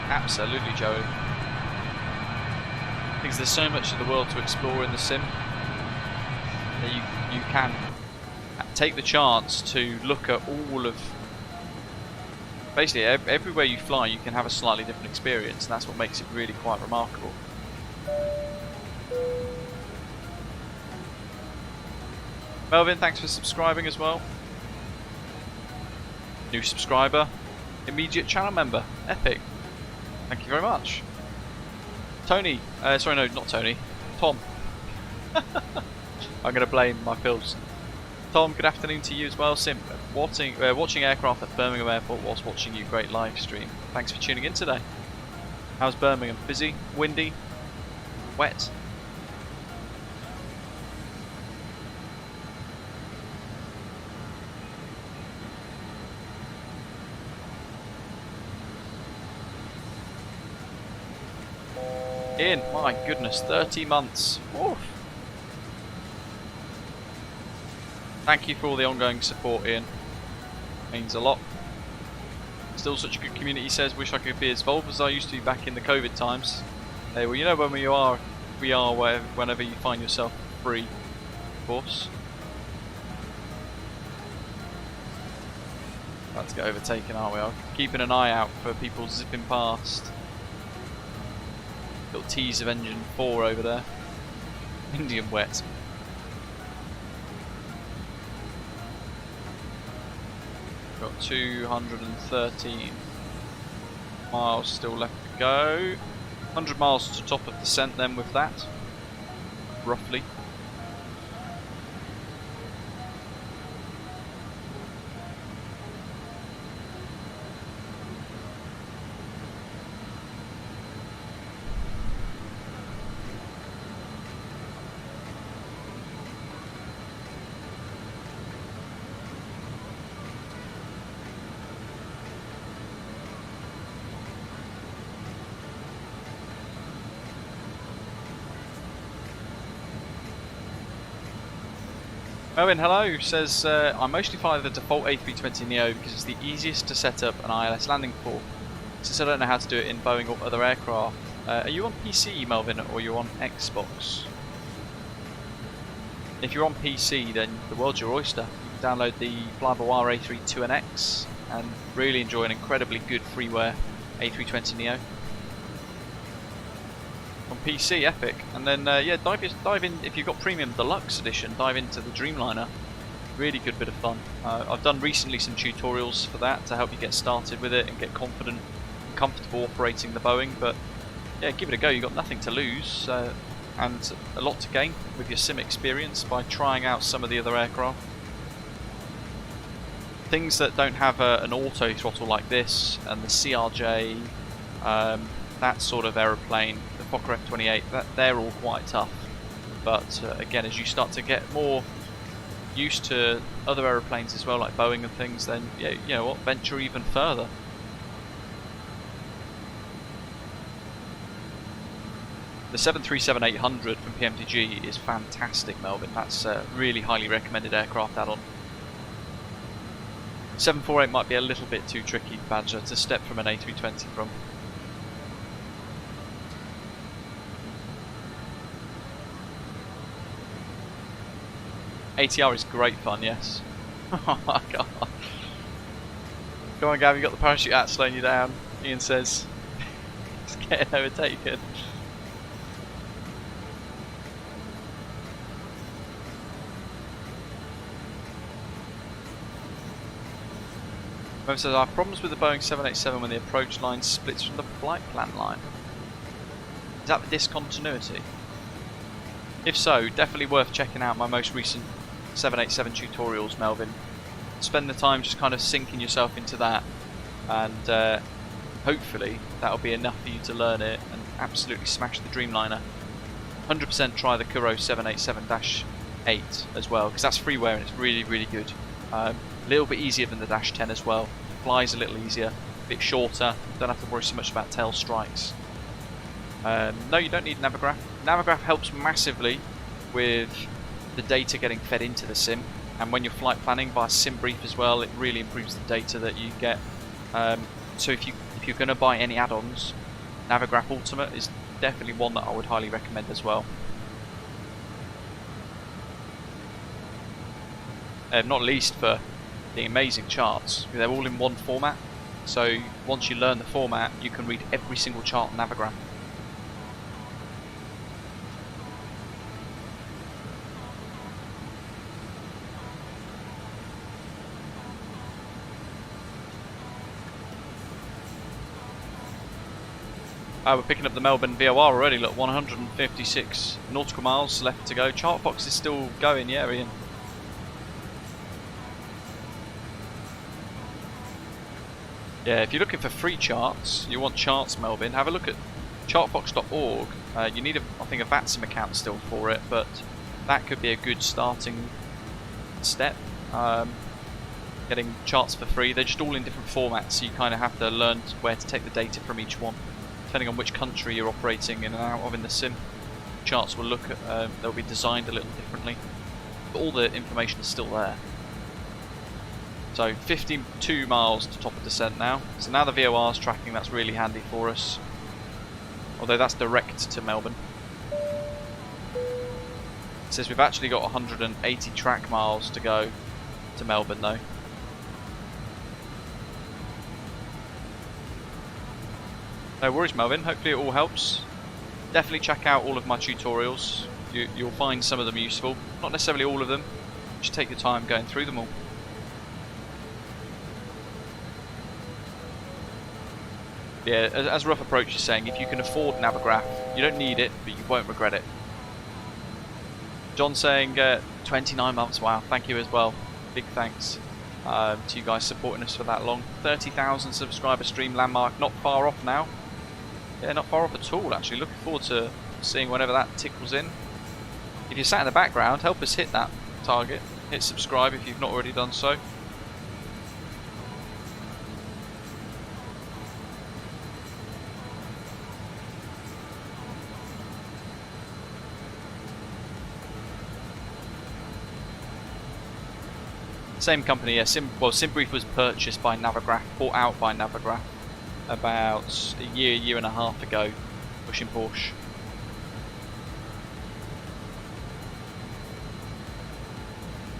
A: Absolutely, Joey. because there's so much of the world to explore in the sim that you can take the chance to look at all of, basically everywhere you fly you can have a slightly different experience, and that's what makes it really quite remarkable. Melvin, thanks for subscribing as well. New subscriber, immediate channel member, epic. Thank you very much. Tony, sorry, no, not Tony, Tom. I'm going to blame my pills. Tom, good afternoon to you as well. Sim, watching aircraft at Birmingham Airport whilst watching you. Great live stream. Thanks for tuning in today. How's Birmingham? Busy? Windy? Wet? Ian, my goodness, 30 months. Oof. Thank you for all the ongoing support, Ian. Means a lot. Still such a good community, he says. Wish I could be as involved as I used to be back in the COVID times. Hey, well, you know when we are whenever you find yourself free, of course. About to get overtaken, aren't we? I'm keeping an eye out for people zipping past. Little tease of engine 4 over there. Indian wet. Got 213 miles still left to go. 100 miles to top of descent then with that, roughly. Owen, hello, says I mostly fly the default A320neo because it's the easiest to set up an ILS landing for, since I don't know how to do it in Boeing or other aircraft. Are you on PC, Melvin, or are you on Xbox? If you're on PC, then the world's your oyster. You can download the Fly-by-Wire A32NX and really enjoy an incredibly good freeware A320neo. On PC, epic. And then yeah, dive in if you've got Premium Deluxe Edition. Dive into the Dreamliner. Really good bit of fun. I've done recently some tutorials for that to help you get started with it and get confident and comfortable operating the Boeing. But yeah, give it a go. You've got nothing to lose and a lot to gain with your sim experience by trying out some of the other aircraft. Things that don't have an auto throttle like this and the CRJ, that sort of aeroplane, the Fokker F28, they're all quite tough. But again, as you start to get more used to other aeroplanes as well, like Boeing and things, then yeah, you know what, venture even further. The 737-800 from PMTG is fantastic, Melvin. That's a really highly recommended aircraft add-on. 748 might be a little bit too tricky, Badger, to step from an A320 from. ATR is great fun, yes. Oh my god. Come on, Gav, you got the parachute out slowing you down. Ian says, it's getting overtaken. Mom says, I have problems with the Boeing 787 when the approach line splits from the flight plan line. Is that the discontinuity? If so, definitely worth checking out my most recent 787 tutorials, Melvin. Spend the time just kind of sinking yourself into that, and hopefully that'll be enough for you to learn it and absolutely smash the Dreamliner. 100% try the Kuro 787-8 as well, because that's freeware and it's really, really good. A little bit easier than the Dash 10 as well. Flies a little easier, a bit shorter, don't have to worry so much about tail strikes. No, you don't need Navigraph. Navigraph helps massively with the data getting fed into the sim, and when you're flight planning via sim brief as well, it really improves the data that you get. So if you're going to buy any add-ons, Navigraph Ultimate is definitely one that I would highly recommend as well. Not least for the amazing charts. They're all in one format, so once you learn the format you can read every single chart on Navigraph. We're picking up the Melbourne VOR already. Look, 156 nautical miles left to go. Chartbox is still going, yeah, Ian. Yeah, if you're looking for free charts, you want charts Melbourne, have a look at chartbox.org. You need, I think, a VATSIM account still for it, but that could be a good starting step. Getting charts for free. They're just all in different formats, so you kind of have to learn where to take the data from each one. Depending on which country you're operating in and out of in the sim, charts will look at, they'll be designed a little differently, but all the information is still there. So 52 miles to top of descent now. So now the VOR's tracking, that's really handy for us. Although that's direct to Melbourne. It says we've actually got 180 track miles to go to Melbourne though. No worries Melvin, hopefully it all helps. Definitely check out all of my tutorials. You'll find some of them useful. Not necessarily all of them, just take your time going through them all. Yeah, as Rough Approach is saying, if you can afford Navigraph, you don't need it, but you won't regret it. John saying 29 months, wow, thank you as well. Big thanks to you guys supporting us for that long. 30,000 subscriber stream landmark, not far off now. Yeah, not far off at all actually. Looking forward to seeing whenever that tickles in. If you're sat in the background, help us hit that target. Hit subscribe if you've not already done so. Same company, yeah. SimBrief was purchased by Navigraph, bought out by Navigraph about a year and a half ago, pushing Porsche.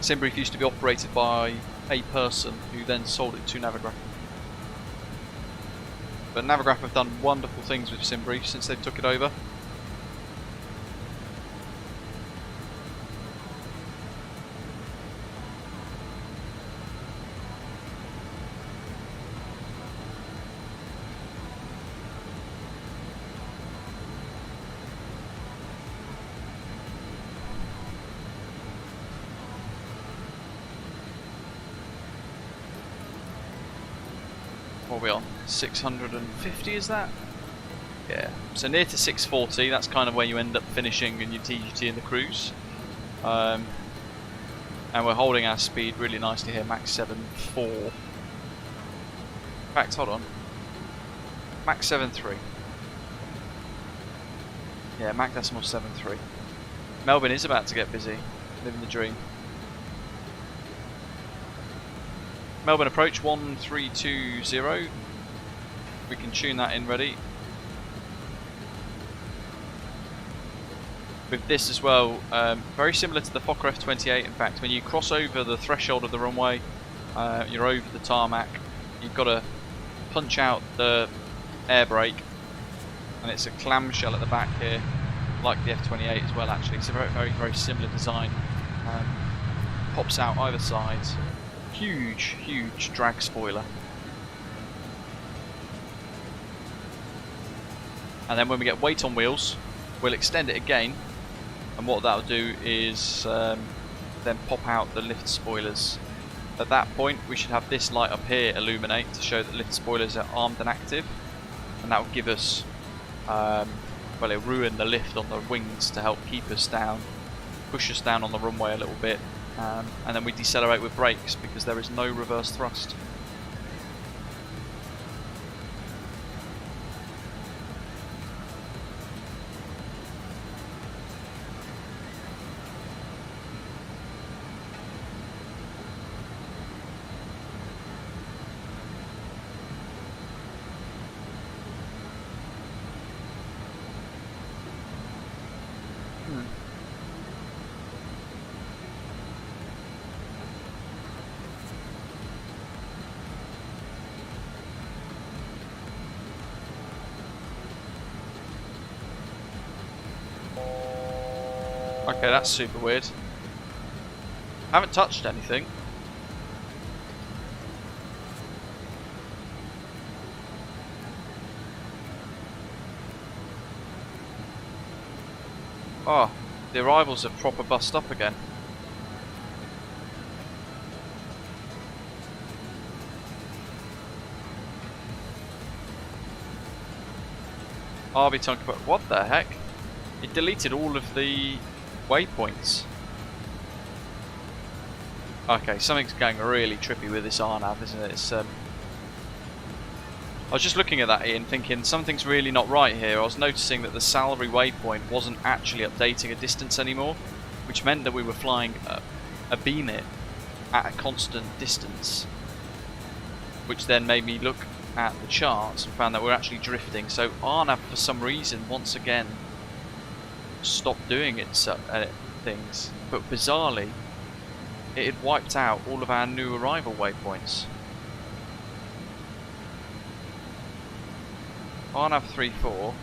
A: SimBrief used to be operated by a person who then sold it to Navigraph. But Navigraph have done wonderful things with SimBrief since they took it over. What are we on? 650 is that? Yeah, so near to 640, that's kind of where you end up finishing in your TGT in the cruise. And we're holding our speed really nicely here, Max 7.4. In fact, hold on. Max 7.3. Yeah, Mach decimal 7.3. Melbourne is about to get busy, living the dream. Melbourne approach 1320. We can tune that in ready. With this as well, very similar to the Fokker F28. In fact, when you cross over the threshold of the runway, you're over the tarmac. You've got to punch out the air brake, and it's a clamshell at the back here, like the F28 as well. Actually, it's a very similar design. Pops out either side. Huge drag spoiler. And then when we get weight on wheels, we'll extend it again, and what that'll do is then pop out the lift spoilers. At that point we should have this light up here illuminate to show that lift spoilers are armed and active, and that will give us well, it'll ruin the lift on the wings to help keep us down, push us down on the runway a little bit. And then we decelerate with brakes because there is no reverse thrust. Okay, that's super weird. Haven't touched anything. Oh, the arrivals have proper bust up again. RB Tonka, but what the heck? It deleted all of the waypoints. Okay, something's going really trippy with this RNAV, isn't it? It's, I was just looking at that, Ian, thinking something's really not right here. I was noticing that the salary waypoint wasn't actually updating a distance anymore, which meant that we were flying a beamit at a constant distance, which then made me look at the charts and found that we're actually drifting. So RNAV, for some reason, once again stopped doing its things, but bizarrely it had wiped out all of our new arrival waypoints. RNAV 3.4.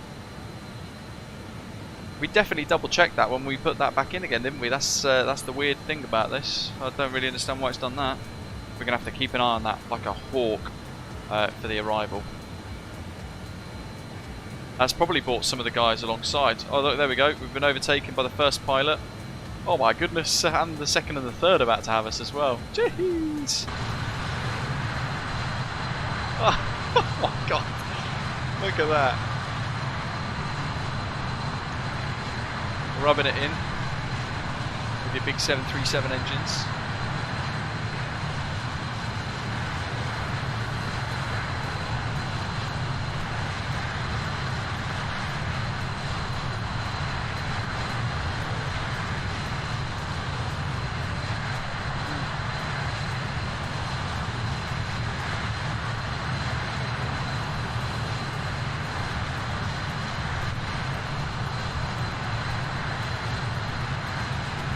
A: We definitely double checked that when we put that back in again, didn't we? That's the weird thing about this. I don't really understand why it's done that. We're gonna have to keep an eye on that like a hawk for the arrival. That's probably brought some of the guys alongside. Oh look, there we go. We've been overtaken by the first pilot. Oh my goodness, and the second and the third are about to have us as well. Jeez! Oh my god! Look at that! Rubbing it in with your big 737 engines.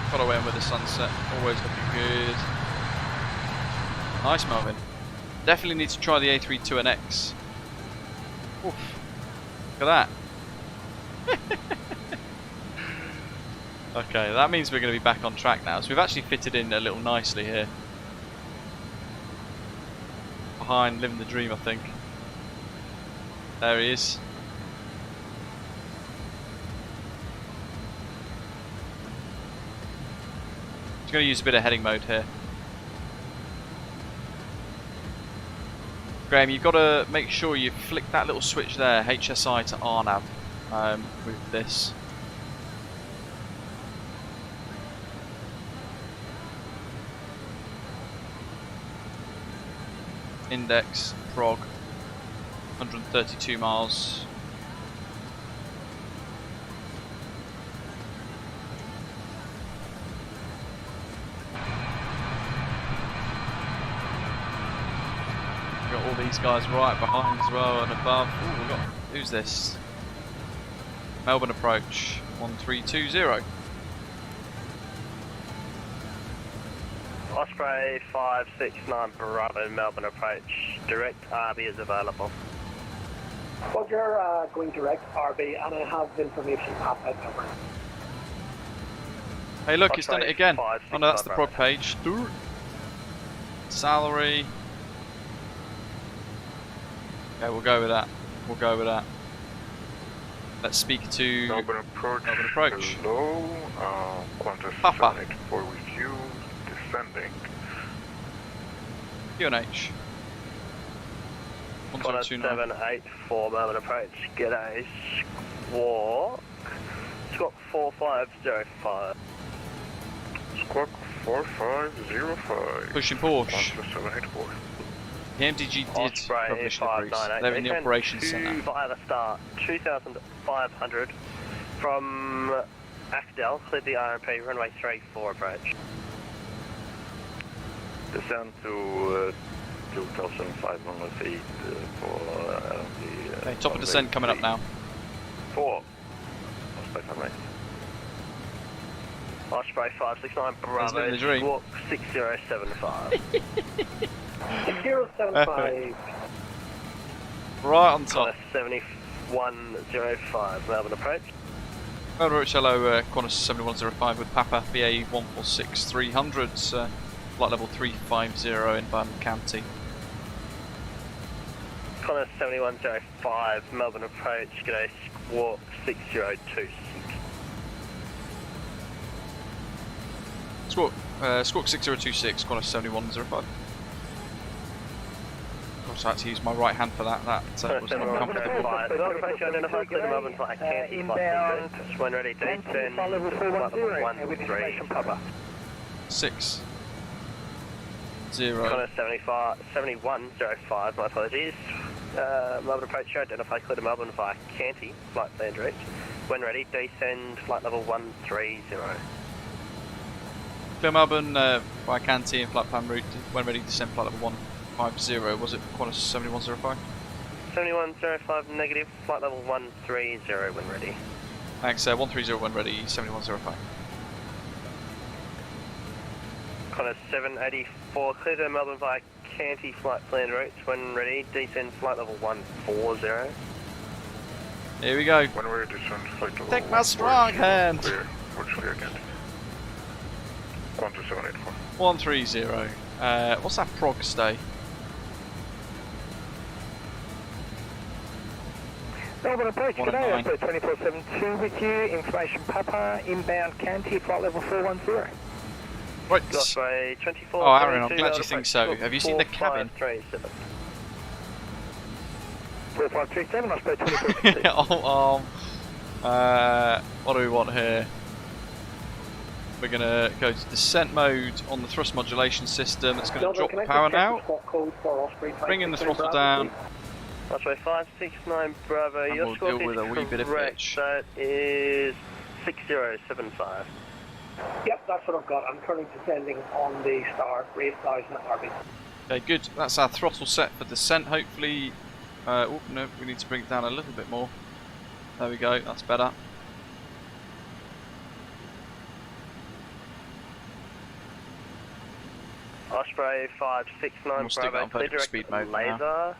A: Got away with the sunset, always looking good. Nice, Melvin. Definitely need to try the A32NX. Oof. Look at that. Okay, that means we're going to be back on track now. So we've actually fitted in a little nicely here. Behind Living the Dream, I think. There he is. Just going to use a bit of heading mode here. Graham, you've got to make sure you flick that little switch there, HSI to RNAV, with this. Index, prog, 132 miles. All these guys right behind as well and above. Ooh, we got, who's this? Melbourne approach 1320.
E: Osprey 569 Bravo, Melbourne approach. Direct RB is available.
H: Roger, going direct RB, and I have information at that number.
A: Hey look, it's done it again. Oh no, that's the prog page. Salary. Okay, we'll go with that. We'll go with that. Let's speak to
D: Melbourne approach.
A: Melbourne approach.
D: Hello, Qantas
A: Papa.
D: 784 with you, descending.
A: UNH.
E: Qantas 784 Melbourne approach. G'day, Squawk. Squawk 4505.
D: Squawk 4505.
A: Pushing Porsche.
D: Qantas 784.
A: The MDG did
E: Osprey
A: publish liveries.
E: 598.
A: They're in the operations centre.
E: Via the start, 2,500 from Achdel, cleared the RMP, runway 34 approach. Descend to 2,500 feet for the...
A: Okay, top of descent coming up now.
E: 4. Osprey 598. Osprey 569 Bravo,
A: Living the Dream.
E: Squawk 6075.
H: 6075.
A: Right on top.
E: Qantas 7105 Melbourne approach.
A: Melbourne Tullamarine, Qantas 7105 with Papa, VA 146 300, flight level 350 in Bun County.
E: Qantas 7105, Melbourne approach, g'day, Squawk 6026.
A: Squawk 6026, Qantas 7105. Gosh, I had to use my right hand for that. That was not comfortable.
E: When ready, descend, flight level 410, Papa.
A: 6 0.
E: Qantas 7105, my apologies. Melbourne approach, identify clear to Melbourne via Canty, flight plan direct. When ready, descend, flight level 130.
A: Clear Melbourne via Canty and flight plan route. When ready, descend flight level 150. Was it Qantas 7105?
E: 7105 negative, flight level 130 when ready.
A: Thanks, 130 when ready, 7105.
E: Qantas 784, clear to Melbourne via Canty, flight plan route. When ready, descend flight level 140.
A: Here we go.
D: When we're descend flight level
A: Take my strong hand.
D: Clear. Watch clear again. Qantas 784.
A: 130. What's that prog stay?
H: Melbourne approach, today
A: 119.
H: I've got 2472 with you, information Papa, inbound Canty, flight level 410.
A: Right.
E: Crossway 24.
A: Oh, Aaron, I'm glad you think so. Have you seen the cabin?
H: 4537, I suppose 2472.
A: What do we want here? We're going to go to descent mode on the thrust modulation system. It's going to drop the power now. Bring in the throttle down.
E: Crossway 569 Bravo.
A: And
E: Your
A: we'll
E: score
A: deal with a wee bit of
E: correct.
A: pitch.
E: That is 6075.
H: Yep, that's what I've got. I'm currently descending on the star, 8,000 at RB.
A: Okay, good. That's our throttle set for descent. Hopefully, oh no, we need to bring it down a little bit more. There we go. That's better.
E: Osprey 569
A: We'll stick that
E: Bravo.
A: on
E: Clear
A: vertical
E: direct
A: speed mode for
E: laser.
A: now.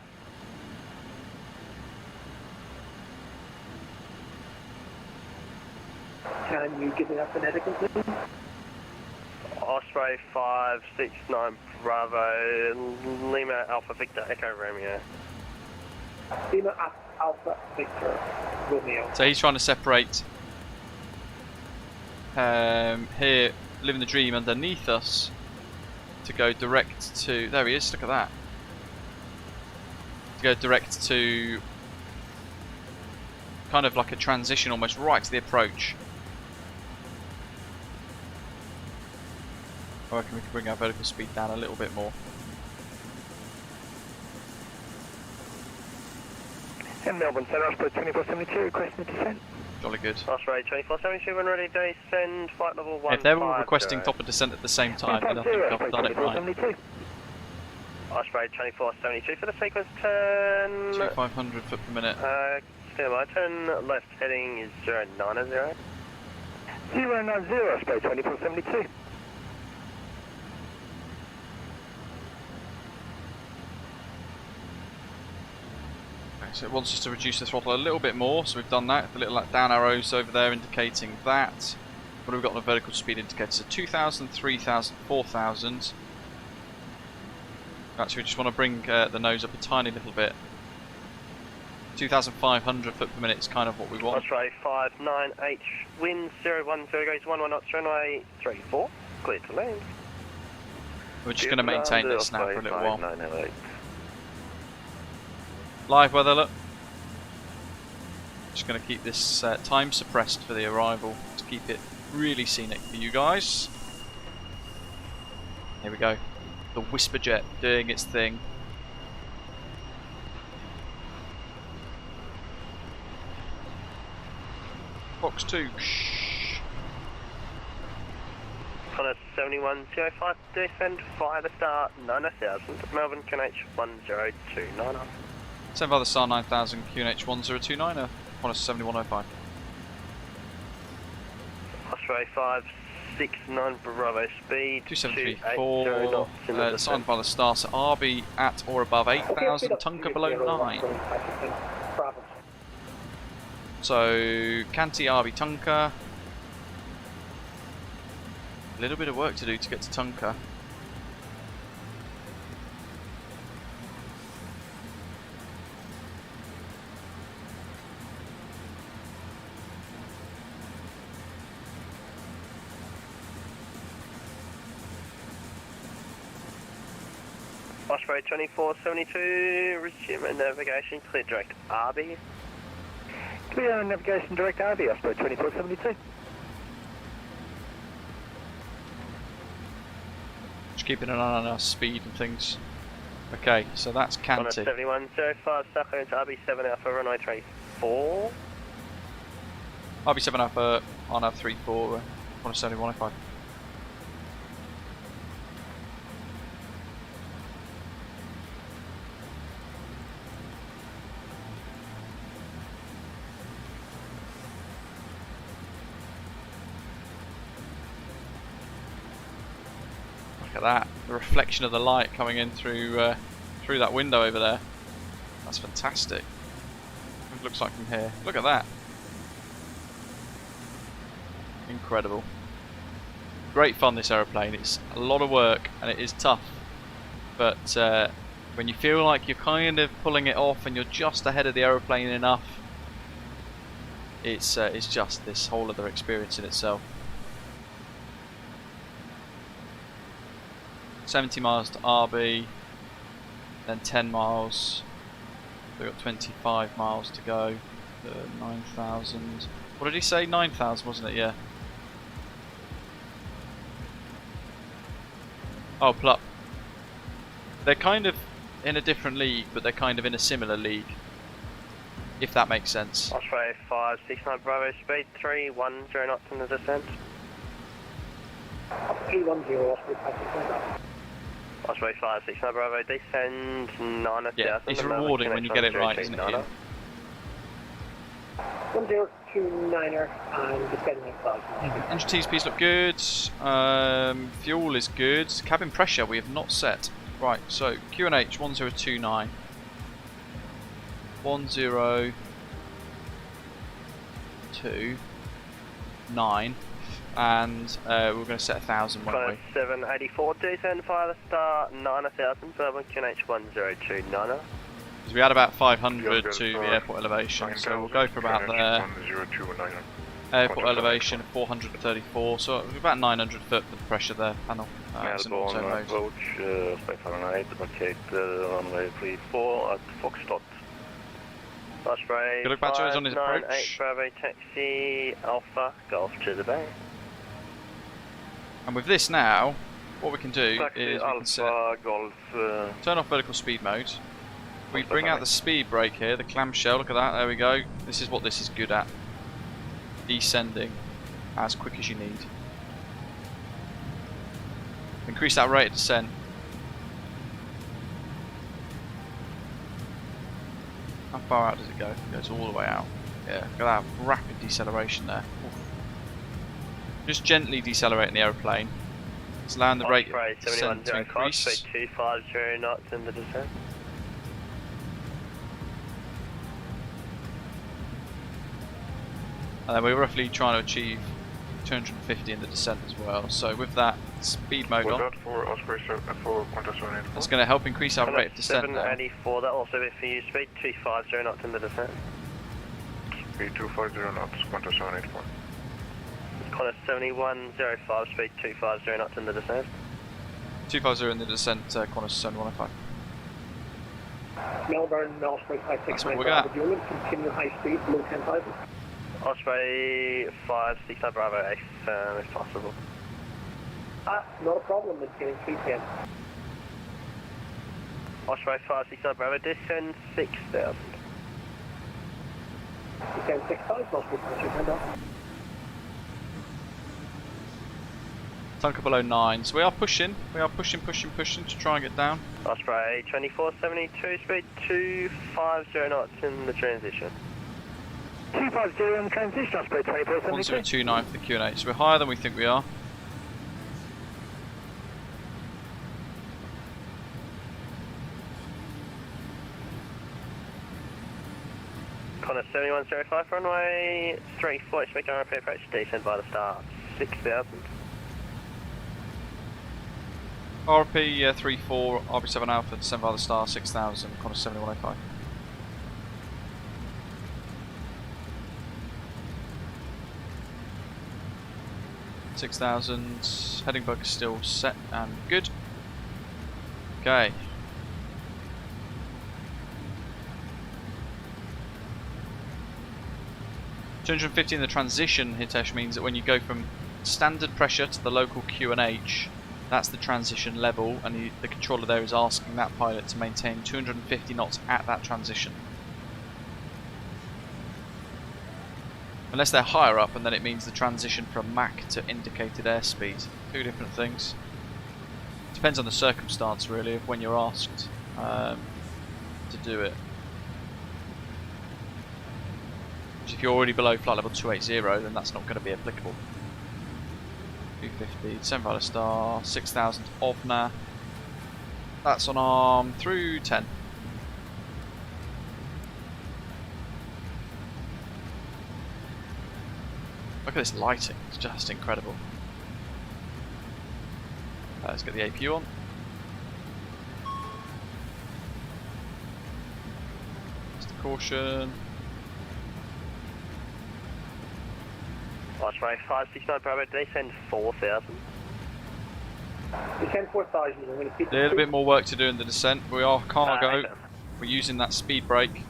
H: Can you give me that phonetical, please?
E: Osprey 569 Bravo. Lima Alpha Victor Echo Romeo.
H: Lima Alpha Victor Romeo.
A: So he's trying to separate here, living the dream underneath us to go direct to. There he is. Look at that. To go direct to kind of like a transition, almost right to the approach. I reckon we can bring our vertical speed down a little bit more.
H: And Melbourne Center, Osprey 2472, requesting descent.
A: Jolly good.
E: Osprey 2472 when ready, descend, flight level 1.
A: If they're all requesting top of descent at the same time, then I think I've done it right.
E: Osprey 2472 for the sequence turn.
A: 2500 foot per minute.
E: Stand by, turn left heading is 090.
H: 090, Osprey 2472.
A: So it wants us to reduce the throttle a little bit more, so we've done that. The little like, down arrows over there indicating that. What have we got on the vertical speed indicator? So 2,000, 3,000, 4,000. Actually, we just want to bring the nose up a tiny little bit. 2,500 foot per minute is kind of what we want.
E: Osprey 59H, wind 010 goes 11 knots, runway 34, clear to land.
A: We're just going to maintain this now for a little while.
E: 908.
A: Live weather, look. Just going to keep this time suppressed for the arrival to keep it really scenic for you guys. Here we go. The Whisper Jet doing its thing. Box 2.
E: Qantas 7105, descend via the star 9000, Melbourne QNH 1029.
A: Send by the star 9000 QNH 1029, Qantas 7105.
E: Osprey 569 Bravo, speed
A: 2734, signed by the star, so RB at or above 8,000, Tunka below 9. So, Canty, RB, Tunka. A little bit of work to do to get to Tunka.
E: Osprey 2472, resume navigation, clear direct RB.
H: Clear navigation direct RB, Osprey 2472.
A: Just keeping an eye on our speed and things. Okay, so that's
E: Qantas
A: Canty.
E: 7105, Sucker into RB7 Alpha, runway 34.
A: RB7 Alpha on our 34, on a 7105. Look at that, the reflection of the light coming in through through that window over there. That's fantastic. It looks like from here. Look at that. Incredible. Great fun, this aeroplane. It's a lot of work and it is tough. But when you feel like you're kind of pulling it off and you're just ahead of the aeroplane enough, it's just this whole other experience in itself. 70 miles to RB, then 10 miles. We've got 25 miles to go. 9,000. What did he say? 9,000, wasn't it? Yeah. Oh, Plup. They're kind of in a different league, but they're kind of in a similar league, if that makes sense.
E: Osprey 569 Bravo, speed 310 knots in the descent.
H: 310, Osprey 569.
E: Osprey 569 Bravo, descend 9,000.
A: Yeah, it's rewarding when you get it right, isn't it, Ian?
H: 1029er and descending 1,000.
A: Engine T-speeds look good. Fuel is good. Cabin pressure we have not set. Right, so QNH 1029. 1029. And we're going to set 1,000, won't we?
E: 784, descend fire the star 9,000, Melbourne QNH 1029er.
A: Because we had about 500 to the airport elevation, so we'll go for about there. Airport elevation 434, so about 900 foot for the pressure there, panel. It's an auto
D: Melbourne
A: mode.
D: approach, Fahrenheit, vacate runway 34 at Foxtrot.
E: Osprey
A: Good luck, Badger, is on his
E: 598
A: approach.
E: Bravo, taxi Alpha, Golf to the bay.
A: And with this now, what we can do
D: Taxi
A: is we can set,
D: Alpha, Golf,
A: turn off vertical speed mode. We bring out the speed brake here, the clamshell, look at that, there we go. This is what this is good at. Descending as quick as you need. Increase that rate of descent. How far out does it go? It goes all the way out. Yeah, look at that rapid deceleration there. Oof. Just gently decelerating the aeroplane. It's allowing the rate
E: Osprey
A: of descent to
E: 710 cost,
A: increase.
E: speed 250 knots in the descent.
A: And then we're roughly trying to achieve 250 in the descent as well. So with that speed mode
D: was
A: on,
D: that for Osprey for Qantas 184?
A: that's going to help increase our rate of descent now.
E: 784, that also be for you, speed 250 knots in the descent.
D: Speed 250 knots, Qantas 184.
E: Qantas 7105, speed 250 knots in the descent.
A: 250 in the descent, Qantas 7105.
H: Melbourne, Osprey
A: That's what
H: 569
A: we
H: Bravo,
A: got.
H: Julian, continue high speed, below 10,000.
E: Osprey 569 Bravo, if possible.
H: Not a problem, maintaining 310.
E: Osprey 569 Bravo, descend 6,000.
H: Descend 6,000, Osprey 569.
A: Tunka below 9. So we are pushing to try and get down.
E: Osprey 2472, speed 250 knots in the transition.
H: 250 in the transition, Osprey 2472.
A: 1029 for the QNH. So we're higher than we think we are.
E: Qantas 7105, runway 34, expect RP approach, descend by the star 6000.
A: RP 34, RB7 Alpha, descend by the star 6000, Qantas 7105. $6,000, heading bug is still set and good. Okay. $250 in the transition, Hitesh, means that when you go from standard pressure to the local QNH, that's the transition level, and the controller there is asking that pilot to maintain 250 knots at that transition. Unless they're higher up, and then it means the transition from Mach to indicated airspeed. Two different things. Depends on the circumstance, really, of when you're asked to do it. If you're already below flight level 280, then that's not going to be applicable. 250, descend by the star, 6000 OVNA. That's on arm through 10. Look at this lighting, it's just incredible. Let's get the APU on. Just a caution.
E: Osprey 569 Bravo, descend 4000.
H: Descend 4000, I'm going to keep
A: A little bit more work to do in the descent. We are cargo.
E: Okay.
A: We're using that speed brake.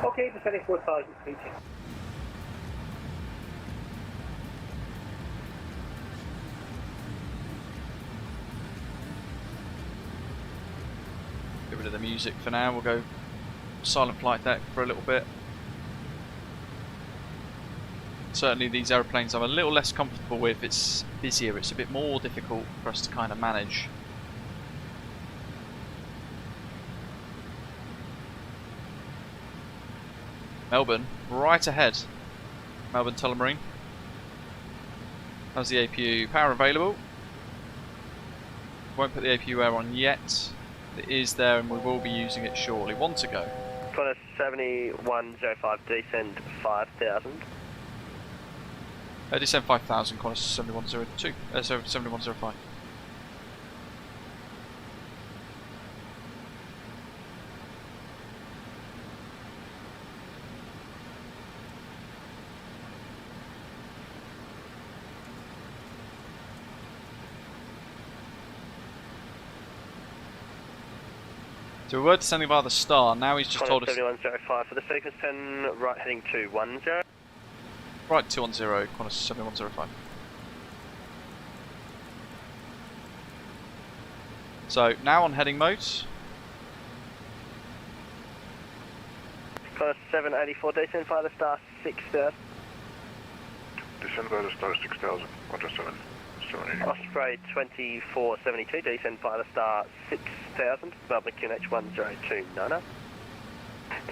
H: Okay, descending 4000, speed change.
A: Get rid of the music for now. We'll go silent flight deck for a little bit. Certainly these aeroplanes I'm a little less comfortable with. It's busier, it's a bit more difficult for us to kind of manage. Melbourne, right ahead. Melbourne Tullamarine. How's the APU? Power available. Won't put the APU air on yet. It is there and we will be using it shortly. One to go.
E: Qantas 7105, descend 5000.
A: Descend 5000, Qantas 7102, 7105. So we were descending by the star, now he's just
E: Qantas
A: told us...
E: 7105 for the sequence 10, right heading 210.
A: Right, 210, Qantas 7105. So, now on heading mode.
E: Qantas 784, descend by the star 6000.
F: Descend by the star 6000, Qantas 780.
E: Osprey 2472, descend by the star 6000. Melbourne QNH 1029.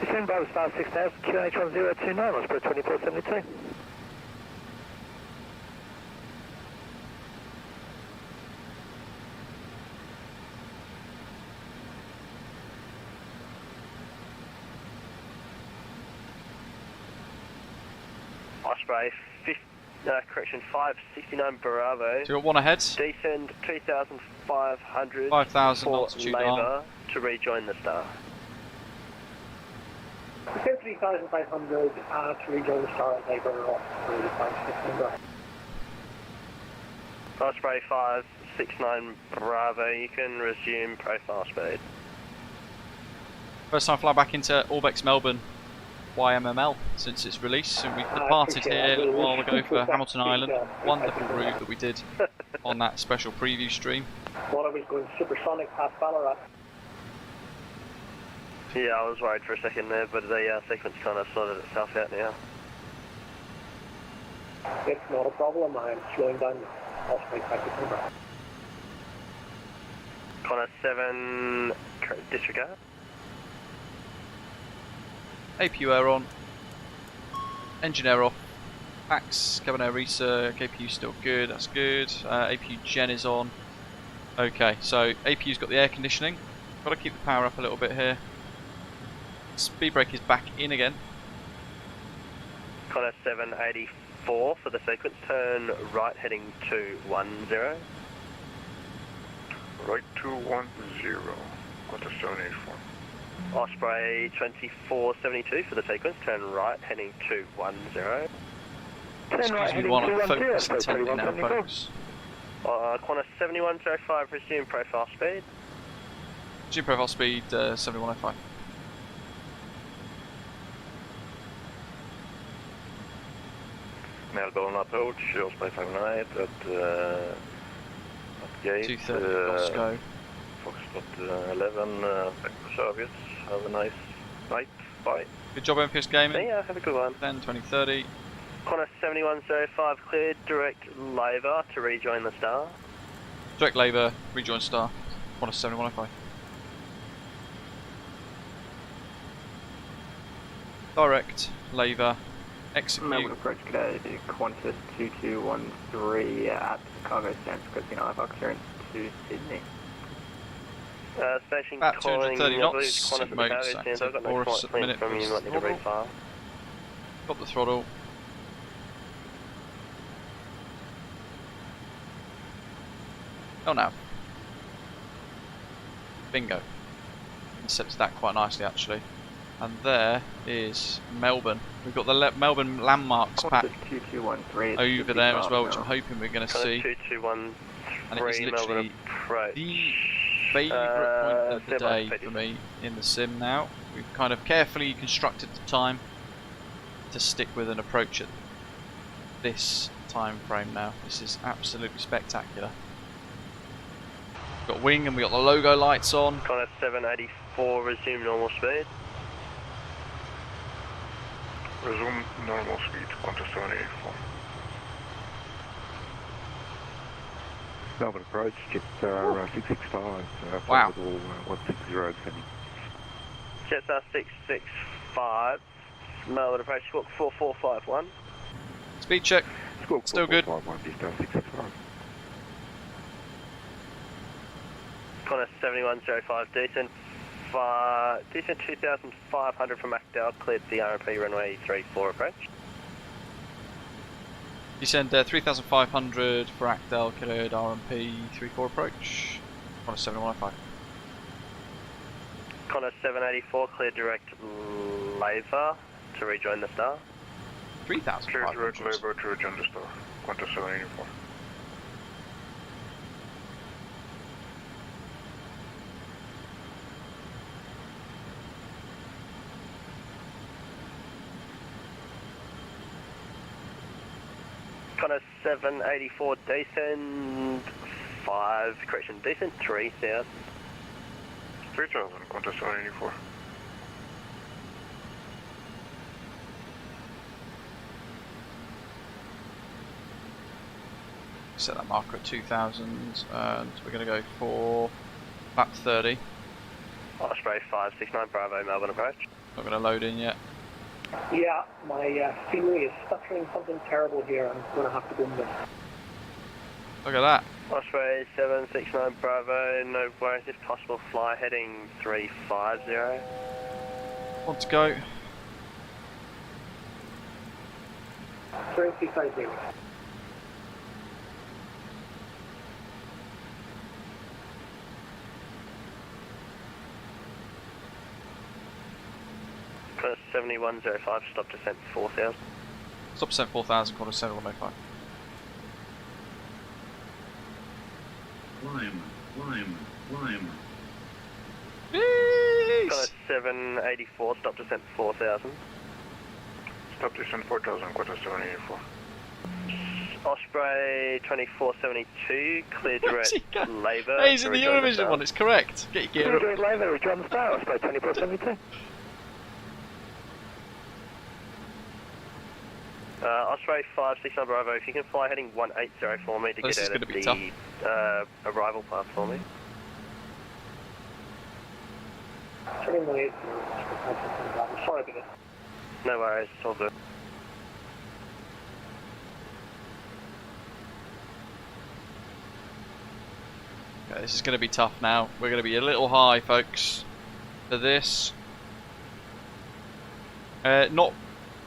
H: Descend by the star 6000, QNH 1029, Osprey 2472.
E: Osprey, correction 569 Bravo.
A: So you got one ahead.
E: Descend 2,500
A: 5,000
E: for
A: altitude
E: labour to rejoin the star.
H: Descend 3500 to rejoin the star at Labour off through the 569.
E: Osprey 569 Bravo, you can resume profile speed.
A: First time fly back into Orbex Melbourne YMML since its release, and we departed here a little while ago for Hamilton Island. Wonderful route that we did on that special preview stream.
H: While I was going supersonic past Ballarat.
E: Yeah, I was worried for a second there, but the sequence kind of sorted itself out now.
H: It's not a problem, I'm slowing down Osprey 569.
E: Qantas 7, disregard.
A: APU air on, engine air off, Max, cabin air recirc, APU still good, that's good, APU gen is on. Okay, so APU's got the air conditioning, got to keep the power up a little bit here. Speed brake is back in again.
E: Qantas 784 for the sequence, turn right heading 210.
F: Right 210, Qantas 784.
E: Osprey 2472 for the sequence, turn right heading 210.
A: Excuse me while I focus intently now, folks.
E: Qantas 7105, resume profile speed.
A: Resume profile speed 7105.
D: Melbourne approach, Osprey 598 at gate.
A: 230, let's go.
D: Foxtrot 11, back to service. Have a nice night. Bye.
A: Good job, MPS Gaming.
E: Yeah, have a good one.
A: 10, 20, 30.
E: Qantas 7105 cleared, direct labour to rejoin the star.
A: Direct labour, rejoin star. Qantas 7105. Direct labour, execute.
I: Melbourne approach today, Qantas 2213 at cargo stand for Christine Ivox clearance to Sydney.
E: Station
A: About
E: calling,
A: 230
E: I
A: knots,
E: believe it's Qantas at the
A: modes
E: cargo stand, so I've got no
A: active.
E: flight plan from you, might need to refile.
A: Got the throttle. Oh no. Bingo. Intercepted that quite nicely actually. And there is Melbourne. We've got the Melbourne landmarks pack over there as well, which I'm hoping we're going to see.
E: 2213,
A: And it is literally
E: Melbourne approach.
A: the favourite point of the day for me in the sim now. We've kind of carefully constructed the time to stick with an approach at this time frame now. This is absolutely spectacular. We've got wing and we've got the logo lights on.
E: Qantas 784, resume normal speed.
F: Resume normal speed, Qantas 784. Melbourne approach, jet 665,
A: wow.
F: with all 160 sending.
E: Jetstar 665, Melbourne approach, squawk 4451.
A: Speed check.
F: Squawk
A: Still good.
F: 451, Jetstar 665.
E: Qantas 7105, decent 2500 from Acdale, cleared the RMP runway 34 approach.
A: Descend 3500 for Acdale, cleared RMP 34 approach. Qantas 7105.
E: Qantas 784, cleared direct labour to rejoin the star.
A: 3500.
F: Clear direct labour to rejoin the star, Qantas 784.
E: Qantas 784, descend 5, correction, descend 3 south.
F: 3000, Qantas 784.
A: Set that marker at 2000 and we're going to go for lap 30.
E: Osprey 569, Bravo, Melbourne approach.
A: Not going to load in yet.
H: Yeah, my scenery is stuttering something terrible here. I'm going to have to boom this.
A: Look at that.
E: Osprey 769, Bravo, no worries, if possible, fly heading 350.
A: Want to go.
H: 350.
E: Qantas 7105, stop descent 4000.
A: Stop percent 4000, Qantas 7105.
J: Climb.
E: Qantas 784, stop descent 4000.
F: Stop descent 4000, Qantas 784.
E: Osprey 2472, clear direct labour.
A: Hey, he's in the Eurovision one, it's correct. Get your gear up.
H: Direct labour, rejoin the star, Osprey 2472.
E: Osprey 569 Bravo, if you can fly heading 180 for me to
A: This
E: get
A: is
E: out of
A: gonna be
E: the arrival path for me.
H: Sorry about this.
E: No worries, it's all good.
A: Okay, this is going to be tough now. We're going to be a little high, folks, for this. Not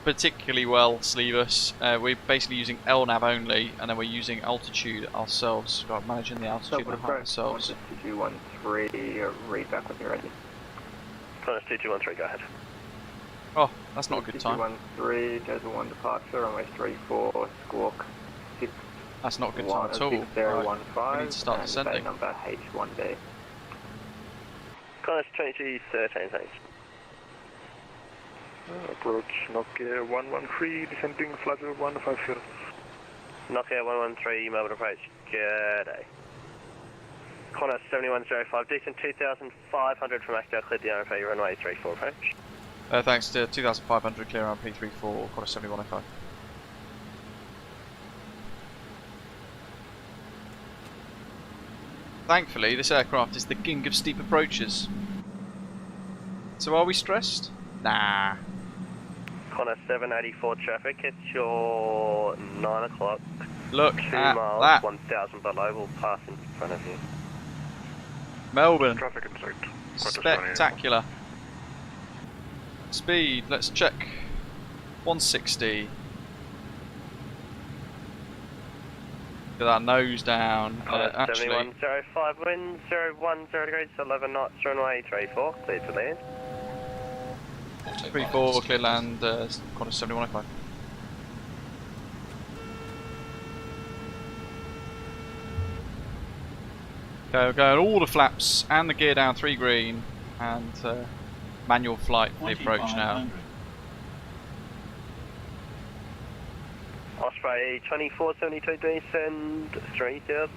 A: particularly well, Sleevis. We're basically using LNAV only, and then we're using altitude ourselves. We're managing the altitude and height ourselves.
I: 2213, read back when you're ready.
E: Qantas 2213, go ahead.
A: Oh, that's not a good time.
I: 2213, Joseph 1 departure, runway 34, squawk 6.
A: That's not a good time at all. Right, we need to start descending.
I: Number H1B.
E: Qantas 2213, thanks.
F: Approach Nokia 113, descending flight 150.
E: Nokia 113, Melbourne approach, good day. Qantas 7105, decent 2500 from Actor, cleared the RFA, runway 34 approach.
A: Thanks to 2500, clear RMP 34, Qantas 7105. Thankfully, this aircraft is the king of steep approaches. So are we stressed? Nah.
E: Qantas 784 traffic, it's your 9 o'clock.
A: Look
E: 2
A: at
E: miles,
A: that.
E: 1000 below, will pass in front of you.
A: Melbourne.
F: Traffic in sight.
A: Spectacular. Speed, let's check. 160. Get that nose down. Actually,
E: 7105, wind 010 degrees, 11 knots, runway 34, cleared to land.
A: 34, clear land, Qantas 7105. Okay, we're going all the flaps and the gear down 3 green and manual flight for the approach now.
E: Osprey 2472, descend 3000.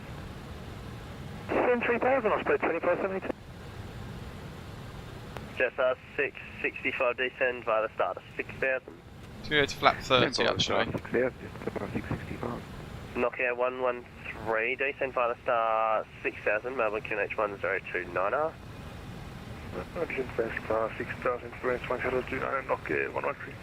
H: Descend 3000, Osprey 2472.
E: Just 665, descend via the start of 6000.
A: So we go to flap 30 actually.
F: 665.
E: Nokia 113, descend via the star 6000, Melbourne QNH 1029R.
F: Descend fast star 6000, fluence 1029, Nokia 113.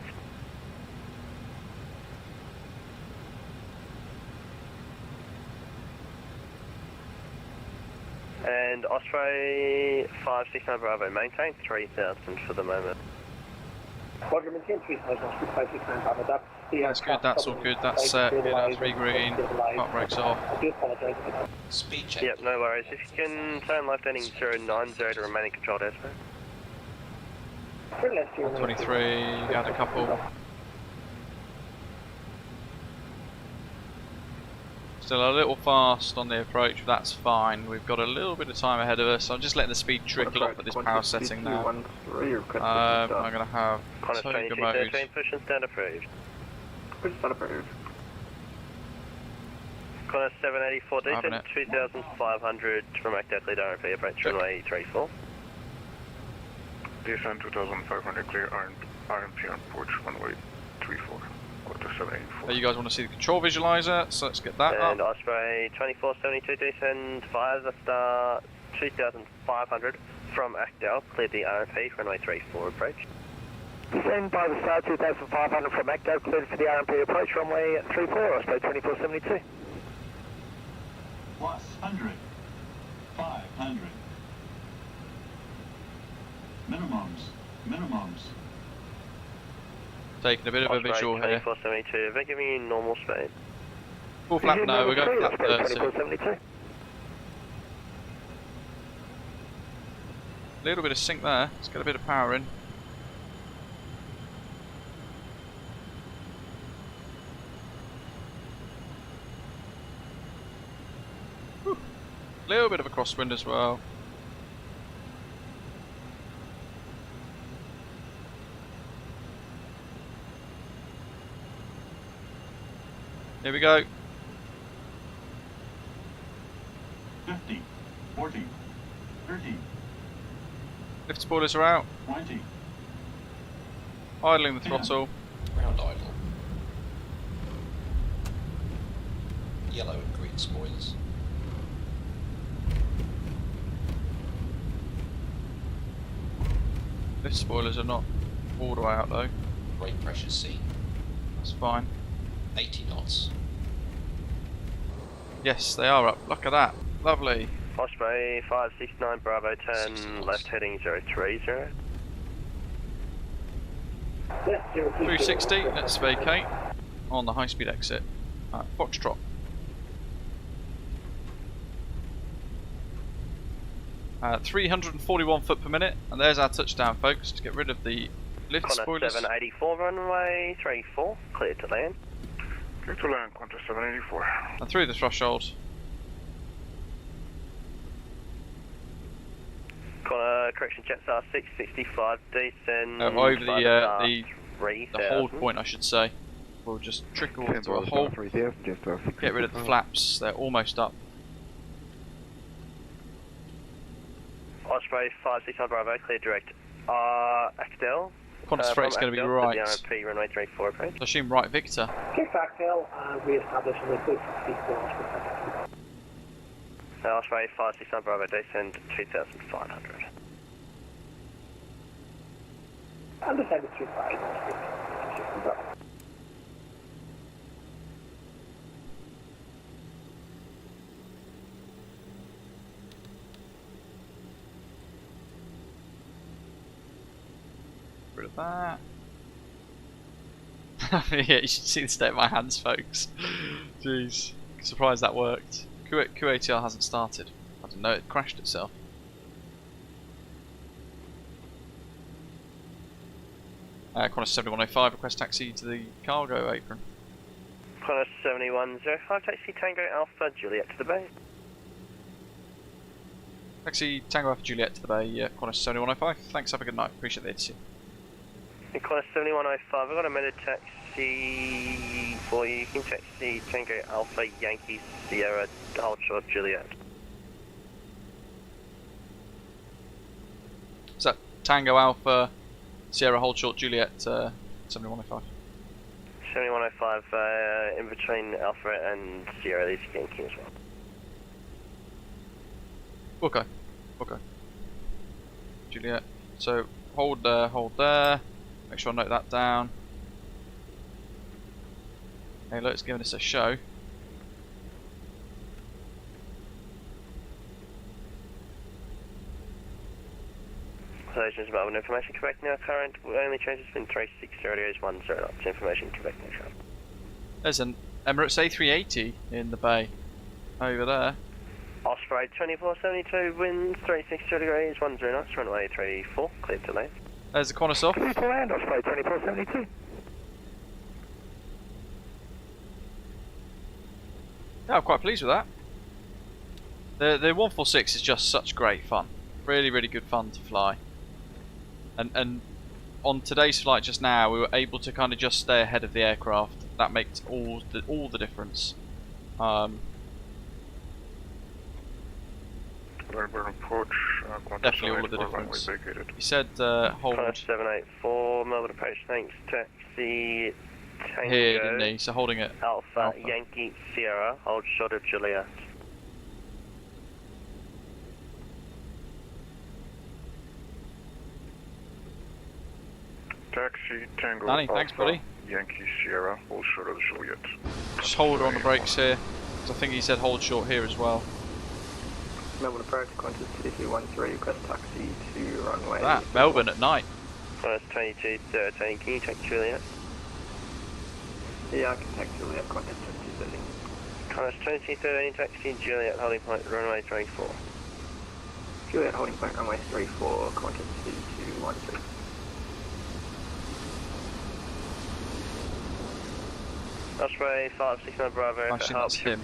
E: And Osprey 569 Bravo, maintain 3000 for the moment.
H: Roger, maintain 3000, Osprey 569 Bravo, that's the
A: That's good, that's all good, that's set, gear down 3 green, park brakes off.
H: I do apologise for that.
G: Speed check.
E: Yep, no worries. If you can turn left heading 090 to remaining controlled airspace.
H: Turn left here.
A: 23, got a couple. Still a little fast on the approach, but that's fine. We've got a little bit of time ahead of us. I'm just letting the speed trickle off at this power setting now. I'm going to have
E: Qantas
A: toga
E: 2213,
A: mode.
E: push and stand approved.
I: Push stand approved.
E: Qantas 784,
A: Having
E: descend
A: it.
E: 2500 from Actor, cleared RFA, approach runway 34.
F: Descend 2500, clear RMP on porch, runway 34. Qantas 784.
A: You guys want to see the control visualizer, so let's get that
E: And
A: up.
E: Osprey 2472, descend via the star 2500 from Actor, cleared the RFA, runway 34 approach.
H: Descend by the star 2500 from Acto, cleared for the RMP approach, runway 34, Osprey 2472.
J: Plus 100. 500. Minimums.
A: Taking a bit of a
E: Osprey
A: visual here.
E: 2472, they're giving you normal speed.
A: Full flap, no, we're going flap 30.
H: 2472.
A: Little bit of sync there, let's get a bit of power in. Little bit of a crosswind as well. Here we go.
J: 50. 40. 30.
A: Lift spoilers are out.
J: 20.
A: Idling the throttle.
G: Ground idle. Yellow and green spoilers.
A: Lift spoilers are not all the way out though.
G: Brake pressure seen.
A: That's fine.
G: 80 knots.
A: Yes, they are up. Look at that. Lovely.
E: Osprey 569 Bravo, turn
G: 60 knots.
E: left heading 030.
A: 360, let's vacate on the high speed exit at Foxtrot. 341 foot per minute, and there's our touchdown, folks, to get rid of the lift
E: Qantas
A: spoilers.
E: 784 runway 34, clear to land.
F: Clear to land, Qantas 784.
A: And through the threshold.
E: Correction, jets are 665, descend.
A: Over the
E: the
A: hold point, I should say. We'll just trickle into a hold. Get rid of the flaps, they're almost up.
E: Osprey 569 Bravo, clear direct. Actel.
A: QantasFreight's going to be right.
E: RMP runway 34 approach.
A: I assume right, Victor.
H: Kick Actel, re-establish and recruit 64 Osprey.
E: Osprey 569 Bravo, descend 2,500.
H: And descend to 35.
A: Rid of that. Yeah, you should see the state of my hands, folks. Jeez, surprised that worked. QATL hasn't started. I didn't know it crashed itself. Qantas 7105, request taxi to the cargo apron.
E: Qantas 7105, taxi Tango Alpha Juliet to the bay.
A: Taxi Tango Alpha Juliet to the bay, Qantas 7105. Thanks, have a good night. Appreciate the ATC.
E: Qantas 7105, I've got a minute taxi for you. You can taxi Tango Alpha Yankee Sierra Hold Short Juliet.
A: Is that Tango Alpha Sierra Hold Short Juliet 7105?
E: 7105, in between Alpha and Sierra, there's Yankee as well.
A: Okay. Juliet. So hold there. Make sure I note that down. Hey, look, it's giving us a show.
E: Collisions about information correct now. Current only changes been 360 radios 10 knots. Information correct now.
A: There's an Emirates A380 in the bay over there.
E: Osprey 2472, winds 360 degrees 10 knots. Runway 34, clear to land.
A: There's the Qantas off.
H: Clear to land, Osprey 2472.
A: Yeah, I'm quite pleased with that. The 146 is just such great fun. Really, really good fun to fly. And on today's flight just now, we were able to kind of just stay ahead of the aircraft. That makes all the difference. Definitely all of the difference. He said hold
E: Qantas 784, Melbourne approach, thanks. Taxi Tango
A: here, didn't he? So holding it.
E: Alpha Yankee Sierra, hold short of Juliet.
F: Taxi Tango
A: Danny, thanks, buddy.
F: Yankee Sierra, hold short of Juliet.
A: Just hold on the brakes here. I think he said hold short here as well.
I: Melbourne approach, Qantas 2213, request taxi to runway.
A: That, Melbourne at night.
E: Qantas 2213, can you take Juliet?
I: Yeah, I can take Juliet, Qantas 2213.
E: Qantas 2213, taxi Juliet, holding point runway 34.
I: Juliet holding point runway 34, Qantas 2213.
E: Osprey 569 Bravo,
A: Actually, that's him.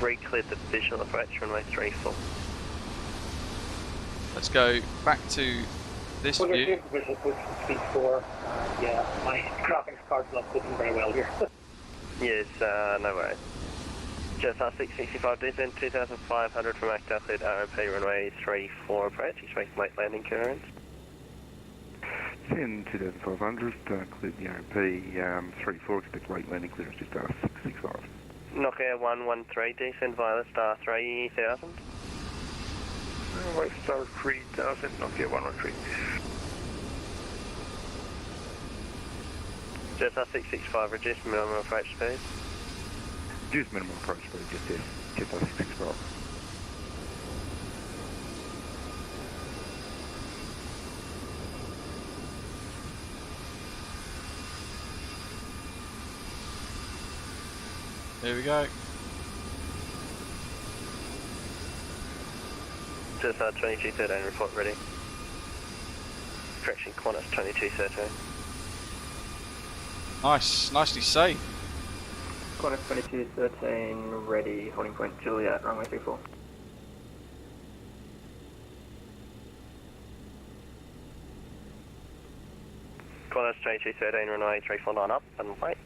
E: re-cleared the visual approach runway 34.
A: Let's go back to this view.
H: Yeah, my graphics card's not sitting very well here.
E: Yes, no worries. JustFlight 665, descend 2,500 from Actel, cleared RMP runway 34 approach, expect late landing clearance.
F: 2,500, cleared the RMP 34, expect late landing clearance to star 665.
E: Nokia 113, descend via the star 3000.
F: Wait, star 3000, Nokia 113.
E: JustFlight 665, reduce minimum approach speed.
F: Reduce minimum approach speed, just this, JustFlight 665.
A: Here we go.
E: Just 2213, report ready. Correction, Qantas 2213.
A: Nice, nicely saved.
I: Qantas 2213, ready, holding point Juliet, runway 34.
E: Qantas 2213, runway 349 up and wait.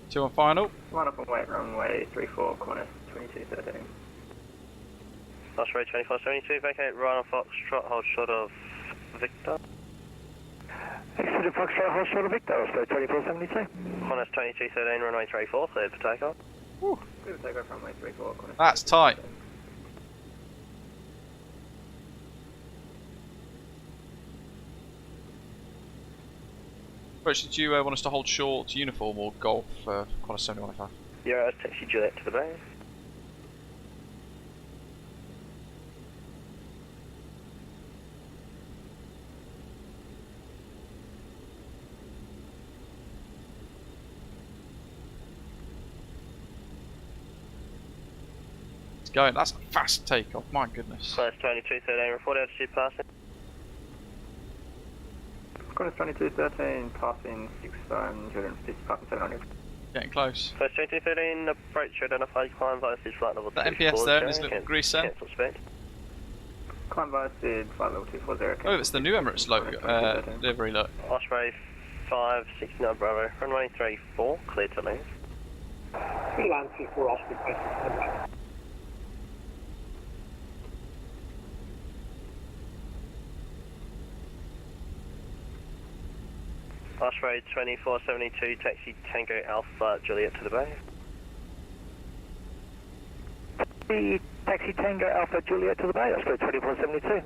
A: 2 on final.
I: Line up and wait, runway 34, Qantas 2213.
E: Osprey 2472, vacate right on Foxtrot, hold short of Victor.
H: Exit Foxtrot, hold short of Victor, Osprey 2472.
E: Qantas 2213, runway 34, cleared for takeoff.
A: Woo.
I: Cleared for takeoff, runway 34, Qantas.
A: That's tight. Rich, did you want us to hold short uniform or golf for Qantas 7105?
E: Yeah, taxi Juliet to the bay.
A: It's going. That's a fast takeoff. My goodness.
E: Qantas 2213, report altitude passing.
I: Qantas 2213, passing 650, passing 700.
A: Getting close.
E: Qantas 2213, approach identified, climb via flight level 24.
A: That MPS there in his little grease there.
E: Cancel speed.
I: Climb via SID, flight level 240.
A: Oh, it's the new Emirates logo, livery look.
E: Osprey 569 Bravo, runway 34, clear to leave.
H: Land 34, Osprey 569 Bravo.
E: Osprey 2472, taxi Tango Alpha Juliet to the bay.
H: The taxi Tango Alpha Juliet to the bay, Osprey 2472.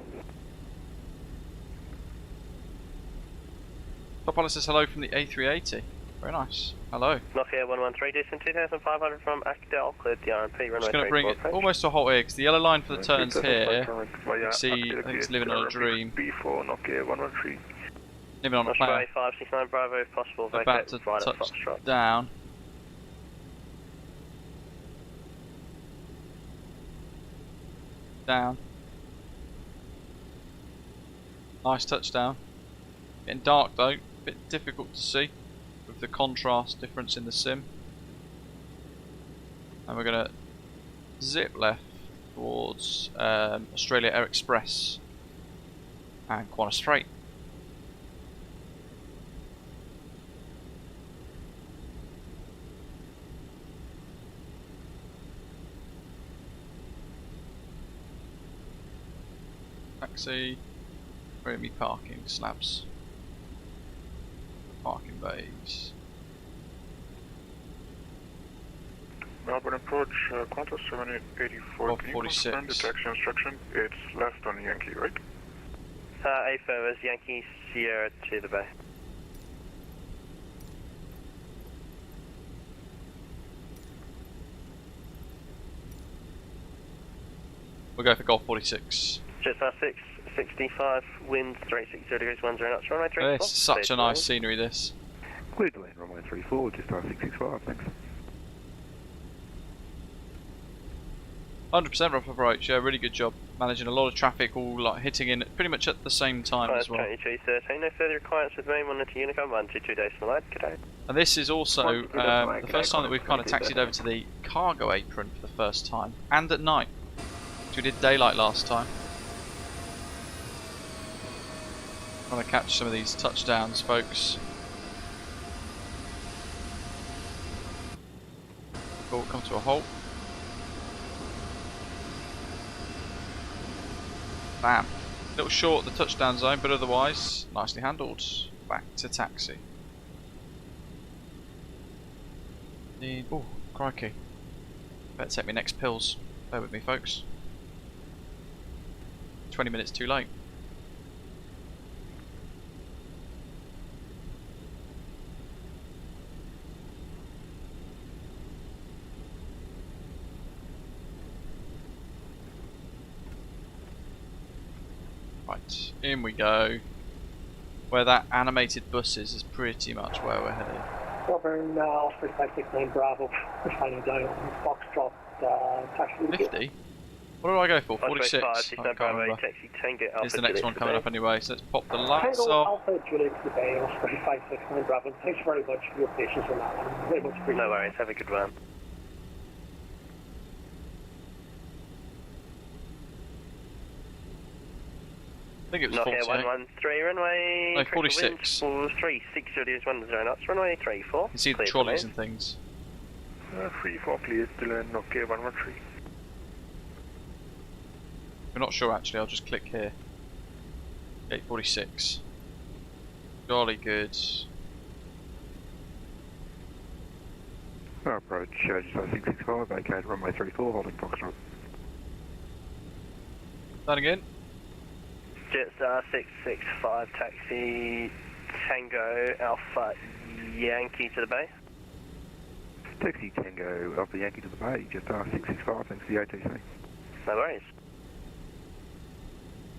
A: Autopilot says hello from the A380. Very nice. Hello.
E: Nokia 113, distance 2500 from Acadel, cleared the RMP, runway
A: Just going to bring it almost to a halt here because the yellow line for the turns here. You see, I think it's living on a dream.
F: B4 Nokia 113.
A: Living on a
E: Osprey
A: player.
E: 569 Bravo, if possible,
A: About
E: vacate
A: to
E: right at
A: touch
E: Foxtrot.
A: down. Down. Nice touchdown. Getting dark though, bit difficult to see with the contrast difference in the sim. And we're going to zip left towards Australia Air Express and QantasFreight. Taxi, where are me parking slabs? Parking bays.
F: Melbourne approach, Qantas 784. Can you
A: 46.
F: confirm the taxi instruction? It's left on Yankee, right?
E: A furthers Yankee Sierra to the bay.
A: We'll go for Golf 46.
E: Just 665, winds 360 degrees, 10 knots, runway 34.
A: This is such a nice scenery, this.
F: Clear to land, runway 34, just 665, thanks.
A: 100% rough approach, yeah, really good job. Managing a lot of traffic, all like hitting in pretty much at the same time as well.
E: 2213, no further requirements with me, 1 to Unicom, 1 to 2 days from the light, good day.
A: And this is also the first time that we've kind of taxied over to the cargo apron for the first time, and at night. We did daylight last time. Trying to catch some of these touchdowns, folks. Cool, come to a halt. Bam. A little short the touchdown zone, but otherwise nicely handled. Back to taxi. Oh, crikey. Better take my next pills. Bear with me, folks. 20 minutes too late. Right, in we go. Where that animated bus is pretty much where we're headed.
H: Melbourne, Osprey 569 Bravo, we're flying down Foxtrot, taxi.
A: 50? What do I go for?
E: Osprey
A: 46?
E: 569
A: I can't
E: Bravo,
A: remember.
E: taxi Tango Alpha
A: Here's the next
E: Juliet
A: one
E: to the
A: coming
E: bay.
A: up anyway, so let's pop the lights
H: Tango
A: off.
H: Alpha Juliet to the bay, Osprey 569 Bravo. Thanks very much for your patience on that one. Very much appreciated.
E: No worries, have a good one.
A: I think it was
E: Nokia
A: 48.
E: 113 runway.
A: No, 46.
E: 36 knots, runway 34.
A: You can see the
E: Clear for
A: trolleys
E: me.
A: and things.
F: 34 clear, still in Nokia 113.
A: If you're not sure actually, I'll just click here. 846. Jolly good.
F: Approach, JustFlight 665, vacated runway 34, holding Foxtrot.
A: That again.
E: Jetstar 665 taxi Tango Alpha Yankee to the bay.
F: Taxi Tango Alpha Yankee to the bay, Jetstar 665, thanks for the ATC.
E: No worries.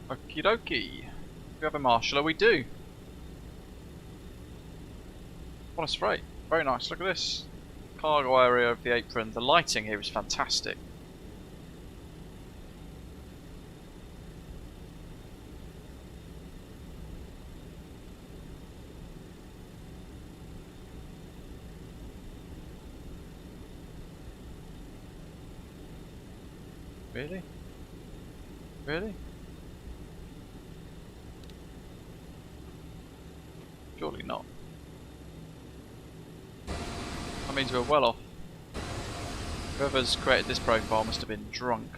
A: Okie dokie. We have a marshaller, we do. QantasFreight. Very nice, look at this. Cargo area of the apron. The lighting here is fantastic. Really? Really? Surely not. That means we're well off. Whoever's created this profile must have been drunk.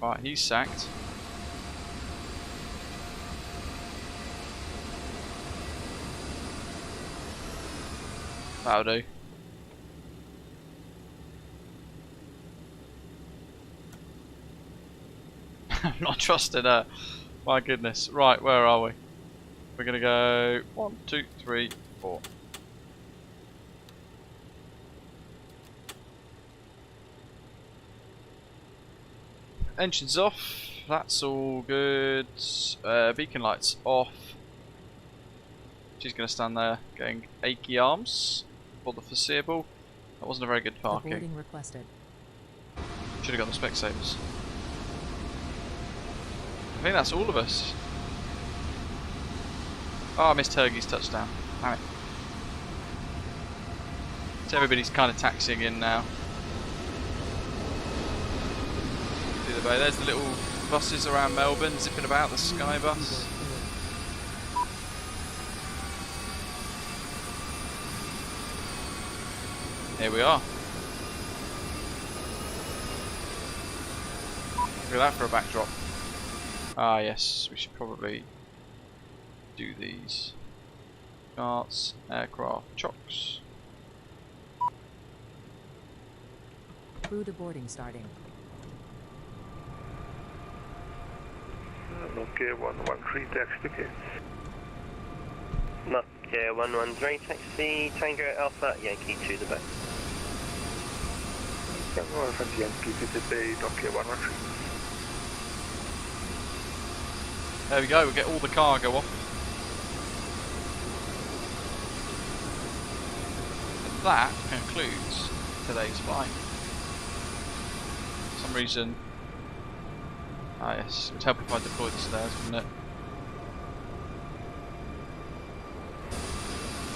A: Right, he's sacked. That'll do. I'm not trusting her. My goodness. Right, where are we? We're gonna go 1, 2, 3, 4. Engines off. That's all good. Beacon lights off. She's gonna stand there getting achy arms for the foreseeable. That wasn't a very good parking.
B: Boarding requested.
A: Should have got the Specsavers. I think that's all of us. Oh, I missed Turgey's touchdown. Damn it. So everybody's kind of taxiing in now. There's the little buses around Melbourne zipping about, the Sky bus. Here we are. Look at that for a backdrop. Ah yes, we should probably do these. Charts, aircraft, chocks.
B: Crew to boarding starting.
F: Nokia 113 taxi tickets.
E: Nokia 113 taxi Tango Alpha Yankee to the bay.
F: Tango Alpha Yankee to the bay, Nokia 113.
A: There we go, we'll get all the cargo off. And that concludes today's flight. For some reason, ah yes, it would help if I deployed the stairs, wouldn't it?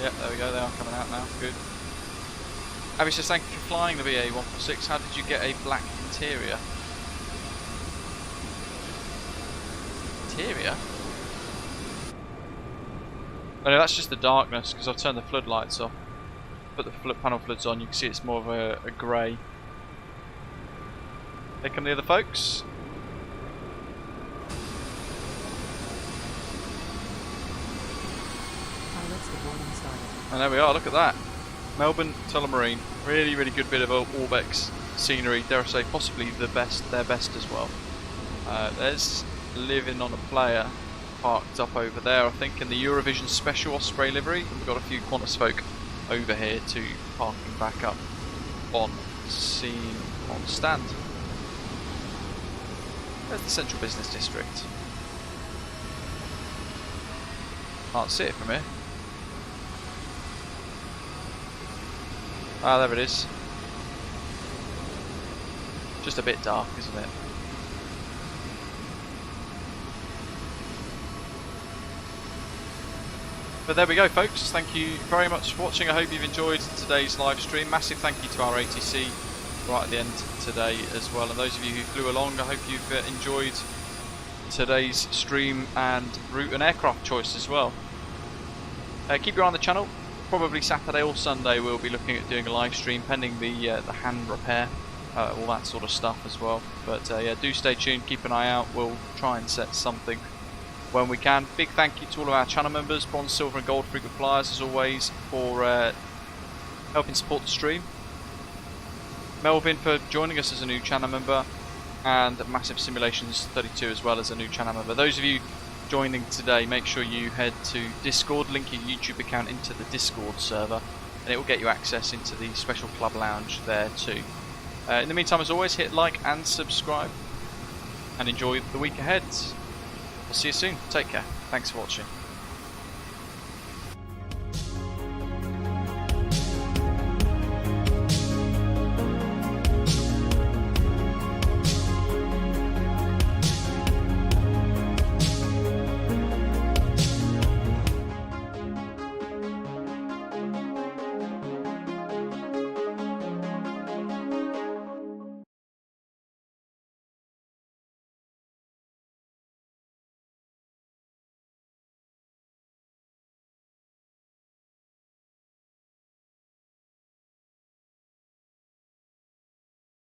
A: Yep, there we go, they are coming out now, good. Abby says thank you for flying the VA146, how did you get a black interior? Interior? Oh no, that's just the darkness because I've turned the floodlights off. Put the panel floods on, you can see it's more of a grey. Here come the other folks.
B: Pilots to boarding starting.
A: And there we are, look at that. Melbourne Tullamarine. Really, really good bit of Orbex scenery. Dare I say, possibly their best as well. There's living on a player parked up over there, I think, in the Eurovision Special Osprey livery. We've got a few Qantas folk over here to parking back up on scene on stand. There's the Central Business District. Can't see it from here. Ah, there it is. Just a bit dark, isn't it? But there we go, folks. Thank you very much for watching. I hope you've enjoyed today's live stream. Massive thank you to our ATC right at the end today as well. And those of you who flew along, I hope you've enjoyed today's stream and route and aircraft choice as well. Keep your eye on the channel. Probably Saturday or Sunday we'll be looking at doing a live stream pending the hand repair, all that sort of stuff as well. But yeah, do stay tuned, keep an eye out. We'll try and set something when we can. Big thank you to all of our channel members, bronze, silver and gold frequent flyers as always, for helping support the stream. Melvin for joining us as a new channel member, and Massive Simulations 32 as well as a new channel member. Those of you joining today, make sure you head to Discord, link your YouTube account into the Discord server, and it will get you access into the special club lounge there too. In the meantime, as always, hit like and subscribe, and enjoy the week ahead. We'll see you soon. Take care. Thanks for watching.